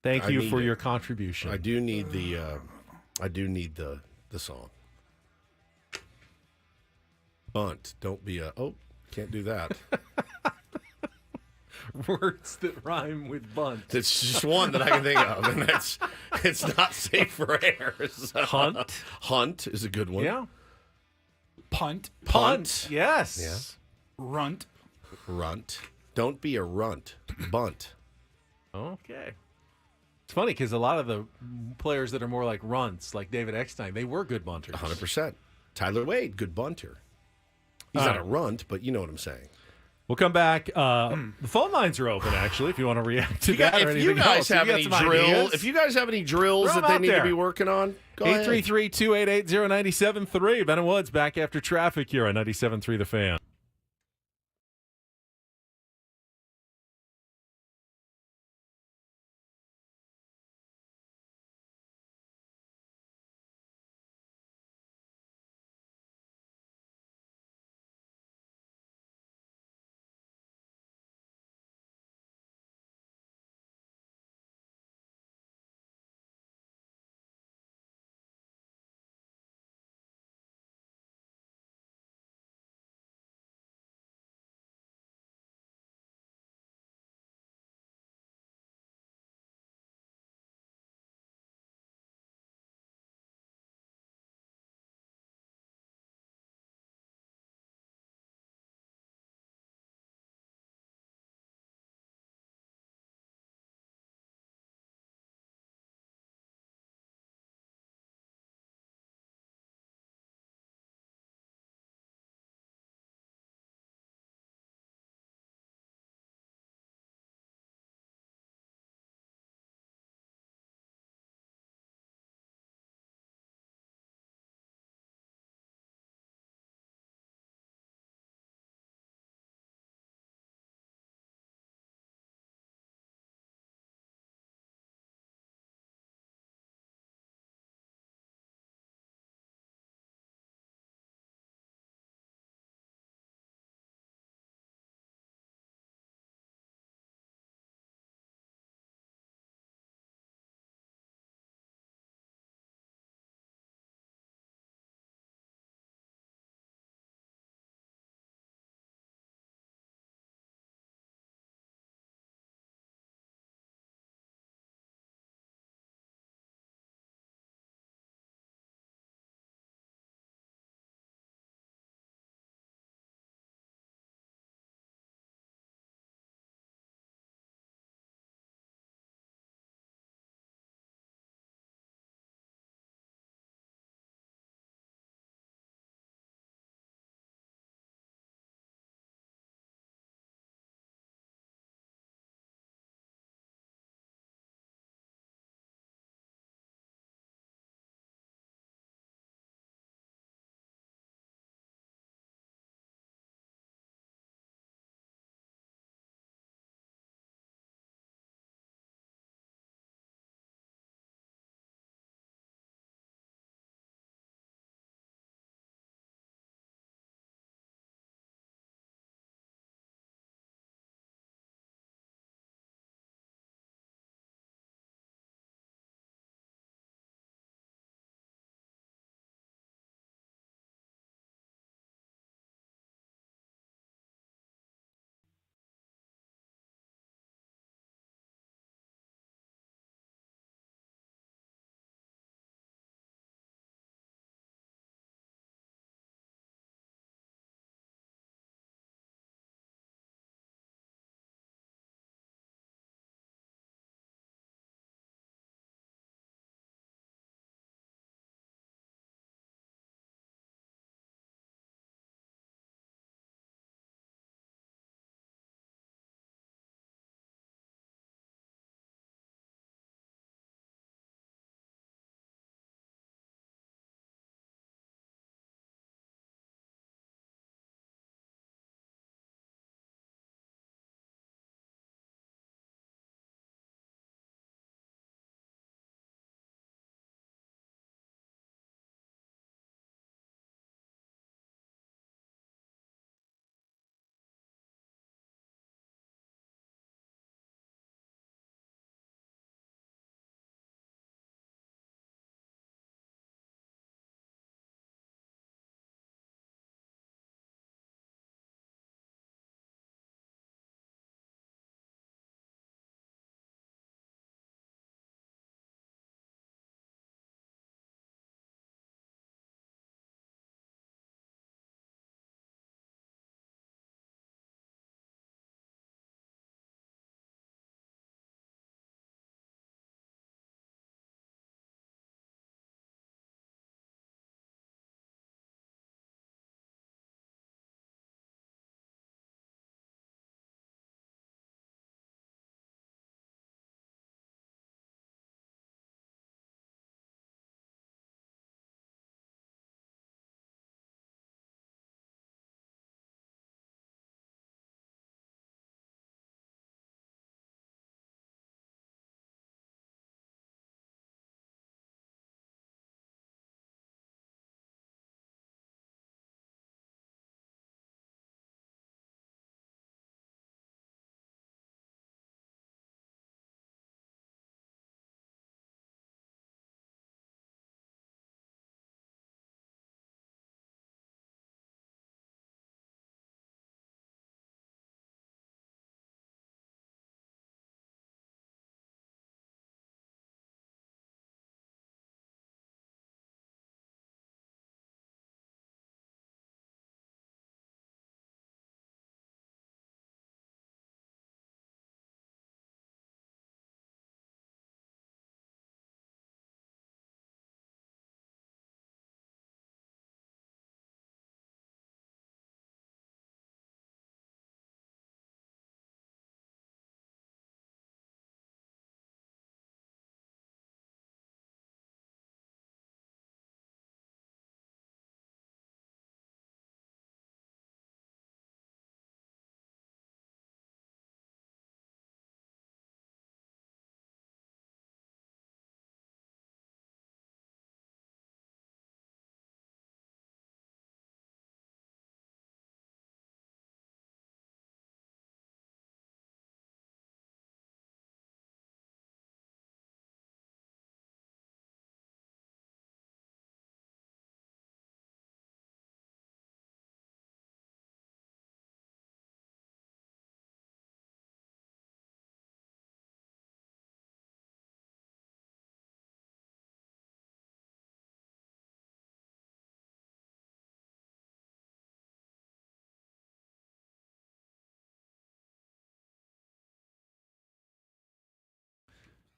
Thank you for your contribution.
I do need the song. Bunt. Don't be can't do that.
Words that rhyme with bunt.
It's just one that I can think of, and it's not safe for air. So. Hunt is a good one.
Yeah.
Punt.
Yes.
Yeah.
Runt.
Don't be a runt. Bunt.
Okay. It's funny because a lot of the players that are more like runts, like David Eckstein, they were good bunters.
100%. Tyler Wade, good bunter. He's not a runt, but you know what I'm saying.
We'll come back. The phone lines are open, actually, if you want to react to that or anything else.
If you guys have any drills that they need to be working on, go ahead.
833-288-0973. Ben and Woods back after traffic here on 97.3 The Fan.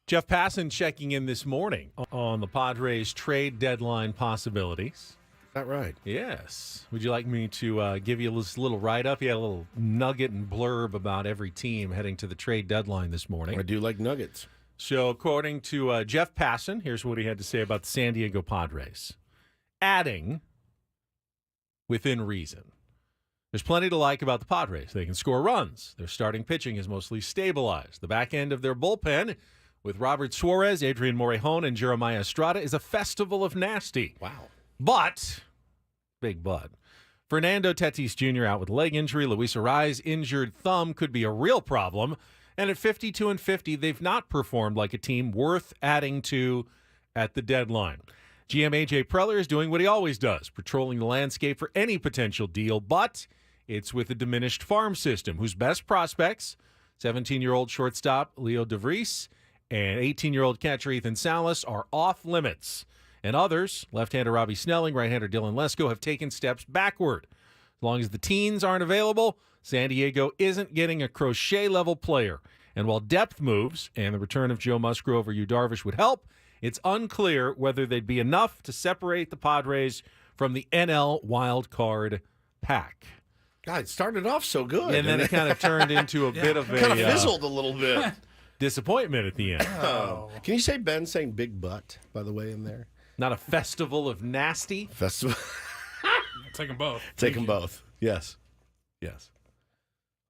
Jeff Passan checking in this morning on the Padres trade deadline possibilities.
Is that right?
Yes. Would you like me to give you this little write-up? He had a little nugget and blurb about every team heading to the trade deadline this morning.
I do like nuggets.
So according to Jeff Passan, here's what he had to say about the San Diego Padres. Adding within reason. There's plenty to like about the Padres. They can score runs. Their starting pitching is mostly stabilized. The back end of their bullpen with Robert Suarez, Adrian Morejon, and Jeremiah Estrada is a festival of nasty.
Wow.
But, big but, Fernando Tatis Jr. out with leg injury. Luis Arraez's injured thumb could be a real problem. And at 52-50, they've not performed like a team worth adding to at the deadline. GM A.J. Preller is doing what he always does, patrolling the landscape for any potential deal, but it's with a diminished farm system whose best prospects, 17-year-old shortstop Leo Vries and 18-year-old catcher Ethan Salas, are off limits. And others, left-hander Robbie Snelling, right-hander Dylan Lesko, have taken steps backward. As long as the teens aren't available, San Diego isn't getting a Crochet-level player. And while depth moves and the return of Joe Musgrove or Yu Darvish would help, it's unclear whether they'd be enough to separate the Padres from the NL wild card pack.
God, it started off so good.
And then it kind of turned into a bit of a...
kind of fizzled a little bit.
Disappointment at the end.
Oh. Can you say Ben saying big butt, by the way, in there?
Not a festival of nasty?
Festival.
Take them both.
Take them both. Yes. Yes.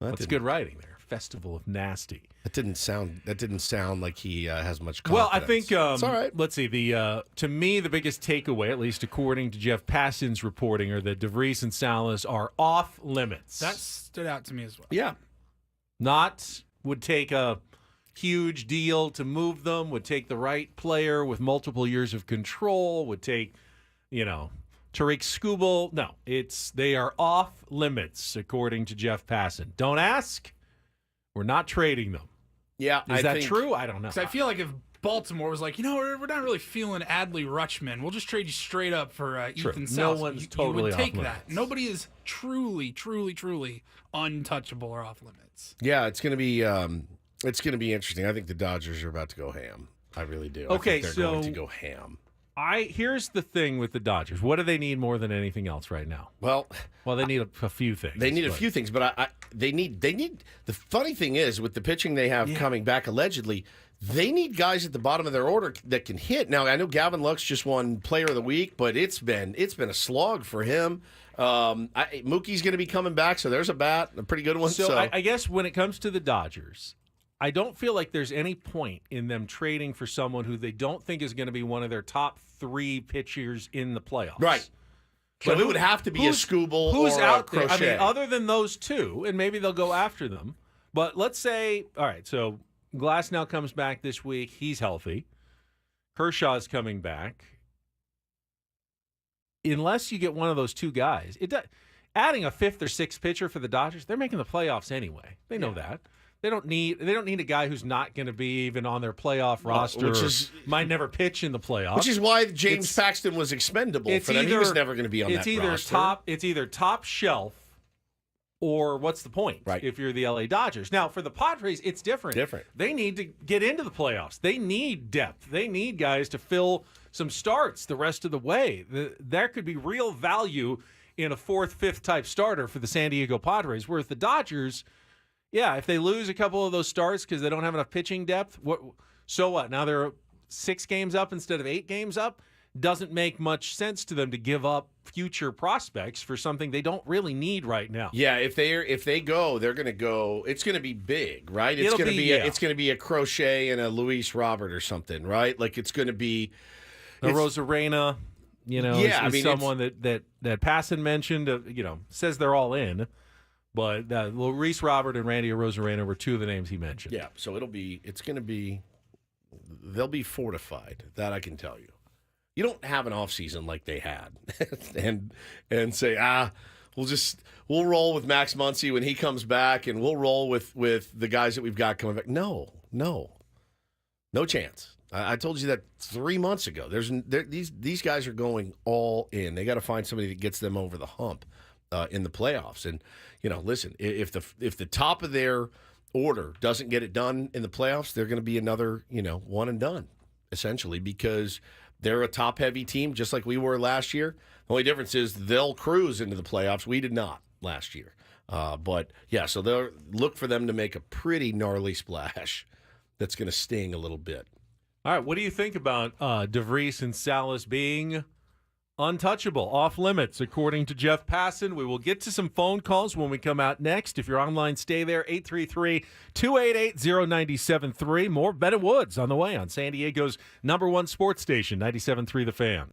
That's good writing there. Festival of nasty.
That didn't sound like he has much confidence.
Well, I think
it's all right.
Let's see. To me, the biggest takeaway, at least according to Jeff Passan's reporting, are that DeVries and Salas are off limits.
That stood out to me as well.
Yeah.
Would take a huge deal to move them, would take the right player with multiple years of control, would take, Tariq Skubal. No, they are off limits, according to Jeff Passan. Don't ask. We're not trading them.
Yeah,
Is that true? I don't know.
Because I feel like if Baltimore was like, we're not really feeling Adley Rutschman, we'll just trade you straight up for Ethan Salas.
No one's totally
you would
off
take
limits.
that. Nobody is truly, truly, truly untouchable or off limits.
Yeah, it's going to be interesting. I think the Dodgers are about to go ham. I really do.
Okay,
I think they're going to go ham.
Here's the thing with the Dodgers. What do they need more than anything else right now?
Well,
they need a few things.
They need a few things, but they need. The funny thing is, with the pitching they have coming back allegedly, they need guys at the bottom of their order that can hit. Now, I know Gavin Lux just won Player of the Week, but it's been a slog for him. Mookie's going to be coming back, so there's a pretty good one.
So I guess when it comes to the Dodgers, I don't feel like there's any point in them trading for someone who they don't think is going to be one of their top 3 pitchers in the playoffs.
Right. So it would have to be a Skubal or
out
a Crochet.
there? I mean, other than those two, and maybe they'll go after them. But let's say, all right, so Glass now comes back this week. He's healthy. Kershaw's coming back. Unless you get one of those two guys, adding a 5th or 6th pitcher for the Dodgers, they're making the playoffs anyway. They know that. They don't need a guy who's not going to be even on their playoff roster, might never pitch in the playoffs.
Which is why James Paxton was expendable for them. He was never going to be on that roster.
It's either top shelf or what's the point if you're the LA Dodgers. Now, for the Padres, it's different. They need to get into the playoffs. They need depth. They need guys to fill some starts the rest of the way. There could be real value in a 4th, 5th type starter for the San Diego Padres, whereas the Dodgers... Yeah, if they lose a couple of those starts because they don't have enough pitching depth, so what? Now they're 6 games up instead of 8 games up? Doesn't make much sense to them to give up future prospects for something they don't really need right now.
Yeah, if they go, they're going to go. It's going to be big, right? It's going to be a Crochet and a Luis Robert or something, right? Like it's going to be
a Rosarena. Is someone that Passan mentioned. Says they're all in. But Luis Robert and Randy Arozarena were 2 of the names he mentioned.
Yeah, so they'll be fortified. That I can tell you. You don't have an offseason like they had and say, we'll roll with Max Muncy when he comes back and we'll roll with the guys that we've got coming back. No chance. I told you that 3 months ago. These guys are going all in. They got to find somebody that gets them over the hump in the playoffs. And listen, if the top of their order doesn't get it done in the playoffs, they're going to be another, one and done, essentially, because they're a top-heavy team, just like we were last year. The only difference is they'll cruise into the playoffs. We did not last year. So they'll look for them to make a pretty gnarly splash that's going to sting a little bit.
All right, what do you think about Vries and Salas being untouchable, off limits, according to Jeff Passan? We will get to some phone calls when we come out next. If you're online, stay there, 833-288-0973. More Ben and Woods on the way on San Diego's #1 sports station, 97.3 The Fan.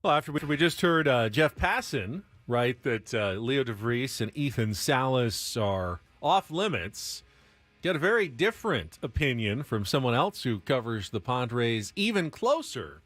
Well, after we just heard Jeff Passan write that Leo Vries and Ethan Salas are off limits, get a very different opinion from someone else who covers the Padres even closer.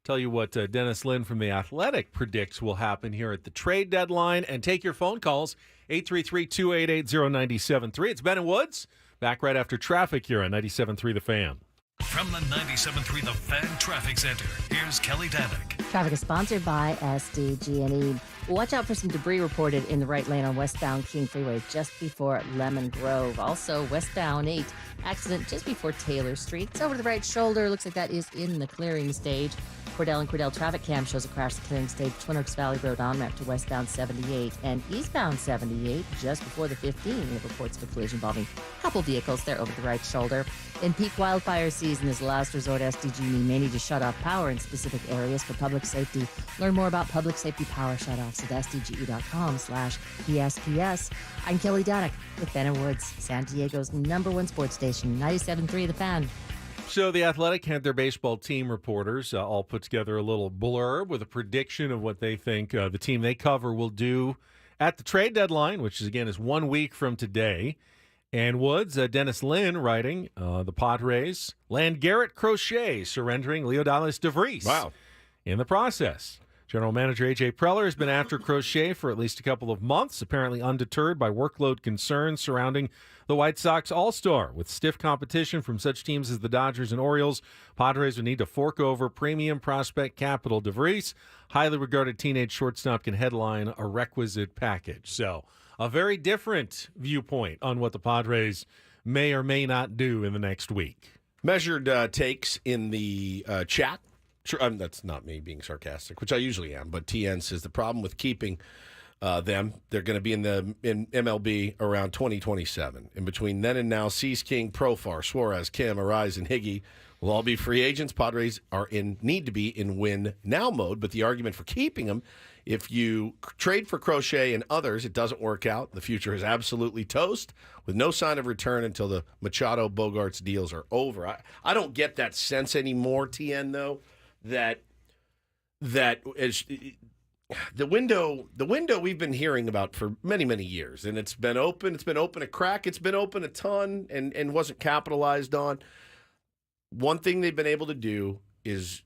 Tell you what Dennis Lin from The Athletic predicts will happen here at the trade deadline. And take your phone calls, 833-288-0973. It's Ben and Woods, back right after traffic here on 97.3 The Fan.
From the 97.3 The Fan Traffic Center, here's Kelly Danick.
Traffic is sponsored by SDG&E. Watch out for some debris reported in the right lane on westbound King Freeway just before Lemon Grove. Also, westbound 8, accident just before Taylor Street. It's over the right shoulder. Looks like that is in the clearing stage. Cordell and Cordell traffic cam shows a crash at the clearing stage, Twin Oaks Valley Road on-ramp to westbound 78 and eastbound 78 just before the 15. We have reports of a collision involving a couple vehicles there over the right shoulder. In peak wildfire season, as a last resort, SDG&E may need to shut off power in specific areas for public safety. Learn more about public safety power shutoffs at sdge.com/PSPS. I'm Kelly Danick with Ben and Woods, San Diego's #1 sports station, 97.3 The Fan.
So The Athletic had their baseball team reporters all put together a little blurb with a prediction of what they think the team they cover will do at the trade deadline, which is 1 week from today. And Woods, Dennis Lin writing, the Padres land Garrett Crochet, surrendering Leonidas Vries.
Wow.
In the process. General Manager A.J. Preller has been after Crochet for at least a couple of months, apparently undeterred by workload concerns surrounding the White Sox All-Star. With stiff competition from such teams as the Dodgers and Orioles, Padres would need to fork over premium prospect capital. Vries, highly regarded teenage shortstop, can headline a requisite package. So, a very different viewpoint on what the Padres may or may not do in the next week.
Measured takes in the chat. Sure, that's not me being sarcastic, which I usually am, but TN says the problem with keeping them, they're going to be in MLB around 2027. In between then and now, Cease King, Profar, Suarez, Kim, Arise, and Higgy will all be free agents. Padres need to be in win now mode, but the argument for keeping them, if you trade for Crochet and others, it doesn't work out. The future is absolutely toast with no sign of return until the Machado Bogarts deals are over. I don't get that sense anymore, TN, though. That is the window we've been hearing about for many years, and it's been open a crack, it's been open a ton and wasn't capitalized on. One thing they've been able to do is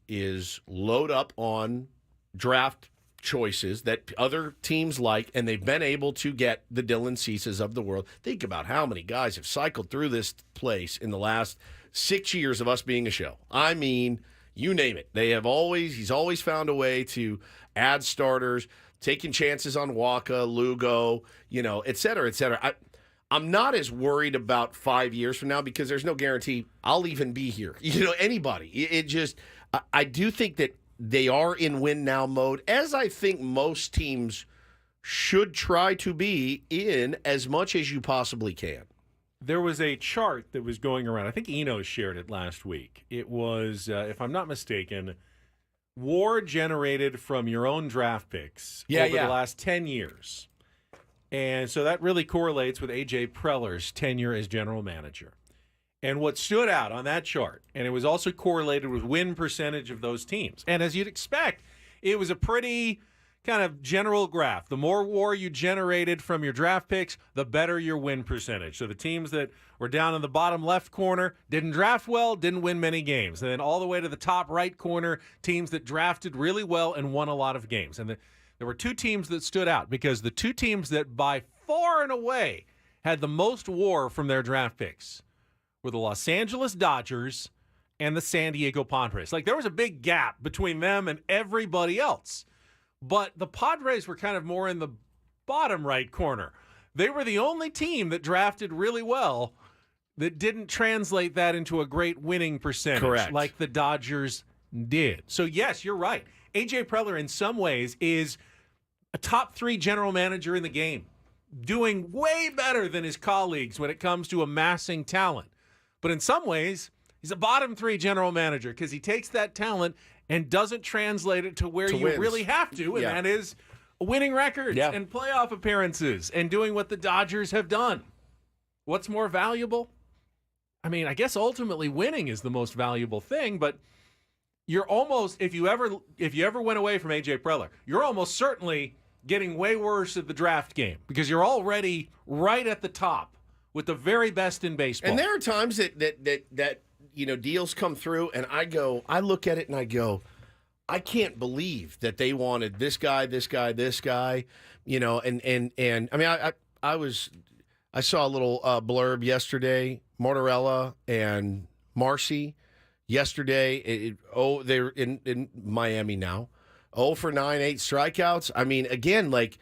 load up on draft choices that other teams like, and they've been able to get the Dylan Ceases of the world. Think about how many guys have cycled through this place in the last 6 years of us being a show. I mean, you name it. He's always found a way to add starters, taking chances on Waka, Lugo, et cetera, et cetera. I'm not as worried about 5 years from now because there's no guarantee I'll even be here. Anybody. I do think that they are in win now mode, as I think most teams should try to be in as much as you possibly can.
There was a chart that was going around. I think Eno shared it last week. It was, if I'm not mistaken, WAR generated from your own draft picks over the last 10 years. And so that really correlates with A.J. Preller's tenure as general manager. And what stood out on that chart, and it was also correlated with win percentage of those teams. And as you'd expect, it was a pretty kind of general graph. The more WAR you generated from your draft picks, the better your win percentage. So the teams that were down in the bottom left corner didn't draft well, didn't win many games. And then all the way to the top right corner, teams that drafted really well and won a lot of games. And there were two teams that stood out because the two teams that by far and away had the most WAR from their draft picks were the Los Angeles Dodgers and the San Diego Padres. Like, there was a big gap between them and everybody else. But the Padres were kind of more in the bottom right corner. They were the only team that drafted really well that didn't translate that into a great winning percentage.
Correct.
Like the Dodgers did. So, yes, you're right. A.J. Preller, in some ways, is a top 3 general manager in the game, doing way better than his colleagues when it comes to amassing talent. But in some ways, he's a bottom 3 general manager because he takes that talent and doesn't translate it to where you really have to, and that is winning records and playoff appearances and doing what the Dodgers have done. What's more valuable? I mean, I guess ultimately winning is the most valuable thing, but you're almost, if you ever went away from A.J. Preller, you're almost certainly getting way worse at the draft game because you're already right at the top with the very best in baseball.
And there are times that deals come through, and I look at it and I go, I can't believe that they wanted this guy, this guy, this guy, and I mean, I saw a little blurb yesterday, Mortarella and Marcy yesterday. They're in Miami now. 0 for 9, 8 strikeouts. I mean, again, like,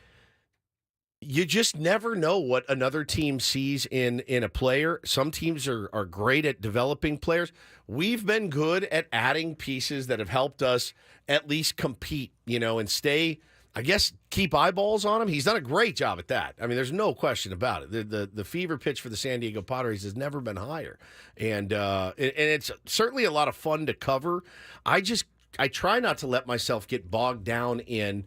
you just never know what another team sees in a player. Some teams are great at developing players. We've been good at adding pieces that have helped us at least compete, and stay, I guess, keep eyeballs on him. He's done a great job at that. I mean, there's no question about it. The fever pitch for the San Diego Padres has never been higher. And it's certainly a lot of fun to cover. I try not to let myself get bogged down in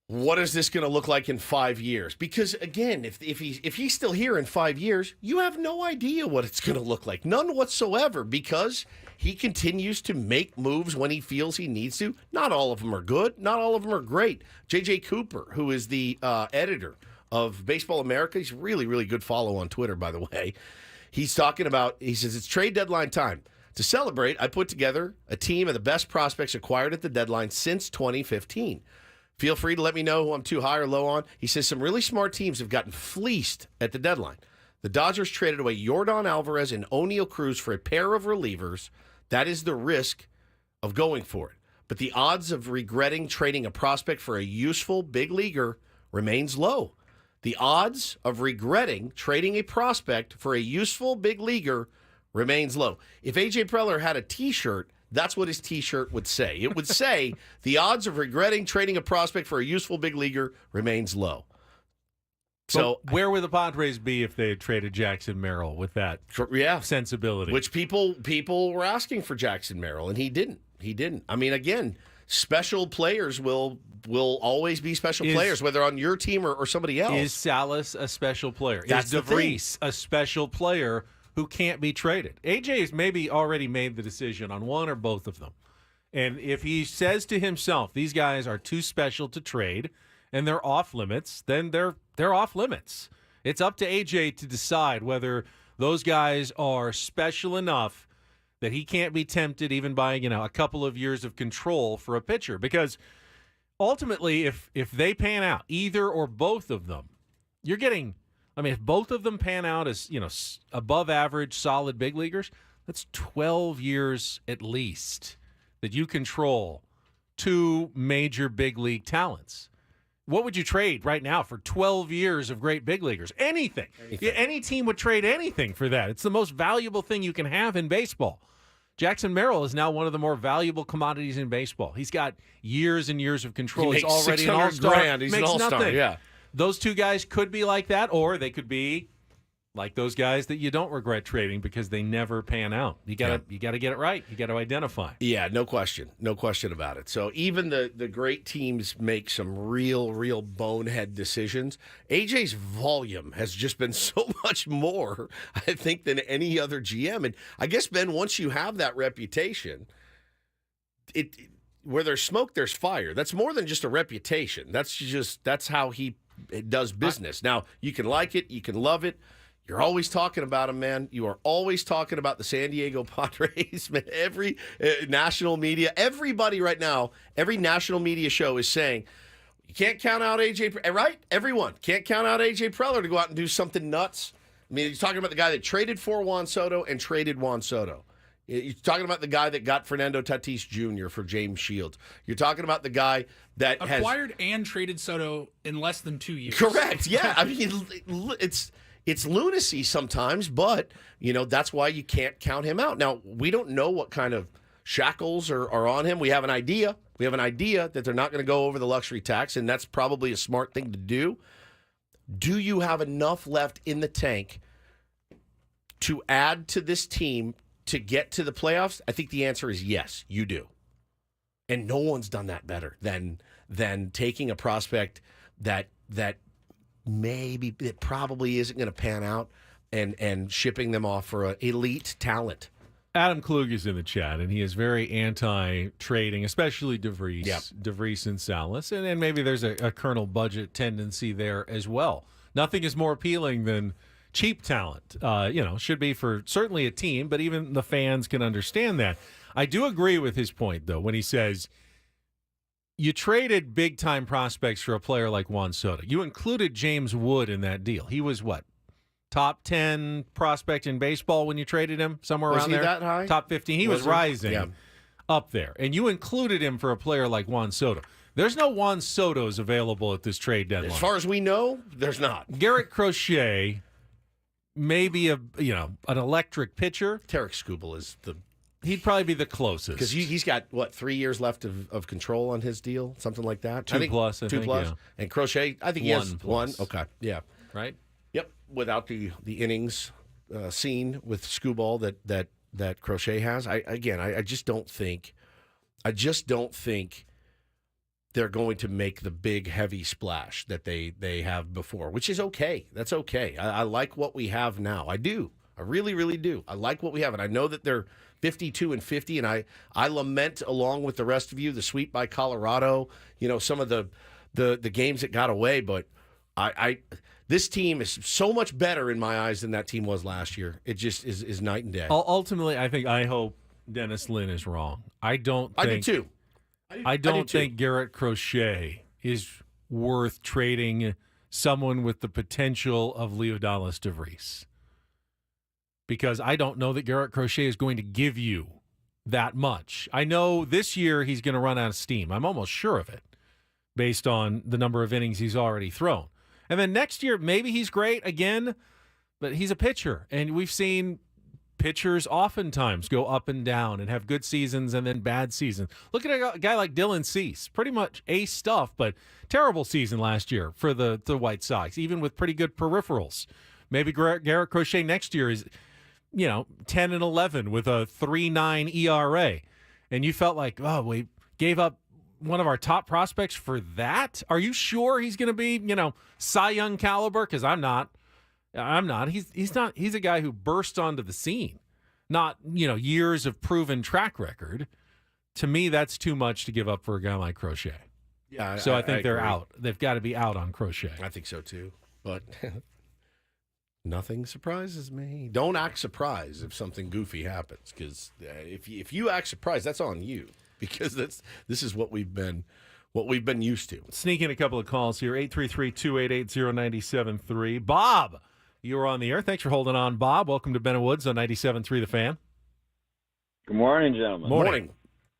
what is this going to look like in 5 years? Because, again, if he's still here in 5 years, you have no idea what it's going to look like. None whatsoever, because he continues to make moves when he feels he needs to. Not all of them are good. Not all of them are great. J.J. Cooper, who is the editor of Baseball America, he's a really, really good follow on Twitter, by the way. He's talking about, he says, it's trade deadline time. To celebrate, I put together a team of the best prospects acquired at the deadline since 2015. Feel free to let me know who I'm too high or low on. He says some really smart teams have gotten fleeced at the deadline. The Dodgers traded away Yordan Alvarez and O'Neal Cruz for a pair of relievers. That is the risk of going for it. But the odds of regretting trading a prospect for a useful big leaguer remains low. The odds of regretting trading a prospect for a useful big leaguer remains low. If A.J. Preller had a T-shirt, that's what his T-shirt would say. It would say, the odds of regretting trading a prospect for a useful big leaguer remains low. So
where would the Padres be if they had traded Jackson Merrill with that sensibility?
Which people were asking for Jackson Merrill, and he didn't. I mean, again, special players will always be special players, whether on your team or somebody else.
Is Salas a special player?
That's
is Vries a special player who can't be traded? AJ has maybe already made the decision on one or both of them. And if he says to himself, these guys are too special to trade and they're off limits, then they're off limits. It's up to AJ to decide whether those guys are special enough that he can't be tempted even by, a couple of years of control for a pitcher. Because ultimately, if they pan out, either or both of them, you're getting, if both of them pan out as, above average, solid big leaguers, that's 12 years at least that you control two major big league talents. What would you trade right now for 12 years of great big leaguers? Anything. Yeah, any team would trade anything for that. It's the most valuable thing you can have in baseball. Jackson Merrill is now one of the more valuable commodities in baseball. He's got years and years of control.
He's already an all-star. He's an all-star, yeah.
Those two guys could be like that, or they could be like those guys that you don't regret trading because they never pan out. You got to get it right. You got to identify.
Yeah, no question about it. So even the great teams make some real bonehead decisions. AJ's volume has just been so much more, I think, than any other GM. And I guess, Ben, once you have that reputation, where there's smoke, there's fire. That's more than just a reputation. That's how he does business. Now, you can like it, you can love it. You're always talking about them, man. You are always talking about the San Diego Padres, man. Every national media, everybody right now, every national media show is saying, you can't count out A.J., right? Everyone can't count out A.J. Preller to go out and do something nuts. I mean, he's talking about the guy that traded for Juan Soto and traded Juan Soto. You're talking about the guy that got Fernando Tatis Jr. for James Shildt. You're talking about the guy that
acquired and traded Soto in less than 2 years.
Correct, yeah. I mean, it's lunacy sometimes, but, that's why you can't count him out. Now, we don't know what kind of shackles are on him. We have an idea. We have an idea that they're not going to go over the luxury tax, and that's probably a smart thing to do. Do you have enough left in the tank to add to this team to get to the playoffs? I think the answer is yes, you do. And no one's done that better than taking a prospect that maybe it probably isn't going to pan out and shipping them off for an elite talent.
Adam Klug is in the chat, and he is very anti-trading, especially DeVries and Salas. And then maybe there's a Colonel budget tendency there as well. Nothing is more appealing than cheap talent. Should be for certainly a team, but even the fans can understand that. I do agree with his point, though, when he says you traded big-time prospects for a player like Juan Soto. You included James Wood in that deal. He was what? Top 10 prospect in baseball when you traded him, somewhere around there?
Was he that high?
Top 15. He was rising up there. And you included him for a player like Juan Soto. There's no Juan Sotos available at this trade deadline.
As far as we know, there's not.
Garrett Crochet, maybe an electric pitcher.
Tarek Skubal is
He'd probably be the closest.
Because he's got, 3 years left of control on his deal? Something like that?
2 plus, I think.
2 plus.
Yeah.
And Crochet, I think he has 1. Okay, yeah.
Right?
Yep, without the innings scene with Skubal that Crochet has. I just don't think they're going to make the big heavy splash that they have before, which is okay. That's okay. I like what we have now. I do. I really, really do. I like what we have, and I know that they're 52-50, and I lament along with the rest of you the sweep by Colorado. Some of the games that got away, but this team is so much better in my eyes than that team was last year. It just is night and day.
Ultimately, I hope Dennis Lin is wrong. I do too. I don't think Garrett Crochet is worth trading someone with the potential of Leodalis DeVries. Because I don't know that Garrett Crochet is going to give you that much. I know this year he's going to run out of steam. I'm almost sure of it, based on the number of innings he's already thrown. And then next year, maybe he's great again, but he's a pitcher. And we've seen pitchers oftentimes go up and down and have good seasons and then bad seasons. Look at a guy like Dylan Cease, pretty much ace stuff, but terrible season last year for the White Sox, even with pretty good peripherals. Maybe Garrett Crochet next year is 10-11 with a 3.9 ERA. And you felt like, we gave up one of our top prospects for that? Are you sure he's going to be, Cy Young caliber? Because I'm not. He's not. He's a guy who burst onto the scene, not, years of proven track record. To me, that's too much to give up for a guy like Crochet.
Yeah.
So I think they're
agree.
out. They've got to be out on Crochet.
I think so too. But nothing surprises me. Don't act surprised if something goofy happens, because if you act surprised, that's on you, because this is what we've been used to.
Sneak in a couple of calls here. 833-288-0973. Bob, you were on the air. Thanks for holding on, Bob. Welcome to Ben and Woods on 97.3 The Fan.
Good morning, gentlemen.
Morning.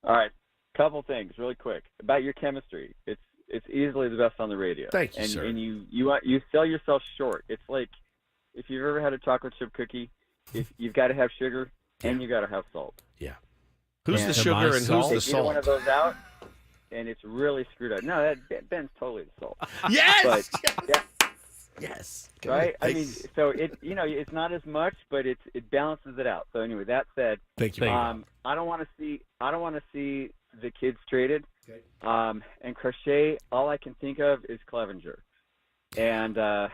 All right, couple things really quick about your chemistry. It's easily the best on the radio.
Thank you, sir.
And you sell yourself short. It's like if you've ever had a chocolate chip cookie, if you've got to have sugar and you got to have salt.
Yeah. Who's the sugar and who's the salt?
One of those out, and it's really screwed up. No, Ben's totally the salt.
Yes.
But,
yes.
Right. I mean, so it's not as much, but it balances it out. So anyway, that said,
thank you.
I don't want to see the kids traded.
Okay.
And Crochet, all I can think of is Clevenger, and I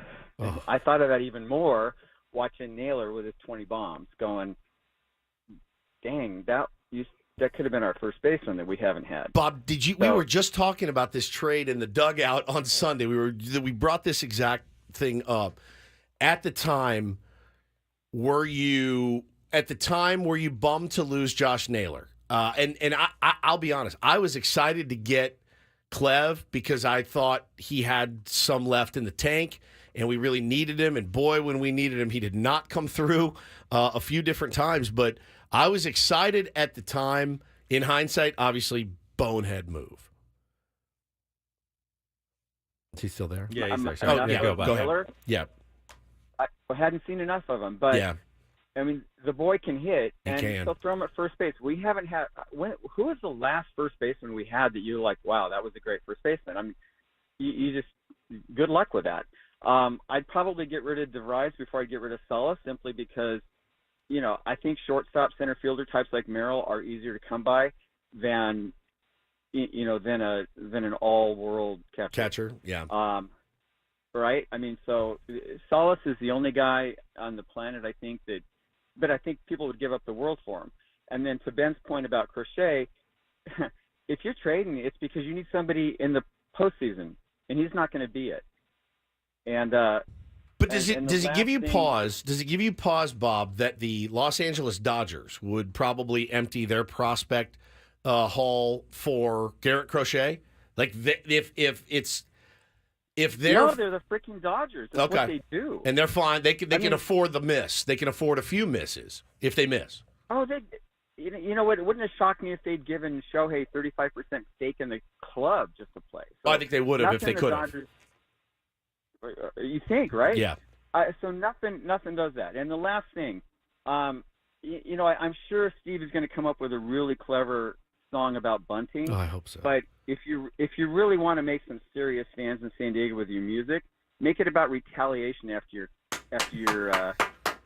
thought of that even more watching Naylor with his 20 bombs, going, dang, that could have been our first baseman that we haven't had.
Bob, we were just talking about this trade in the dugout on Sunday. We brought this exact thing up. At the time, were you bummed to lose Josh Naylor? And I'll be honest, I was excited to get Clev because I thought he had some left in the tank, and we really needed him. And boy, when we needed him, he did not come through a few different times. But I was excited at the time. In hindsight, obviously, bonehead move. Is he still there?
Yeah, he's there.
Go ahead. Yeah.
I hadn't seen enough of him, but
yeah.
I mean, the boy can hit, and
he'll
throw him at first base. We haven't had who was the last first baseman we had that you were like, wow, that was a great first baseman? I mean, you just good luck with that. I'd probably get rid of DeVries before I get rid of Salas, simply because, I think shortstop, center fielder types like Merrill are easier to come by than an all-world
catcher. Yeah.
Right. I mean, so Salas is the only guy on the planet I think but I think people would give up the world for him. And then to Ben's point about Crochet, if you're trading, it's because you need somebody in the postseason, and he's not going to be it. And
but does it give you pause? Does it give you pause, Bob, that the Los Angeles Dodgers would probably empty their prospect haul for Garrett Crochet? Like if they're
no, they're the freaking Dodgers. That's what they do,
and they're fine. They can afford the miss. They can afford a few misses if they miss.
Oh, you know what? It wouldn't have shocked me if they'd given Shohei 35% stake in the club just to play. So
I think they would have if they could have.
You think, right?
Yeah.
So nothing does that. And the last thing, I'm sure Steve is going to come up with a really clever song about bunting.
Oh, I hope so.
But if you really want to make some serious fans in San Diego with your music, make it about retaliation after your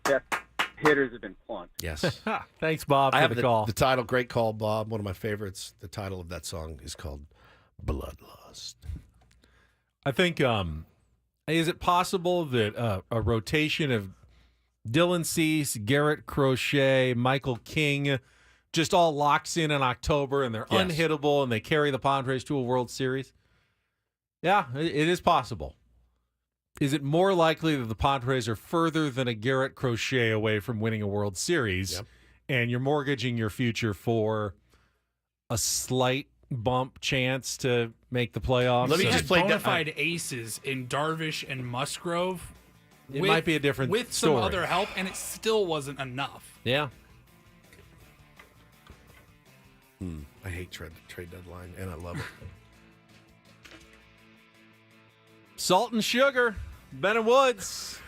best hitters have been plunked.
Yes.
Thanks, Bob, for the call.
The title, great call, Bob. One of my favorites. The title of that song is called Bloodlust.
I think, is it possible that a rotation of Dylan Cease, Garrett Crochet, Michael King just all locks in October and they're unhittable and they carry the Padres to a World Series? Yeah, it is possible. Is it more likely that the Padres are further than a Garrett Crochet away from winning a World Series, and you're mortgaging your future for a slight bump chance to make the playoffs?
Let me just play bona fide aces in Darvish and Musgrove.
It might be a different
with
story.
some other help, and it still wasn't enough.
Yeah.
I hate trade deadline, and I love it.
Salt and sugar. Ben and Woods.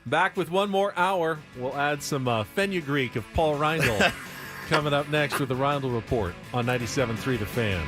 Back with one more hour. We'll add some fenugreek of Paul Reindl coming up next with the Reindl Report on 97.3 The Fan.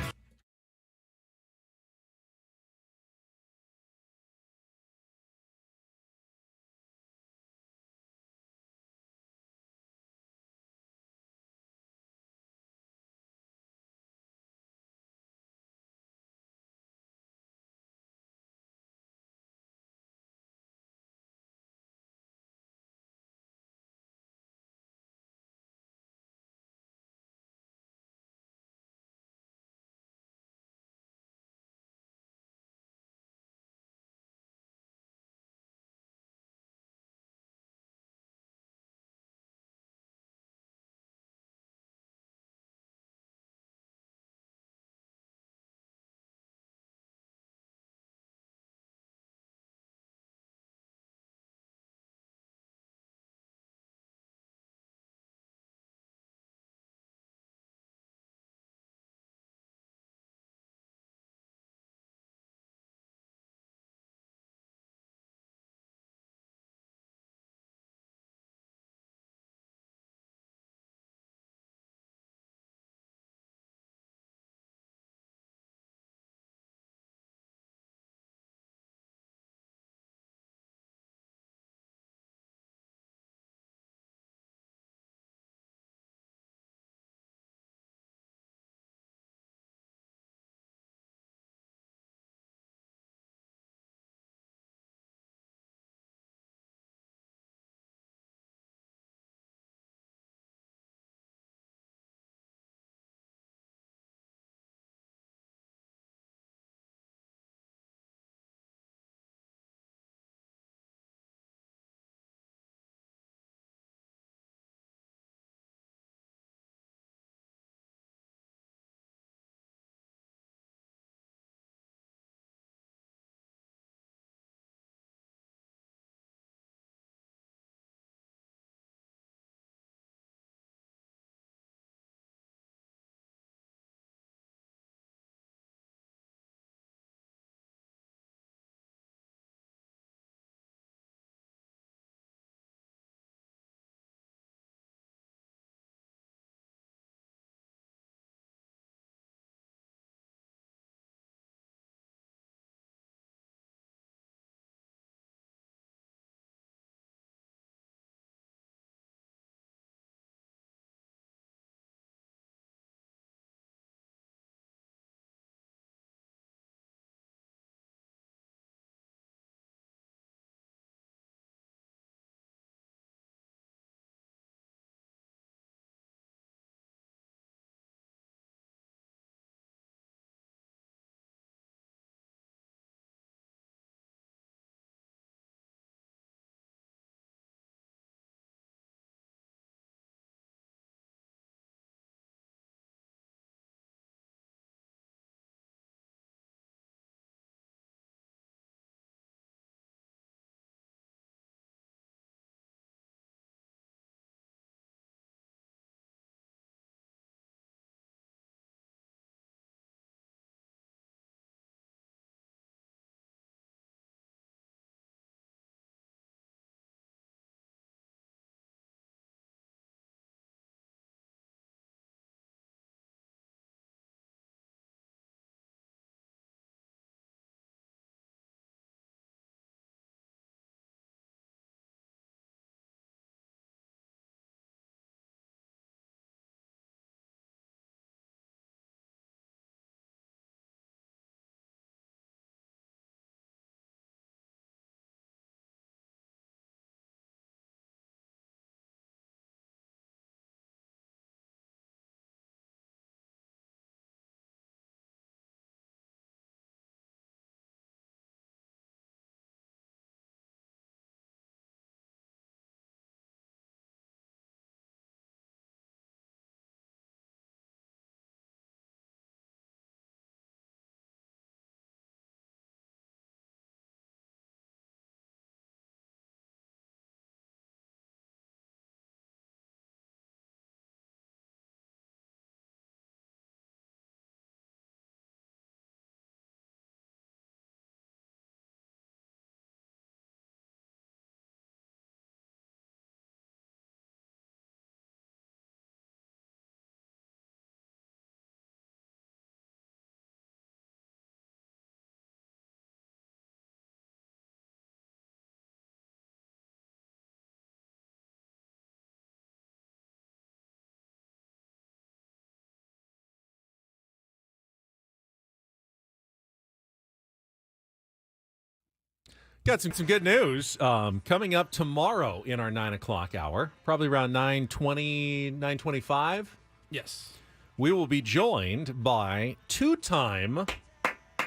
Got some good news coming up tomorrow in our 9 o'clock hour, probably around 9:20, 9:25.
Yes.
We will be joined by two-time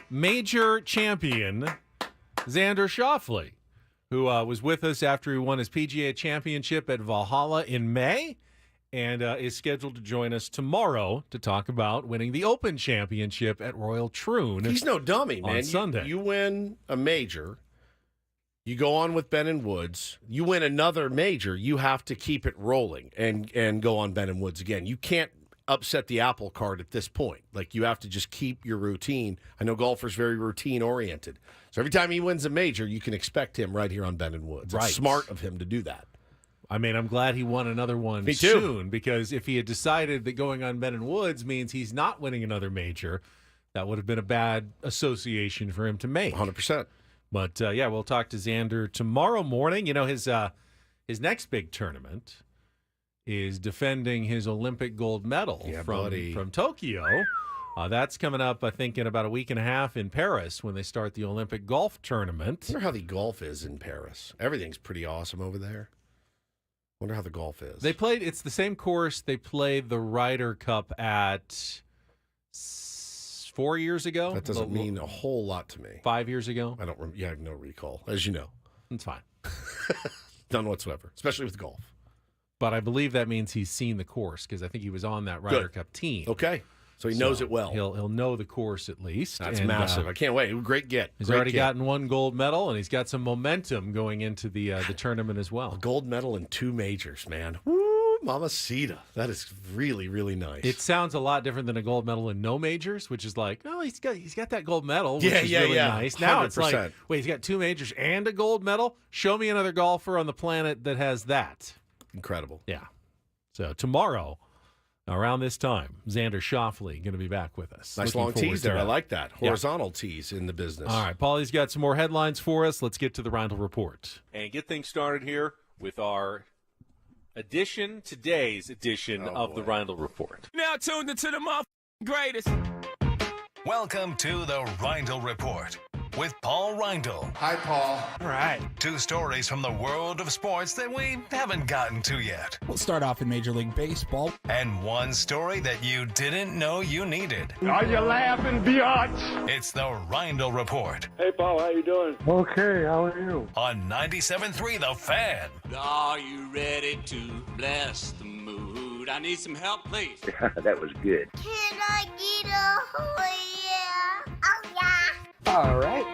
major champion Xander Schauffele, who was with us after he won his PGA championship at Valhalla in May, and is scheduled to join us tomorrow to talk about winning the Open Championship at Royal Troon.
He's no dummy, man.
On Sunday.
You win a major, you go on with Ben and Woods, you win another major, you have to keep it rolling and go on Ben and Woods again. You can't upset the apple cart at this point. Like, you have to just keep your routine. I know golfers very routine oriented. So every time he wins a major, you can expect him right here on Ben and Woods.
Right.
It's smart of him to do that.
I mean, I'm glad he won another one
Me too.
soon, because if he had decided that going on Ben and Woods means he's not winning another major, that would have been a bad association for him to make.
100%.
But, yeah, we'll talk to Xander tomorrow morning. You know, his next big tournament is defending his Olympic gold medal from Tokyo. That's coming up, I think, in about a week and a half in Paris when they start the Olympic golf tournament.
I wonder how the golf is in Paris. Everything's pretty awesome over there. Wonder how the golf is.
It's the same course they played the Ryder Cup at 4 years ago.
That doesn't mean a whole lot to me.
5 years ago?
I have no recall, as you know.
It's fine.
None whatsoever, especially with golf.
But I believe that means he's seen the course, because I think he was on that Ryder Cup team.
Okay. So he knows it well.
He'll know the course at least.
That's massive. I can't wait. Great get.
He's already gotten one gold medal, and he's got some momentum going into the tournament as well.
A gold medal in 2 majors, man. Woo, mamacita. That is really, really nice.
It sounds a lot different than a gold medal in no majors, which is like, oh, he's got that gold medal, which is really nice. Now 100%. It's like, wait, he's got 2 majors and a gold medal? Show me another golfer on the planet that has that.
Incredible.
Yeah. So tomorrow, around this time, Xander Schauffele going to be back with us.
Nice long tease there. I like that. Horizontal tease in the business.
All right, Paulie's got some more headlines for us. Let's get to the Reindl Report. And get things started here with our today's edition of the Reindl Report.
Now tuned into the greatest.
Welcome to the Reindl Report with Paul Reindl.
Hi, Paul.
All right.
2 stories from the world of sports that we haven't gotten to yet.
We'll start off in Major League Baseball.
And 1 story that you didn't know you needed.
Are you laughing, biatch?
It's the Reindl Report.
Hey, Paul, how you doing?
Okay, how are you?
On 97.3 The Fan.
Are you ready to bless the mood? I need some help, please.
That was good.
Can I get a yeah? Oh, yeah.
All right.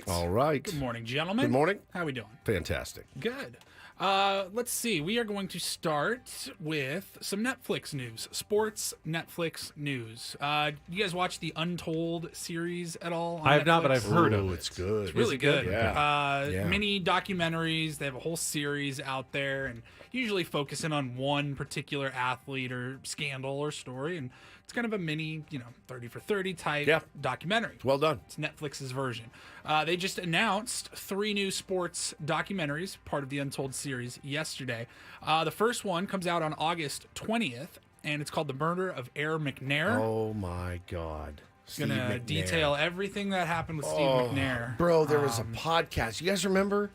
All right.
Good morning, gentlemen.
Good morning.
How we doing?
Fantastic.
Good. Let's see. We are going to start with some Netflix news. Sports Netflix news. You guys watch the Untold series at all?
I have not, but I've heard of it.
It's good.
It's really good.
Yeah.
Mini documentaries. They have a whole series out there, and usually focusing on one particular athlete or scandal or story. And it's kind of a mini, 30 for 30 type documentary.
Well done.
It's Netflix's version. They just announced 3 new sports documentaries, part of the Untold series, yesterday. The first one comes out on August 20th, and it's called The Murder of Air McNair.
Oh, my God.
It's going to detail everything that happened with Steve McNair.
Bro, there was a podcast. You guys remember?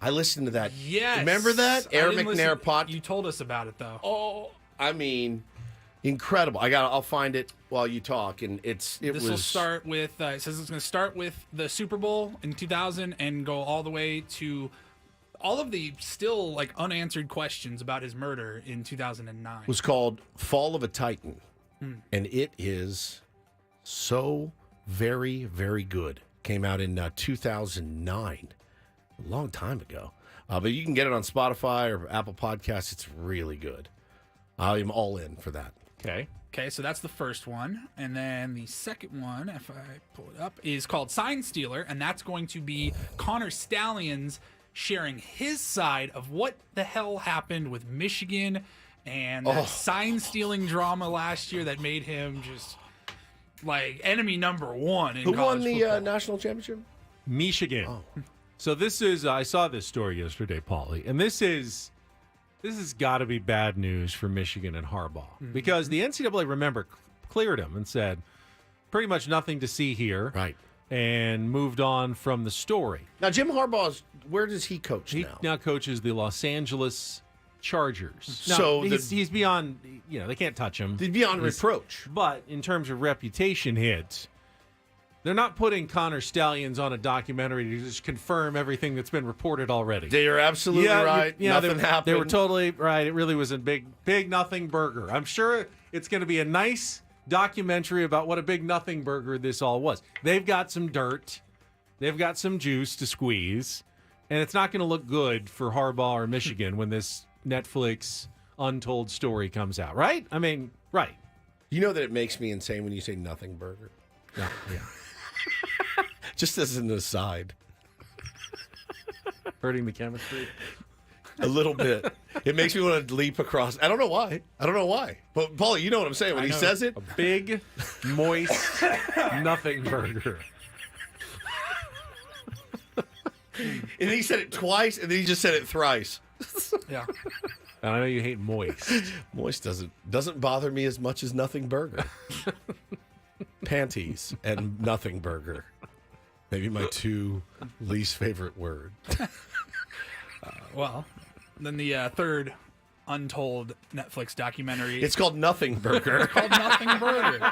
I listened to that.
Yes.
Remember that? Air McNair podcast?
You told us about it, though.
Oh, I mean, incredible. I'll find it while you talk, and this
will start with. It says it's going to start with the Super Bowl in 2000 and go all the way to all of the still unanswered questions about his murder in 2009.
It was called Fall of a Titan, and it is so very, very good. Came out in 2009, a long time ago. But you can get it on Spotify or Apple Podcasts. It's really good. I'm all in for that.
Okay, so that's the first one. And then the second one, if I pull it up, is called Sign Stealer. And that's going to be Connor Stallions sharing his side of what the hell happened with Michigan and that sign-stealing drama last year that made him just, enemy number 1 in
Who won
college
the
football.
national championship?
Michigan.
Oh.
So this is, I saw this story yesterday, Paulie, and this has got to be bad news for Michigan and Harbaugh, because the NCAA, remember, cleared him and said, pretty much nothing to see here.
Right.
and moved on from the story.
Now, Jim Harbaugh's, where does he coach
He
now?
now coaches the Los Angeles Chargers. Now,
So
he's beyond, they can't touch him.
He's beyond reproach.
But in terms of reputation hits, they're not putting Connor Stallions on a documentary to just confirm everything that's been reported already.
They are absolutely right. Nothing happened.
They were totally right. It really was a big nothing burger. I'm sure it's going to be a nice documentary about what a big nothing burger this all was. They've got some dirt. They've got some juice to squeeze. And it's not going to look good for Harbaugh or Michigan when this Netflix untold story comes out, right? I mean, right.
You know that it makes me insane when you say nothing burger?
Yeah.
Just as an aside.
Hurting the chemistry?
A little bit. It makes me want to leap across. I don't know why. But, Paulie, you know what I'm saying when he says it?
A big, moist, nothing burger.
And he said it twice, and then he just said it thrice.
Yeah.
And I know you hate moist.
Moist doesn't bother me as much as nothing burger. Panties and nothing burger. Maybe my two least favorite word.
Well, then the third untold Netflix documentary.
It's called Nothing Burger.
It's called Nothing Burger.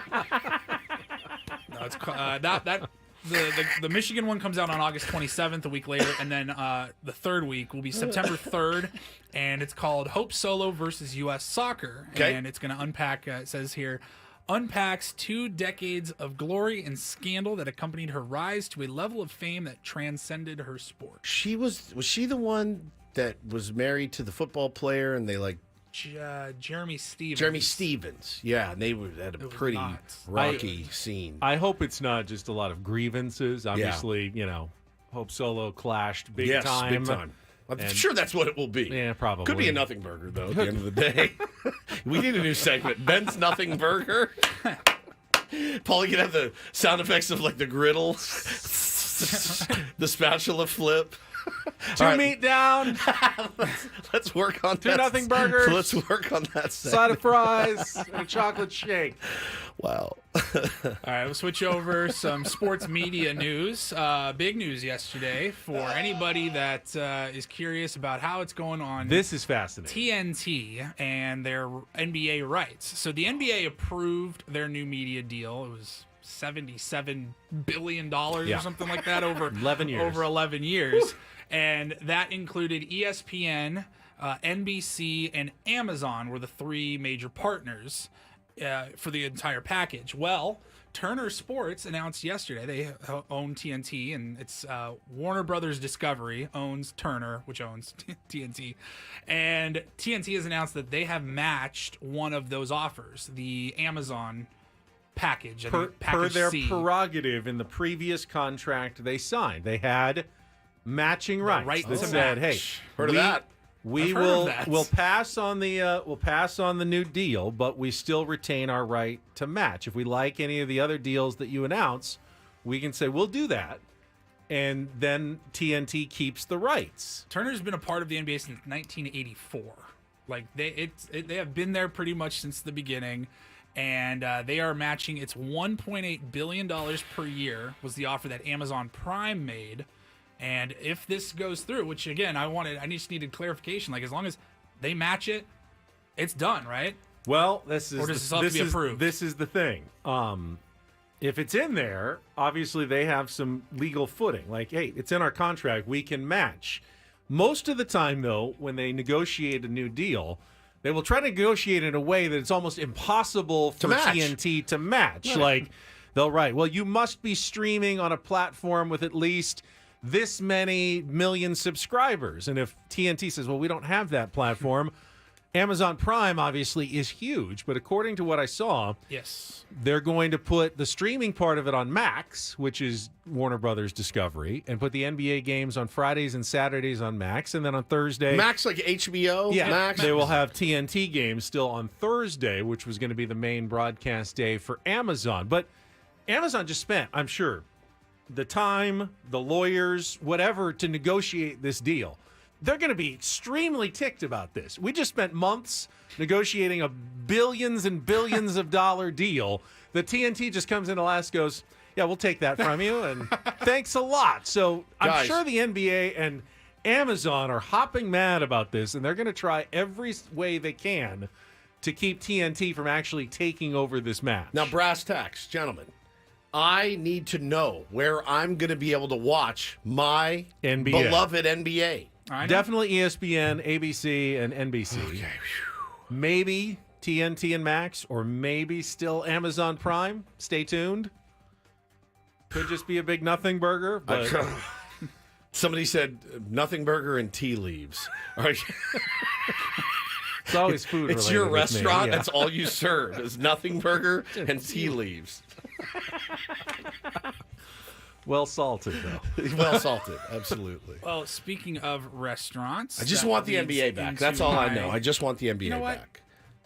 No, it's the Michigan one comes out on August 27th, a week later, and then the third week will be September 3rd, and it's called Hope Solo versus U.S. Soccer.
Okay.
And it's going to unpack, it says here, unpacks 2 decades of glory and scandal that accompanied her rise to a level of fame that transcended her sport.
Was she the one that was married to the football player and they
Jeremy Stevens.
Jeremy Stevens. Yeah, and they had a pretty rocky scene.
I hope it's not just a lot of grievances. Obviously, Hope Solo clashed big time.
Big time. I'm sure that's what it will be.
Yeah, probably.
Could be a nothing burger, though, at the end of the day. We need a new segment. Ben's Nothing Burger. Paul, you can have the sound effects of, the griddle, the spatula flip.
Two meat down.
Let's work on
Two
that.
nothing burgers.
Let's work on that segment.
Side of fries and a chocolate shake.
Wow.
All right, we'll switch over some sports media news. Big news yesterday for anybody that is curious about how it's going on.
This is fascinating.
TNT and their NBA rights. So the NBA approved their new media deal. It was $77 billion or something like that over
11 years.
Over 11 years. And that included ESPN, NBC, and Amazon were the 3 major partners for the entire package. Well, Turner Sports announced yesterday they own TNT, and it's Warner Brothers Discovery owns Turner, which owns TNT. And TNT has announced that they have matched one of those offers, the Amazon package.
Per their
C.
prerogative in the previous contract they signed. They had matching rights that
to
said,
match.
"Hey,
Heard of that?
We'll pass on the new deal, but we still retain our right to match. If we like any of the other deals that you announce, we can say we'll do that." And then TNT keeps the rights.
Turner's been a part of the NBA since 1984. They have been there pretty much since the beginning. And they are matching. It's $1.8 billion per year was the offer that Amazon Prime made. And if this goes through, which again I just needed clarification. As long as they match it, it's done, right?
Well, this is
or does this have to be approved?
This is the thing. If it's in there, obviously they have some legal footing. Hey, it's in our contract. We can match. Most of the time, though, when they negotiate a new deal, they will try to negotiate in a way that it's almost impossible for TNT to match.
Right.
They'll write, well, you must be streaming on a platform with at least this many million subscribers. And if TNT says, well, we don't have that platform, Amazon Prime obviously is huge. But according to what I saw,
yes,
they're going to put the streaming part of it on Max, which is Warner Brothers Discovery, and put the NBA games on Fridays and Saturdays on Max. And then on Thursday,
Max, like HBO?
Yeah,
Max.
They will have TNT games still on Thursday, which was going to be the main broadcast day for Amazon. But Amazon just spent, I'm sure, the time, the lawyers, whatever, to negotiate this deal. They're going to be extremely ticked about this. We just spent months negotiating a billions and billions of dollar deal. The TNT just comes in and goes, Yeah, we'll take that from you, and thanks a lot. So I'm
Guys.
sure the NBA and Amazon are hopping mad about this, and they're going to try every way they can to keep TNT from actually taking over this match.
Now, brass tacks, gentlemen. I need to know where I'm going to be able to watch my
NBA.
beloved NBA.
Definitely ESPN, ABC, and NBC.
Okay.
Maybe TNT and Max, or maybe still Amazon Prime. Stay tuned. Could just be a big nothing burger, but
somebody said nothing burger and tea leaves. All right.
It's always food.
It's
related
your
with me,
restaurant.
yeah.
That's all you serve is nothing burger and tea leaves.
Well salted, though.
Well salted, absolutely.
Well, speaking of restaurants,
I just
that
want the
leads
NBA back.
into
That's all I
my-
know. I just want the NBA
You know what?
back.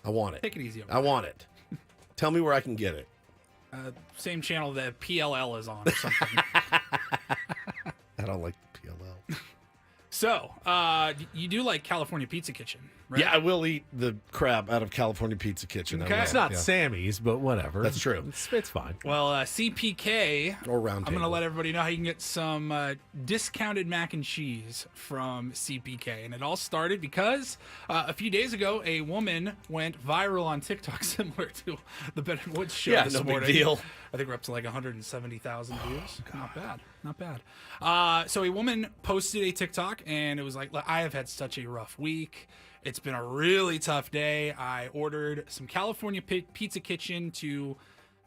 I want it.
Take it easy over
I want it. Tell me where I can get it.
Same channel that PLL is on or something.
I don't like the PLL.
So, you do like California Pizza Kitchen, right?
Yeah, I will eat the crab out of California Pizza Kitchen. I
Okay.
will,
It's not
yeah.
Sammy's, but whatever.
That's true.
It's fine.
Well, CPK,
Or Round
I'm going to
Table.
let everybody know how you can get some discounted mac and cheese from CPK. And it all started because a few days ago, a woman went viral on TikTok, similar to the Ben and Woods show
Yeah,
this
no big
morning.
deal.
I think we're up to like 170,000 views. Not bad. Not bad. So a woman posted a TikTok, and it was like, I have had such a rough week. It's been a really tough day. I ordered some California Pizza Kitchen to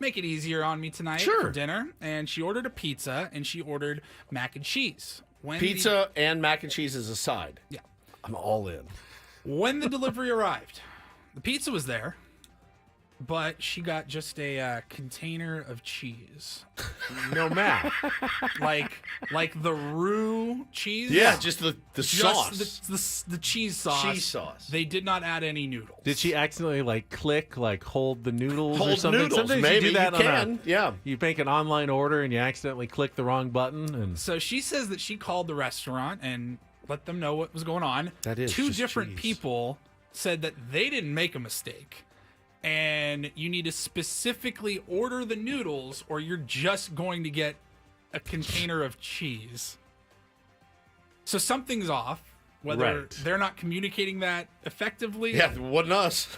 make it easier on me tonight for dinner. And she ordered a pizza, and she ordered mac and cheese.
Pizza and mac and cheese as a side.
Yeah.
I'm all in.
When the delivery arrived, the pizza was there, but she got just a container of cheese.
No mac.
like the roux cheese.
Yeah, just the
Just the cheese sauce.
Cheese sauce.
They did not add any noodles.
Did she accidentally hold the noodles or
Hold
something?
noodles,
Sometimes
maybe.
you do that
You can, yeah.
You make an online order and you accidentally click the wrong button, and
So she says that she called the restaurant and let them know what was going on.
That is
Two
just
different
cheese.
people said that they didn't make a mistake. And you need to specifically order the noodles, or you're just going to get a container of cheese. So something's off. Whether
Right.
they're not communicating that effectively.
Yeah, it wasn't us.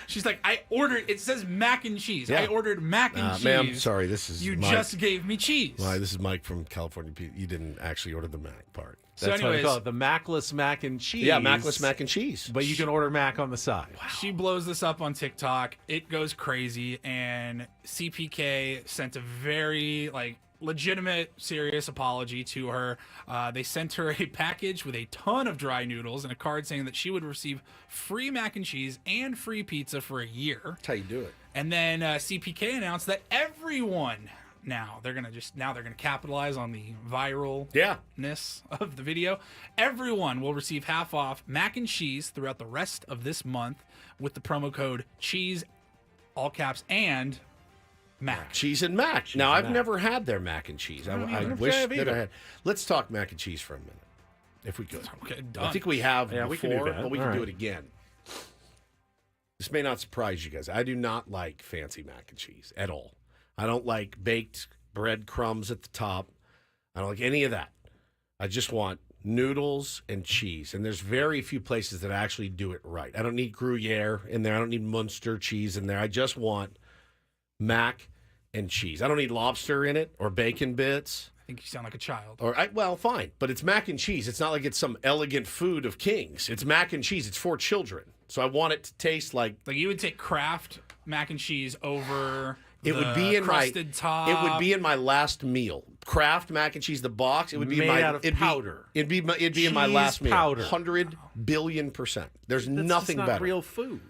She's like, I ordered, it says mac and cheese.
Yeah.
I ordered mac and cheese.
Ma'am, sorry, this is
You
Mike.
just gave me cheese.
Why, this is Mike from California Pizza. You didn't actually order the mac part.
So
that's what I
anyways-
call it, the macless mac and cheese.
Yeah, macless mac and cheese.
But you can order mac on the side.
She blows this up on TikTok. It goes crazy, and CPK sent a very legitimate, serious apology to her. They sent her a package with a ton of dry noodles and a card saying that she would receive free mac and cheese and free pizza for a year.
That's how you do it.
And then CPK announced that everyone they're gonna capitalize on the viralness of the video. Everyone will receive half off mac and cheese throughout the rest of this month with the promo code cheese, all caps, and mac.
Cheese and mac. Now, I've never had their mac and cheese. I
never
wish
have
that
either.
I had. Let's talk mac and cheese for a minute, if we could.
Okay, done.
I think we have
Yeah,
before,
we can do that.
but we
All
can do
right.
it again. This may not surprise you guys. I do not like fancy mac and cheese at all. I don't like baked breadcrumbs at the top. I don't like any of that. I just want noodles and cheese. And there's very few places that actually do it right. I don't need Gruyere in there. I don't need Munster cheese in there. I just want mac and cheese. I don't need lobster in it or bacon bits.
I think you sound like a child.
Well, fine, but it's mac and cheese. It's not like it's some elegant food of kings. It's mac and cheese. It's for children. So I want it to taste like
you would take Kraft mac and cheese over
it would be in
crusted top.
It would be in my last meal. Kraft mac and cheese, the box. It would be
Made
in my
out of powder.
It'd be in my
Cheese
last meal.
powder.
100 billion%. There's
That's
nothing
just not
better.
real food.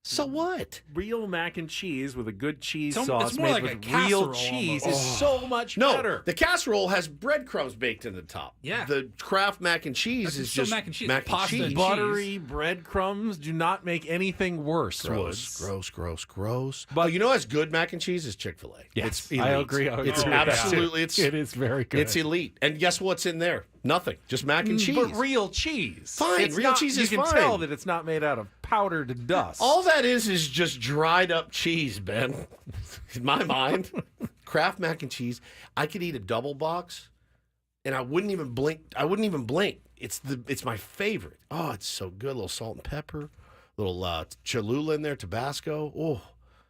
So what?
Real mac and cheese with a good cheese
It's
sauce
more
made
like
with
a casserole
real cheese
almost.
is so much
No,
better.
the casserole has breadcrumbs baked in the top.
Yeah.
The Kraft mac and cheese
That's
is
still
just
mac and cheese.
Mac and
Pasta
cheese.
and
Buttery breadcrumbs do not make anything worse.
Gross,
Woods.
gross.
But-
But you know, as good mac and cheese is Chick-fil-A.
Yes,
It's elite.
I agree.
It's
with that.
absolutely.
It is very good.
It's elite. And guess what's in there? Nothing. Just mac and cheese.
But real cheese.
Fine,
It's
real
not-
cheese is
You can
fine.
tell that it's not made out of powdered dust.
All that is just dried up cheese, Ben. In my mind. Kraft mac and cheese. I could eat a double box, and I wouldn't even blink. It's my favorite. Oh, it's so good. A little salt and pepper, little Cholula in there, Tabasco. Oh,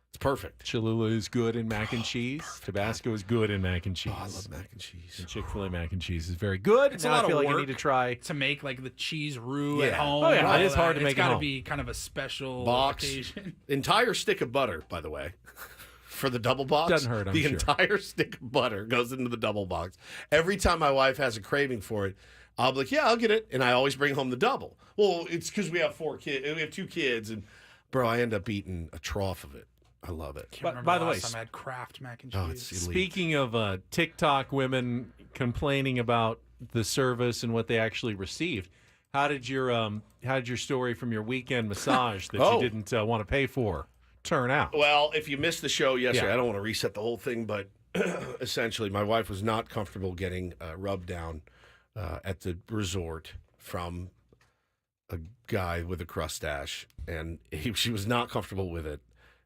it's perfect.
Cholula is good in mac and cheese. Tabasco is good in mac and cheese.
Oh, I love mac and cheese.
And Chick-fil-A mac and cheese is very good.
It's
now
a lot
I feel
of
like
work
I need to try
to make like the cheese roux
Yeah.
at home.
Oh, yeah,
and
it is
all
hard to
that.
make
It's
at
got to
home.
be kind of a special
Box.
occasion.
Entire stick of butter, by the way, for the double box.
Doesn't hurt, I'm
The
sure.
entire stick of butter goes into the double box. Every time my wife has a craving for it, I'll be like, yeah, I'll get it. And I always bring home the double. Well, it's because we have 4 kids. We have 2 kids. And, bro, I end up eating a trough of it. I love it.
Can't remember
by the way,
last time I had Kraft mac and cheese.
Oh, it's elite.
Speaking of TikTok women complaining about the service and what they actually received, how did your story from your weekend massage that you didn't want to pay for turn out?
Well, if you missed the show yesterday,
Yeah.
I don't want to reset the whole thing, but essentially my wife was not comfortable getting rubbed down at the resort from a guy with a crustache, and she was not comfortable with it,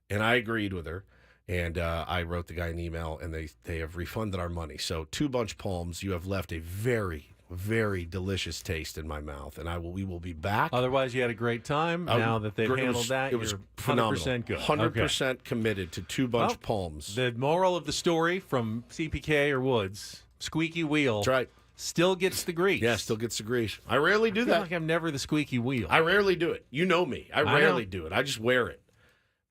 and I agreed with her, and I wrote the guy an email, and they have refunded our money. So 2 bunch palms, you have left a very, very delicious taste in my mouth, and we will be back.
Otherwise, you had a great time. Now that they've handled that,
it was
you're
phenomenal.
100% good.
100% committed to 2 bunch palms.
The moral of the story from CPK or Woods, squeaky wheel.
That's right.
Still gets the grease.
Yeah, still gets the grease. I rarely do
I feel
that.
like I'm never the squeaky wheel.
I rarely do it. You know me. I
know.
rarely do it. I just wear it.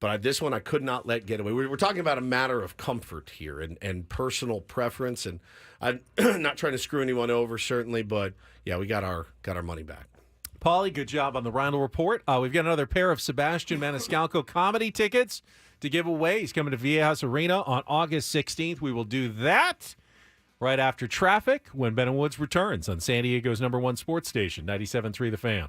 But this one I could not let get away. We're talking about a matter of comfort here and personal preference. And I'm not trying to screw anyone over, certainly. But, yeah, we got our money back.
Paulie, good job on the Reindl Report. We've got another pair of Sebastian Maniscalco comedy tickets to give away. He's coming to Viejas Arena on August 16th. We will do that right after traffic when Ben and Woods returns on San Diego's #1 sports station, 97.3 The Fan.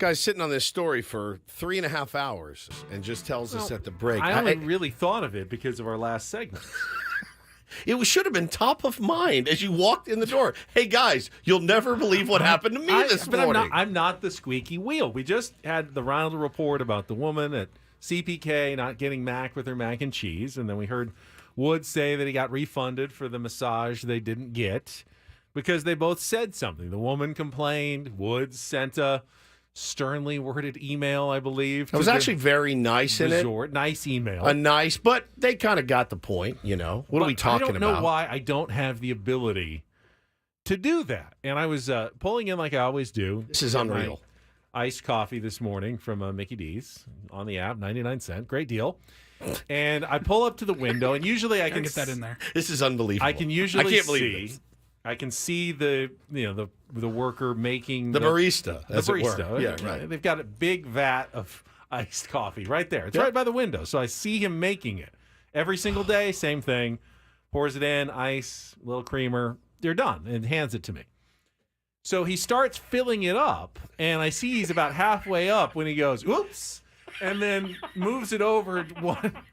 Guy's sitting on this story for 3.5 hours and just tells us at the break.
I only really thought of it because of our last segment.
It should have been top of mind as you walked in the door. Hey, guys, you'll never believe what happened to me this morning.
I'm not the squeaky wheel. We just had the Reindl Report about the woman at CPK not getting mac with her mac and cheese, and then we heard Woods say that he got refunded for the massage they didn't get because they both said something. The woman complained. Woods sent a sternly worded email, I believe.
It was actually very nice in it.
Nice email.
But they kind of got the point, What are we talking about?
I don't know why I don't have the ability to do that. And I was pulling in like I always do.
This is unreal.
Iced coffee this morning from Mickey D's on the app, 99 cents. Great deal. And I pull up to the window, and usually I can
get that in there.
This is unbelievable.
I can usually
I can't believe this.
I can see the worker making
the barista,
as it were.
Yeah, right.
They've got a big vat of iced coffee right there. It's right by the window, so I see him making it every single day. Same thing. Pours it in, ice, little creamer. They're done, and hands it to me. So he starts filling it up, and I see he's about halfway up when he goes, "Oops." And then moves it over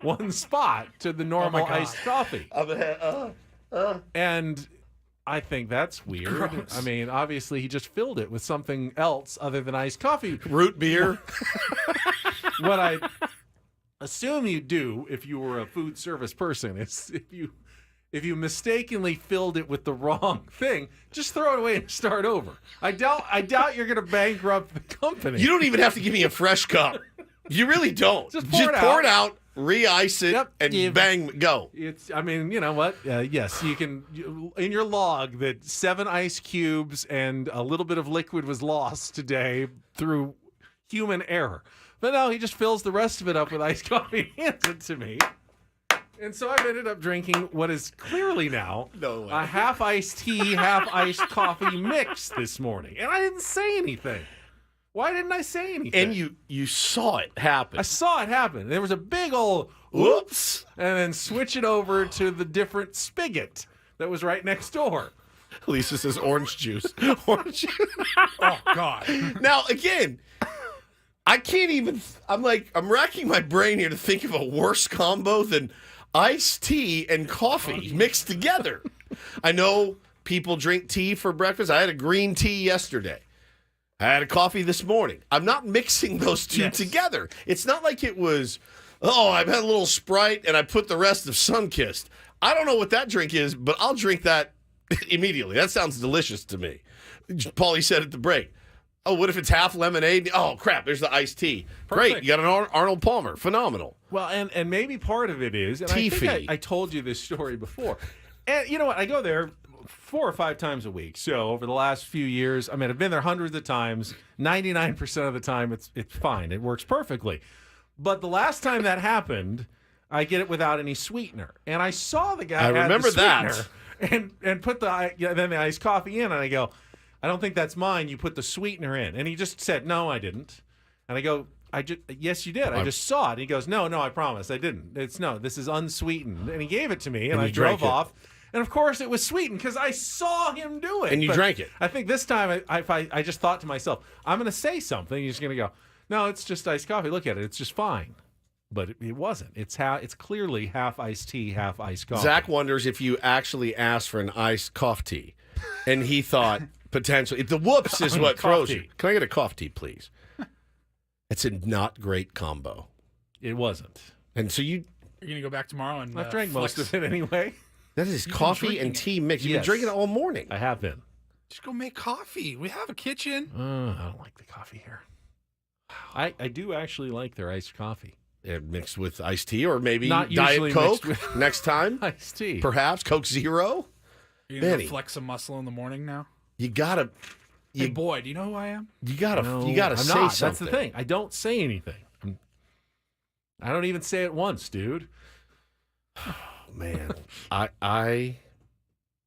one spot to the normal iced coffee. And I think that's weird.
Gross.
I mean, obviously, he just filled it with something else other than iced coffee.
Root beer.
What I assume you do if you were a food service person is if you mistakenly filled it with the wrong thing, just throw it away and start over. I doubt you're going to bankrupt the company.
You don't even have to give me a fresh cup. You really don't.
Just
pour
it
it out, re-ice it, and bang, go.
I mean, you know what? Yes, you can. In your log that 7 ice cubes and a little bit of liquid was lost today through human error. But no, he just fills the rest of it up with iced coffee and hands it to me. And so I've ended up drinking what is clearly now a half iced tea, half iced coffee mix this morning. And I didn't say anything. Why didn't I say anything?
And you saw it happen.
I saw it happen. There was a big old whoops, and then switch it over to the different spigot that was right next door.
Lisa says orange juice. Orange juice.
Oh, God.
Now, again, I can't even, I'm racking my brain here to think of a worse combo than iced tea and coffee mixed together. I know people drink tea for breakfast. I had a green tea yesterday. I had a coffee this morning. I'm not mixing those two together. It's not like it was, I've had a little Sprite and I put the rest of Sunkist. I don't know what that drink is, but I'll drink that immediately. That sounds delicious to me. Paulie said at the break, oh, what if it's half lemonade? Oh, crap, there's the iced tea.
Perfect.
Great, you got an Arnold Palmer. Phenomenal.
Well, and maybe part of it is, and I think I told you this story before. And you know what? I go there 4 or 5 times a week. So over the last few years, I mean, I've been there hundreds of times. 99% of the time, it's fine. It works perfectly. But the last time that happened, I get it without any sweetener. And I saw the guy
I remember
that and put then the iced coffee in, and I go, I don't think that's mine. You put the sweetener in. And he just said, no, I didn't. And I go, yes, you did. I just saw it. And he goes, no, I promise. I didn't. This is unsweetened. And he gave it to me, and I drove off. And, of course, it was sweetened because I saw him do it.
And you drank it.
I think this time I just thought to myself, I'm going to say something. He's going to go, no, it's just iced coffee. Look at it. It's just fine. But it wasn't. It's clearly half iced tea, half iced coffee.
Zach wonders if you actually asked for an iced coffee tea. And he thought potentially. The whoops is what throws you. Can I get a coffee tea, please? It's a not great combo.
It wasn't.
And so
You're going to go back tomorrow and
I've drank most of it anyway.
That is coffee and tea mix. You've been drinking it all morning.
I have been.
Just go make coffee. We have a kitchen.
I don't like the coffee here. I do actually like their iced coffee.
Mixed with iced tea or maybe
Not
Diet Coke next time?
Iced tea.
Perhaps Coke Zero?
You're going to flex some muscle in the morning now?
You got to.
Hey, boy, do you know who I am?
You got to say
something.
That's
the thing. I don't say anything. I don't even say it once, dude.
Man, I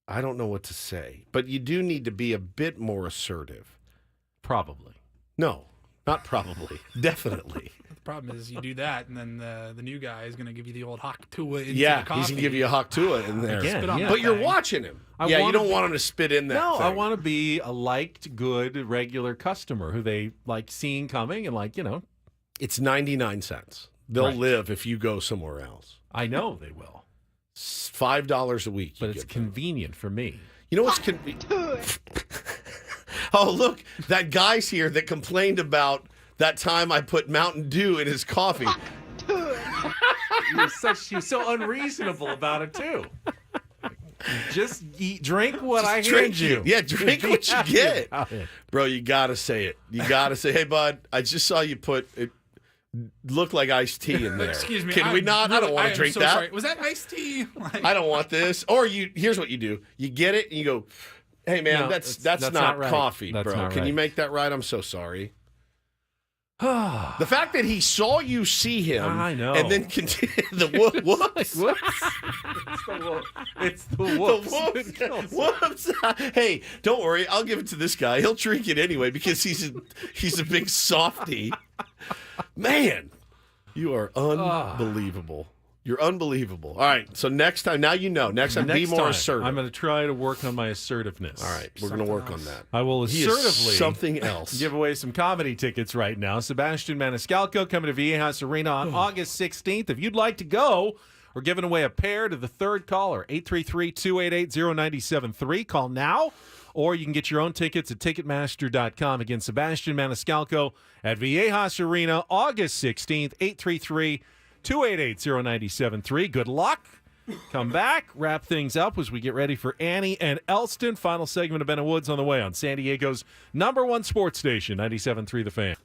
don't know what to say, but you do need to be a bit more assertive.
Probably.
No, Not probably. Definitely.
The problem is you do that, and then the new guy is going to give you the old Hawk Tua into
Yeah,
the coffee.
he's going to give you a Hawk Tua in there.
Again,
Spit on
yeah.
that
But you're
thing.
watching him. You don't want him to spit in that
No,
thing.
I want to be a liked, good, regular customer who they like seeing coming and
It's 99 cents. They'll
Right.
live if you go somewhere else.
I know they will.
$5 a week.
But it's convenient for me.
You know what's convenient? Oh, look, that guy's here that complained about that time I put Mountain Dew in his coffee.
You're so unreasonable about it too. Just drink what I hand you.
Yeah, drink what you
happy
get.
about it.
Bro, you got to say it. You got to say, hey, bud, I just saw you put it. Looked like iced tea in there.
Excuse me.
Can we not? I don't want to drink
so
that.
Sorry. Was that iced tea?
I don't want this. Or here's what you do. You get it and you go, hey, man,
No,
that's
that's
not
right.
coffee,
That's
bro.
not
Can you
right.
make that right? I'm so sorry. The fact that he saw you see him,
I know,
and then continue the whoops.
It's the whoops.
The whoops. Whoops. Hey, don't worry. I'll give it to this guy. He'll drink it anyway because he's a big softie. Man, you are unbelievable. You're unbelievable. All right. So next time, now you know. Next time, be more assertive.
I'm going to try to work on my assertiveness.
All right. We're going to work on that.
I will
He is
assertively
something else.
give away some comedy tickets right now. Sebastian Maniscalco coming to Viejas Arena on August 16th. If you'd like to go, we're giving away a pair to the third caller, 833-288-0973. Call now, or you can get your own tickets at Ticketmaster.com. Again, Sebastian Maniscalco at Viejas Arena, August 16th, 833-288-0973. Good luck. Come back, wrap things up as we get ready for Annie and Elston. Final segment of Ben and Woods on the way on San Diego's #1 sports station, 97.3 The Fan.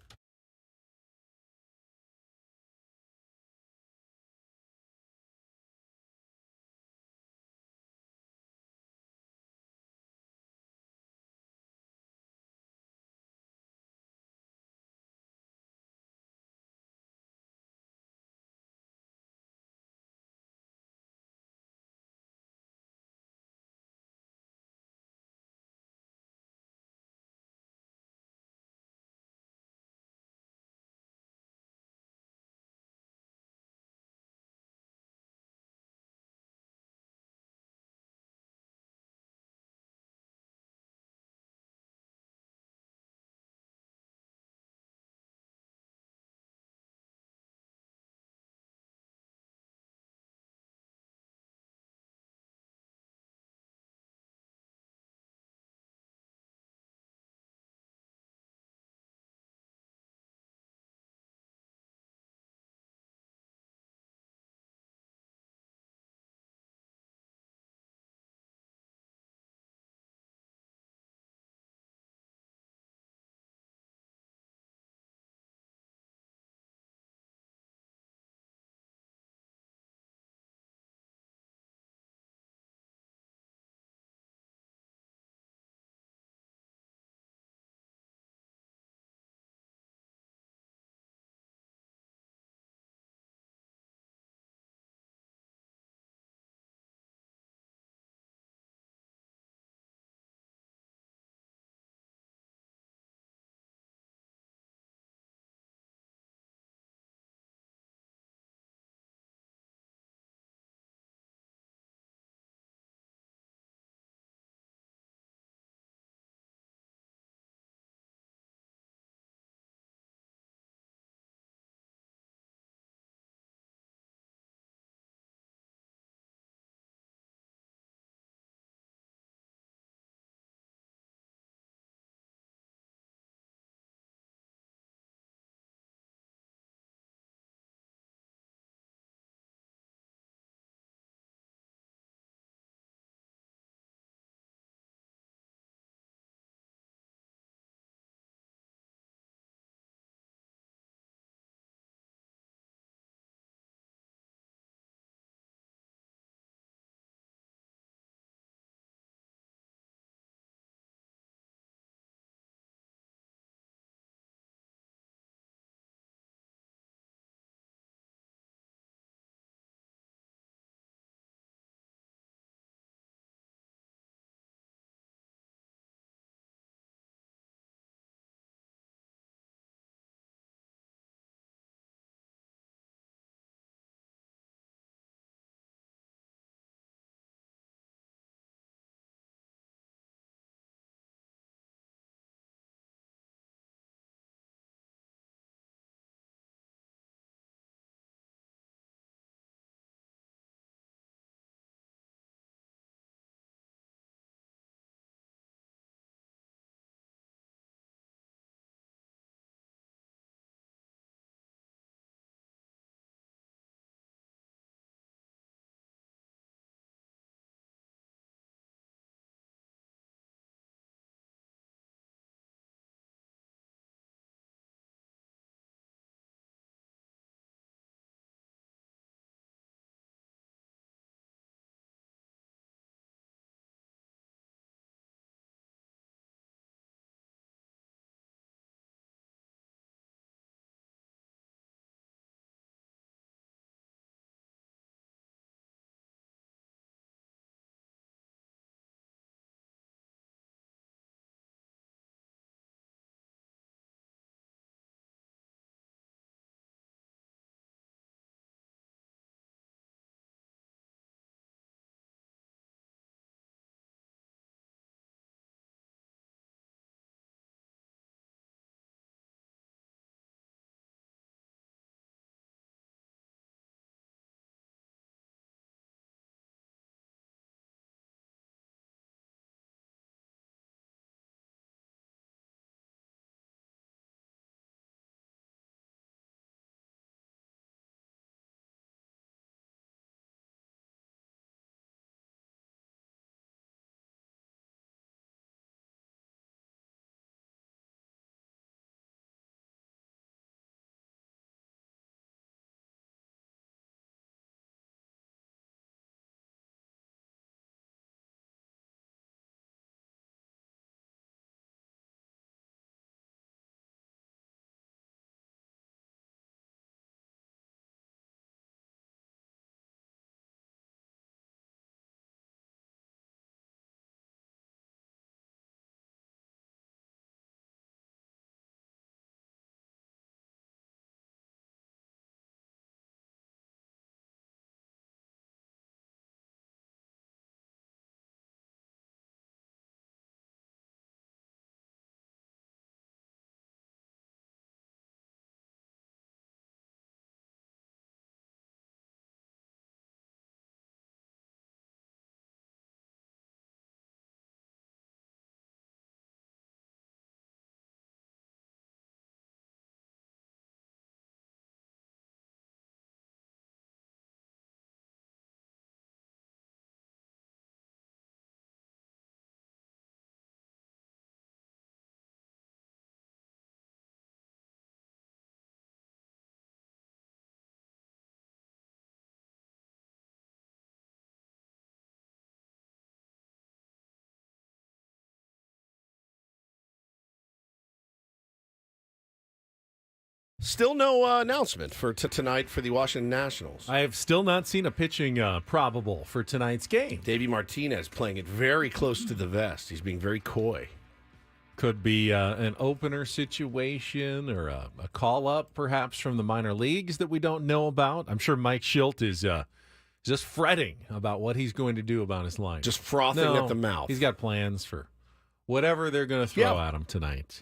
Still no announcement for tonight for the Washington Nationals.
I have still not seen a pitching probable for tonight's game.
Davey Martinez playing it very close to the vest. He's being very coy.
Could be an opener situation or a call-up perhaps from the minor leagues that we don't know about. I'm sure Mike Shildt is just fretting about what he's going to do about his line.
Just frothing at the mouth.
He's got plans for whatever they're going to throw at him tonight.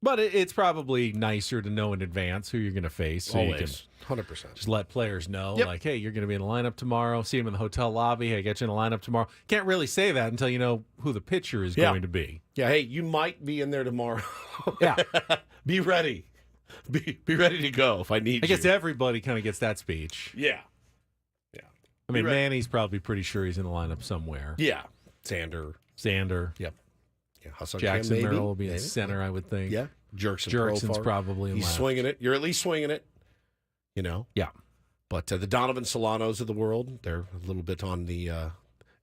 But it's probably nicer to know in advance who you're going to face. So
Always.
You can
100%.
just let players know, like, hey, you're going to be in the lineup tomorrow. See him in the hotel lobby. Hey, get you in the lineup tomorrow. Can't really say that until you know who the pitcher is going to be.
Yeah, hey, you might be in there tomorrow.
Yeah.
Be ready. Be ready to go if I need
I guess everybody kind of gets that speech.
Yeah.
I mean, Manny's probably pretty sure he's in the lineup somewhere.
Yeah. Xander.
Yep.
Yeah, Hassan
Jackson
Kim, maybe.
Merrill will be in center, I would think.
Yeah.
Jerkson's probably in
He's
left.
swinging it. You're at least swinging it, you know.
Yeah.
But the Donovan Solanos of the world, they're a little bit on the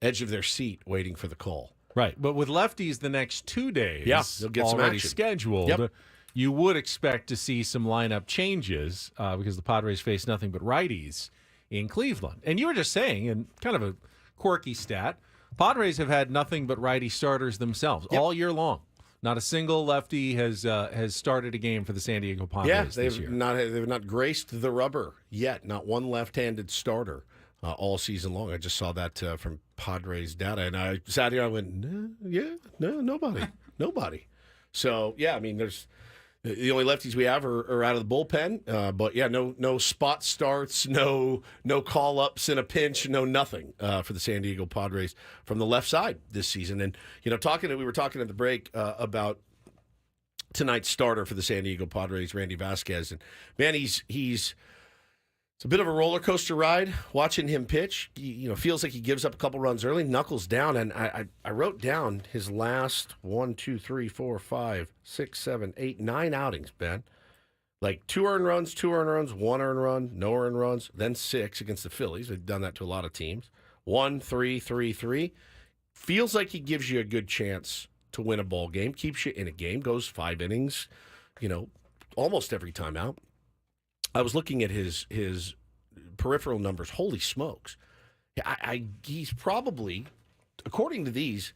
edge of their seat waiting for the call.
Right. But with lefties the next 2 days
they'll get some
already
action.
scheduled, you would expect to see some lineup changes because the Padres face nothing but righties in Cleveland. And you were just saying, and kind of a quirky stat, Padres have had nothing but righty starters themselves all year long. Not a single lefty has started a game for the San Diego Padres this year.
They've not graced the rubber yet. Not one left-handed starter all season long. I just saw that from Padres data, and I sat here. I went, nobody. So yeah, I mean, there's the only lefties we have are out of the bullpen. But yeah, no spot starts, no call ups in a pinch, no nothing for the San Diego Padres from the left side this season. And we were talking at the break about tonight's starter for the San Diego Padres, Randy Vasquez, and man, it's a bit of a roller coaster ride watching him pitch. Feels like he gives up a couple runs early, knuckles down, and I wrote down his last 1, 2, 3, 4, 5, 6, 7, 8, 9 outings, Ben. Like 2 earned runs, 1 earned run, no earned runs, then 6 against the Phillies. They've done that to a lot of teams. 1, 3, 3, 3. Feels like he gives you a good chance to win a ball game, keeps you in a game, goes 5 innings, almost every time out. I was looking at his peripheral numbers. Holy smokes. He's probably, according to these,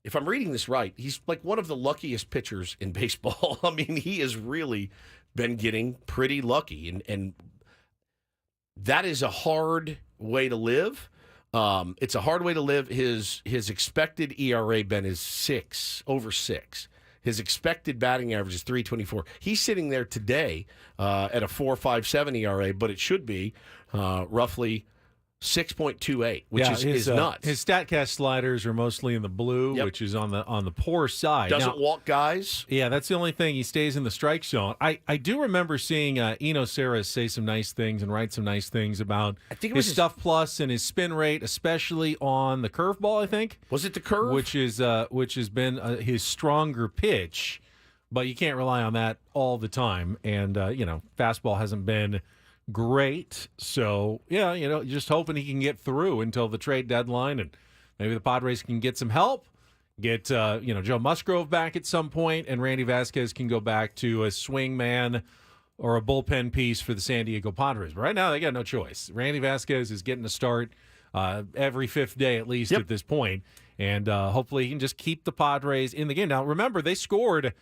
if I'm reading this right, he's like one of the luckiest pitchers in baseball. I mean, he has really been getting pretty lucky. And that is a hard way to live. It's a hard way to live. His expected ERA, Ben, is 6, over 6. His expected batting average is .324. He's sitting there today at a 4.57 ERA, but it should be roughly 6.28, which is nuts.
His StatCast sliders are mostly in the blue, which is on the poor side.
Doesn't walk guys.
Yeah, that's the only thing. He stays in the strike zone. I do remember seeing Eno Saras say some nice things and write some nice things about his stuff plus and his spin rate, especially on the curveball, I think.
Was it the curve?
Which has been his stronger pitch, but you can't rely on that all the time. And, fastball hasn't been great. So, just hoping he can get through until the trade deadline, and maybe the Padres can get some help, get, Joe Musgrove back at some point, and Randy Vasquez can go back to a swing man or a bullpen piece for the San Diego Padres. But right now, they got no choice. Randy Vasquez is getting a start every 5th day at least at this point, and hopefully he can just keep the Padres in the game. Now, remember, they scored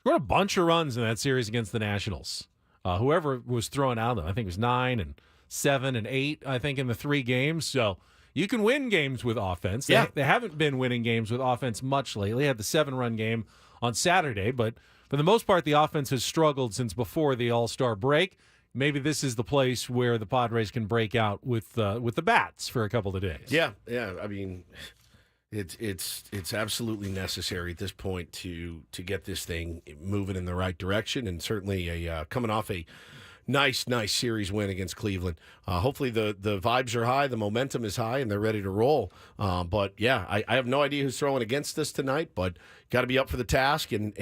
a bunch of runs in that series against the Nationals. Whoever was throwing out them, I think it was 9 and 7 and 8, I think, in the 3 games. So you can win games with offense. They haven't been winning games with offense much lately. They had the 7-run game on Saturday, but for the most part, the offense has struggled since before the All-Star break. Maybe this is the place where the Padres can break out with the bats for a couple of days.
Yeah. I mean, it's absolutely necessary at this point to get this thing moving in the right direction, and certainly coming off a nice series win against Cleveland. Hopefully the vibes are high, the momentum is high, and they're ready to roll. But yeah, I have no idea who's throwing against us tonight, but got to be up for the task. And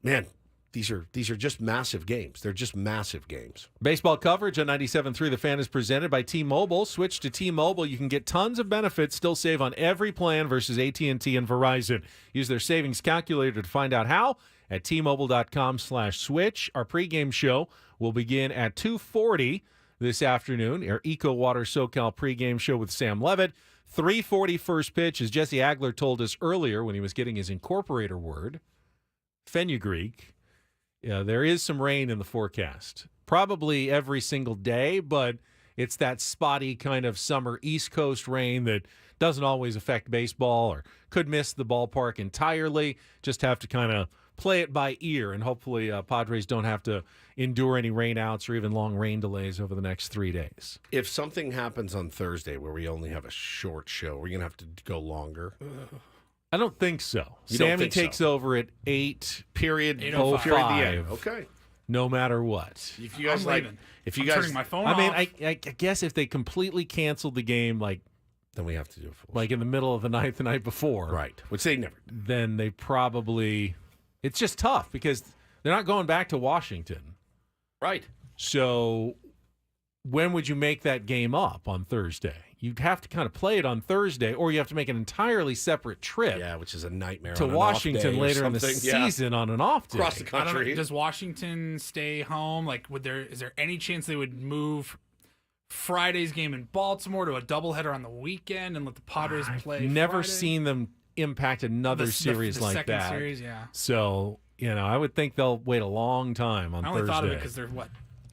man, these are just massive games. They're just massive games.
Baseball coverage on 97.3 The Fan is presented by T-Mobile. Switch to T-Mobile. You can get tons of benefits, still save on every plan versus AT&T and Verizon. Use their savings calculator to find out how at T-Mobile.com/switch. Our pregame show will begin at 2:40 this afternoon. Our Eco Water SoCal pregame show with Sam Levitt. 3:40 first pitch, as Jesse Agler told us earlier when he was getting his incorporator word, fenugreek. There is some rain in the forecast. Probably every single day, but it's that spotty kind of summer East Coast rain that doesn't always affect baseball or could miss the ballpark entirely. Just have to kind of play it by ear, and hopefully Padres don't have to endure any rainouts or even long rain delays over the next 3 days.
If something happens on Thursday where we only have a short show, we're going to have to go longer.
I don't think so.
You don't
Sammy
think so?
takes over at 8
period
8:05.
period the end. Okay.
No matter what.
If you guys
I'm turning my phone
I mean,
off.
I guess if they completely canceled the game,
then we have to do it full.
Like in the middle of the night, the night before.
Right. Which they never do.
Then they probably... It's just tough because they're not going back to Washington.
Right.
So when would you make that game up on Thursday? You'd have to kind of play it on Thursday, or you have to make an entirely separate trip.
Yeah, which is a nightmare.
To
on an
Washington
off day or
later in the
something. Yeah.
season on an off day.
Across the
I don't
country.
know, does Washington stay home? Like, is there any chance they would move Friday's game in Baltimore to a doubleheader on the weekend and let the Padres play?
Never
Friday?
seen them impact another series
the
like
second
that.
series, yeah.
So, I would think they'll wait a long time on
I only
Thursday.
thought of it because they're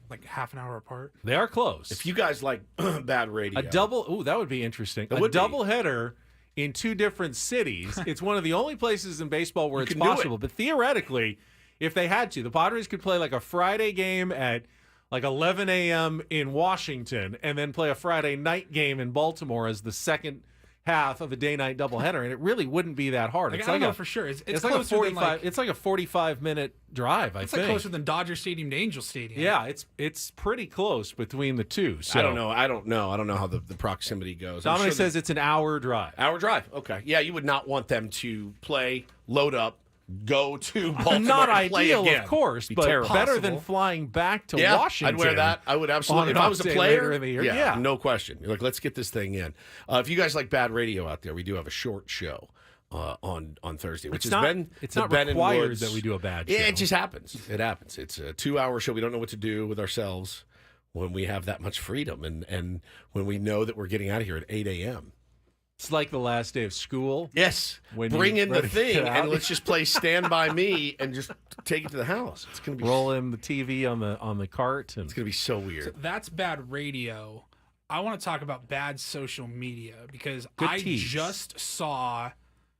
like half an hour apart.
They are close.
If you guys like bad radio.
That would be interesting.
It
A
would be.
doubleheader in two different cities. It's one of the only places in baseball where
You
it's
can do it.
possible. But theoretically, if they had to, the Padres could play like a Friday game at like 11 a.m. in Washington and then play a Friday night game in Baltimore as the second half of a day-night doubleheader, and it really wouldn't be that hard.
Like,
It's
I don't
like
know for sure. It's
like a
closer than
45. It's like a 45-minute drive. I
it's
think
like closer than Dodger Stadium to Angel Stadium.
Yeah, it's pretty close between the two. So
I don't know how the proximity goes.
Dominic says it's an hour drive.
Hour drive. Okay. Yeah, you would not want them to play, load up, go to Baltimore.
Not
and play
ideal,
again.
of course,
Be
but
terrible.
better than flying back to
Yeah,
Washington.
I'd wear that. I would absolutely.
on
If
an
I was a
off day
player,
later in the year. Yeah.
no question. You're like, let's get this thing in. If you guys like bad radio out there, we do have a short show on Thursday, which
It's
has
not-
been
it's
the
not
Ben and
required
Woods.
that we do a bad
Yeah,
show.
it just happens. It happens. It's a 2-hour show. We don't know what to do with ourselves when we have that much freedom and when we know that we're getting out of here at 8 a.m.
It's like the last day of school.
Yes.
When
Bring
you
in the
ready to
thing
get out.
and let's just play Stand By Me and just take it to the house. It's going to be
Roll in the TV on the cart, and
It's going to be so weird.
So that's bad radio. I want to talk about bad social media because
Good
I
tease.
just saw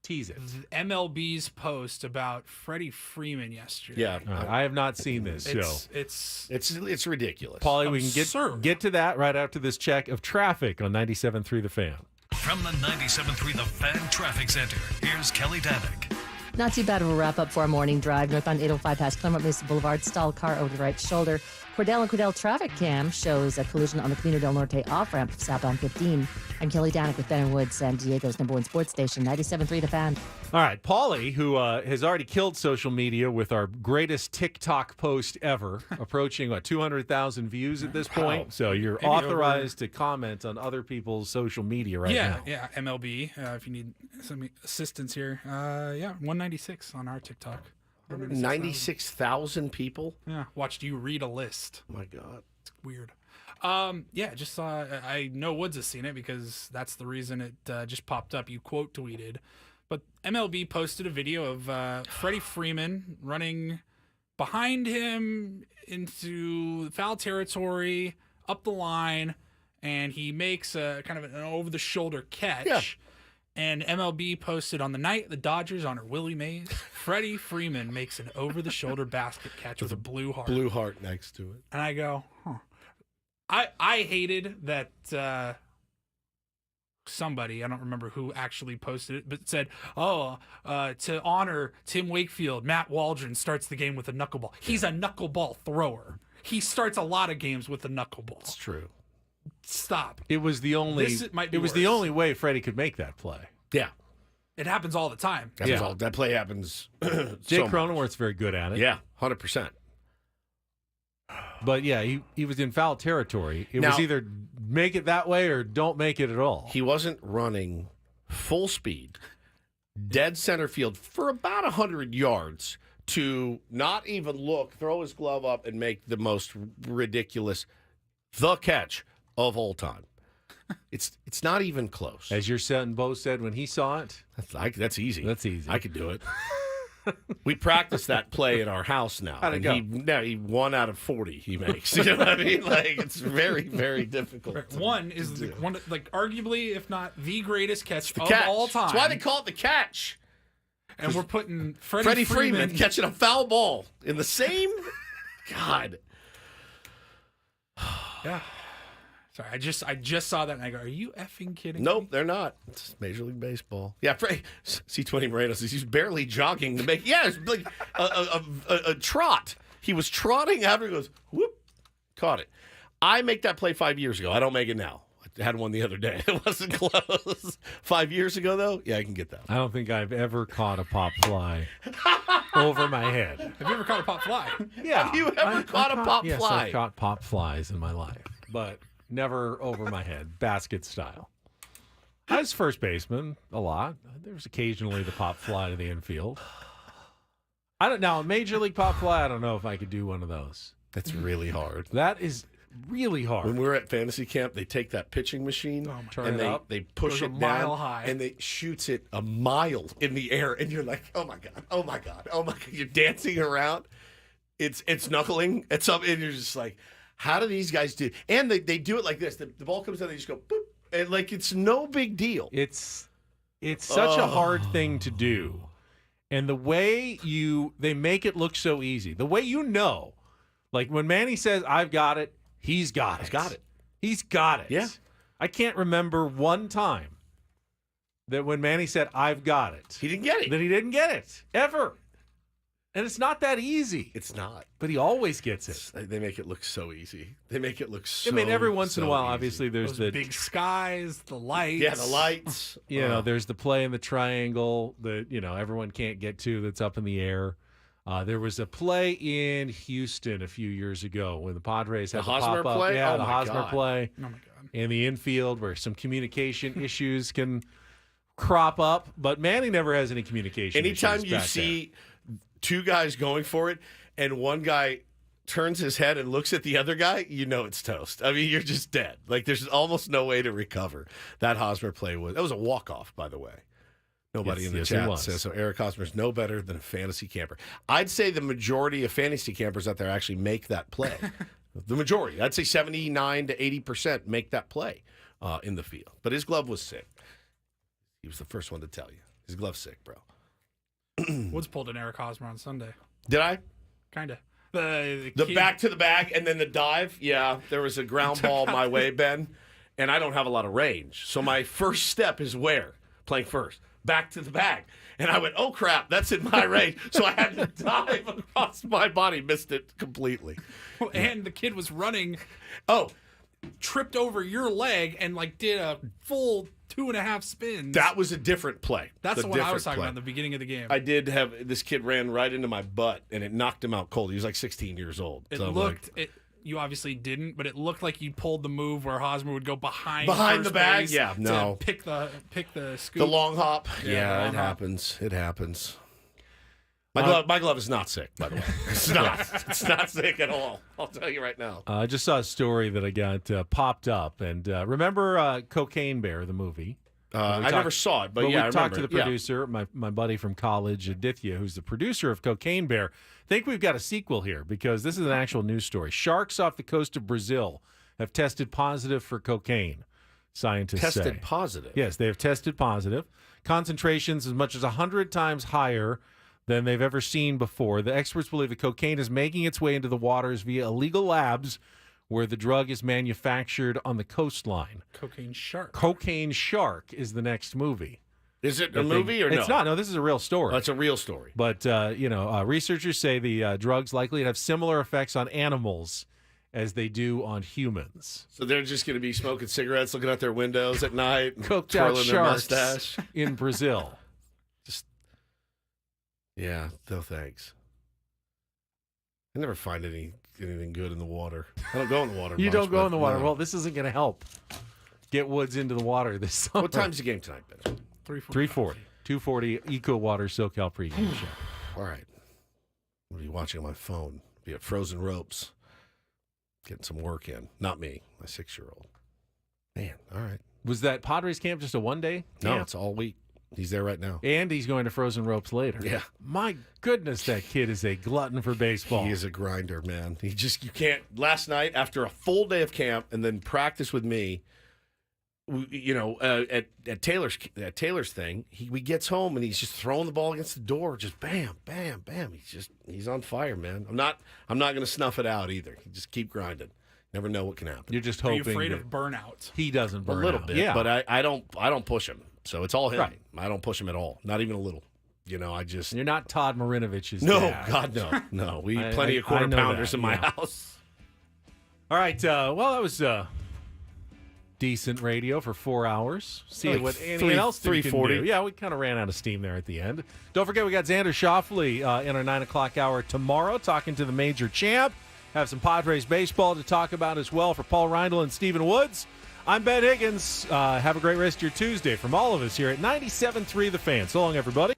tease it.
MLB's post about Freddie Freeman yesterday.
Yeah.
I have not seen this show.
It's ridiculous.
Paulie, we can
absurd.
get to that right after this check of traffic on 97.3 The Fan.
From the 97.3 The Fan Traffic Center, here's Kelly Danick.
Not too bad of a wrap up for our morning drive. Northbound 805 past Claremont Mesa Boulevard. Stalled car over the right shoulder. Cordell and Cordell traffic cam shows a collision on the Camino del Norte off ramp southbound 15. I'm Kelly Danick with Ben and Woods, San Diego's #1 sports station, 97.3 The Fan.
All right, Paulie, who has already killed social media with our greatest TikTok post ever, approaching 200,000 views at this point.
Wow.
So you're
Maybe
authorized to comment on other people's social media right now.
Yeah, MLB. If you need some assistance here, 196 on our TikTok.
96,000 people?
Yeah, watched you read a list.
Oh my God.
It's weird. Just saw. I know Woods has seen it because that's the reason it just popped up. You quote tweeted, but MLB posted a video of Freddie Freeman running behind him into foul territory, up the line, and he makes a kind of an over-the-shoulder catch.
Yeah.
And MLB posted on the night the Dodgers honor Willie Mays, Freddie Freeman makes an over-the-shoulder basket catch with a blue heart.
Blue heart next to it.
And I go, I hated that somebody, I don't remember who actually posted it, but said, to honor Tim Wakefield, Matt Waldron starts the game with a knuckleball. He's a knuckleball thrower. He starts a lot of games with a knuckleball.
It's true.
Stop.
It was the only.
Might be
It was the
worse.
only way Freddie could make that play.
Yeah.
It happens all the time.
That play happens.
Jake Cronenworth's very good at it.
Yeah, 100%.
But yeah, he was in foul territory. It
Now-
was either make it that way or don't make it at all.
He wasn't running full speed, dead center field for about 100 yards to not even look, throw his glove up, and make the most ridiculous the catch of all time. It's not even close.
As your son Bo said when he saw it,
that's easy.
That's easy.
I could do it. We practice that play in our house now.
How'd it go?
He 1 out of 40 he makes. You know what I mean? Like, it's very, very difficult.
Right. One is arguably, if not the greatest catch of
catch.
all time.
That's why they call it the catch.
And we're putting
Freddie Freeman catching a foul ball in the same. God.
Yeah. Sorry, I just saw that and I go, are you effing kidding me?
Nope, they're not. It's Major League Baseball. Yeah, C20 Moreno says he's barely jogging to make. Yeah, it's like a trot. He was trotting after he goes, whoop, caught it. I make that play 5 years ago. I don't make it now. I had one the other day. It wasn't close. 5 years ago, though, yeah, I can get that one.
I don't think I've ever caught a pop fly over my head.
Have you ever caught a pop fly?
Yeah.
Have you ever caught a pop
yes,
fly?
I've caught pop flies in my life, but never over my head, basket style. I was first baseman a lot. There was occasionally the pop fly to the infield. I don't know. Major League pop fly, I don't know if I could do one of those.
That's really hard.
That is really hard.
When we were at fantasy camp, they take that pitching machine and they push it down
high.
and they shoots it a mile in the air, and you're like, oh my god, oh my god, oh my god! You're dancing around. It's knuckling. It's up, and you're just like, how do these guys do? And they do it like this. The ball comes down, they just go boop, and like it's no big deal.
It's such a hard thing to do, and the way they make it look so easy. The way like when Manny says, "I've got it." He's got it.
He's got it.
He's got it.
Yeah.
I can't remember one time that when Manny said, I've got it.
He didn't get it.
That he didn't get it. Ever. And it's not that easy.
It's not.
But he always gets it.
They make it look so easy. They make it look so
I mean, every once in a while,
easy.
Obviously, there's
Those
the
big skies, the lights.
Yeah, the lights.
You know, there's the play in the triangle that, everyone can't get to that's up in the air. There was a play in Houston a few years ago when the Padres had
The
the
Hosmer
pop-up.
play?
Yeah,
Oh,
the
my
Hosmer
God.
play.
Oh, my God.
In the infield where some communication issues can crop up. But Manny never has any communication
Anytime
issues
you
back
see two guys going for it and one guy turns his head and looks at the other guy, you know it's toast. I mean, you're just dead. Like, there's almost no way to recover. That Hosmer play that was a walk-off, by the way. Nobody
Yes,
in the
yes, it
chat
was.
says so. Eric Hosmer's no better than a fantasy camper. I'd say the majority of fantasy campers out there actually make that play. The majority. I'd say 79 to 80% make that play in the field. But his glove was sick. He was the first one to tell you. His glove's sick, bro.
Woods pulled an Eric Hosmer on Sunday.
Did I?
Kind of.
The back to the bag and then the dive. Yeah, there was a ground ball my way, Ben, and I don't have a lot of range. So my first step is where? Playing first. Back to the bag. And I went, oh, crap, that's in my range. So I had to dive across my body. Missed it completely.
Well, and the kid was running. Tripped over your leg and did a full 2.5 spins.
That was a different play.
That's the one I was talking
play.
about at the beginning of the game.
I did have this kid ran right into my butt and it knocked him out cold. He was like 16 years old.
It
So I'm
looked.
like,
You obviously didn't, but it looked like you pulled the move where Hosmer would go behind
the
first
bag.
base
Yeah, no.
to pick the scoop.
the long hop.
Yeah,
Yeah,
the
it
long hop.
happens. It happens. My glove is not sick, by the way. It's not. It's not sick at all. I'll tell you right now.
I just saw a story that I got popped up. And remember Cocaine Bear, the movie?
I never saw it, but yeah, I
we talked
remember
to the
it. Yeah.
producer, my buddy from college, Aditya, who's the producer of Cocaine Bear. I think we've got a sequel here because this is an actual news story. Sharks off the coast of Brazil have tested positive for cocaine, scientists say.
Tested positive?
Yes, they have tested positive. Concentrations as much as 100 times higher than they've ever seen before. The experts believe the cocaine is making its way into the waters via illegal labs where the drug is manufactured on the coastline.
Cocaine Shark.
Cocaine Shark is the next movie.
Is it a movie or no?
It's not. No, this is a real story.
That's a real story.
But, researchers say the drugs likely have similar effects on animals as they do on humans.
So they're just going to be smoking cigarettes, looking out their windows at night,
Coked out
twirling their
sharks
mustache.
in Brazil.
Yeah, no thanks. I never find anything good in the water. I don't go in the water.
You
much,
don't go
but
in the water.
no.
Well, this isn't going to help get Woods into the water this summer.
What time's the game tonight, Ben?
3:40.
3:40. 2:40 Eco Water SoCal pregame show.
All right. watching on my phone. Be at Frozen Ropes, getting some work in. Not me, my 6-year-old. Man, all right.
Was that Padres camp just a one-day?
No, it's all week. He's there right now.
And he's going to Frozen Ropes later.
Yeah.
My goodness, that kid is a glutton for baseball.
He is a grinder, man. You can't. Last night, after a full day of camp and then practice with me, at Taylor's thing, he gets home and he's just throwing the ball against the door, just bam, bam, bam. He's on fire, man. I'm not going to snuff it out either. You just keep grinding. Never know what can happen.
You're just
Are
hoping.
you afraid of burnout?
He doesn't burn
a little
out.
bit,
yeah.
but I don't push him. So it's all him.
Right.
I don't push him at all, not even a little.
You're not Todd Marinovich's
no,
dad.
God, no. We eat plenty of quarter pounders in my house.
All right. Well, that was decent radio for 4 hours. See what anything else we can do. Yeah, we kind of ran out of steam there at the end. Don't forget, we got Xander Schauffele in our 9 o'clock hour tomorrow, talking to the major champ. Have some Padres baseball to talk about as well for Paul Reindl and Stephen Woods. I'm Ben Higgins. Have a great rest of your Tuesday from all of us here at 97.3 The Fan. So long, everybody.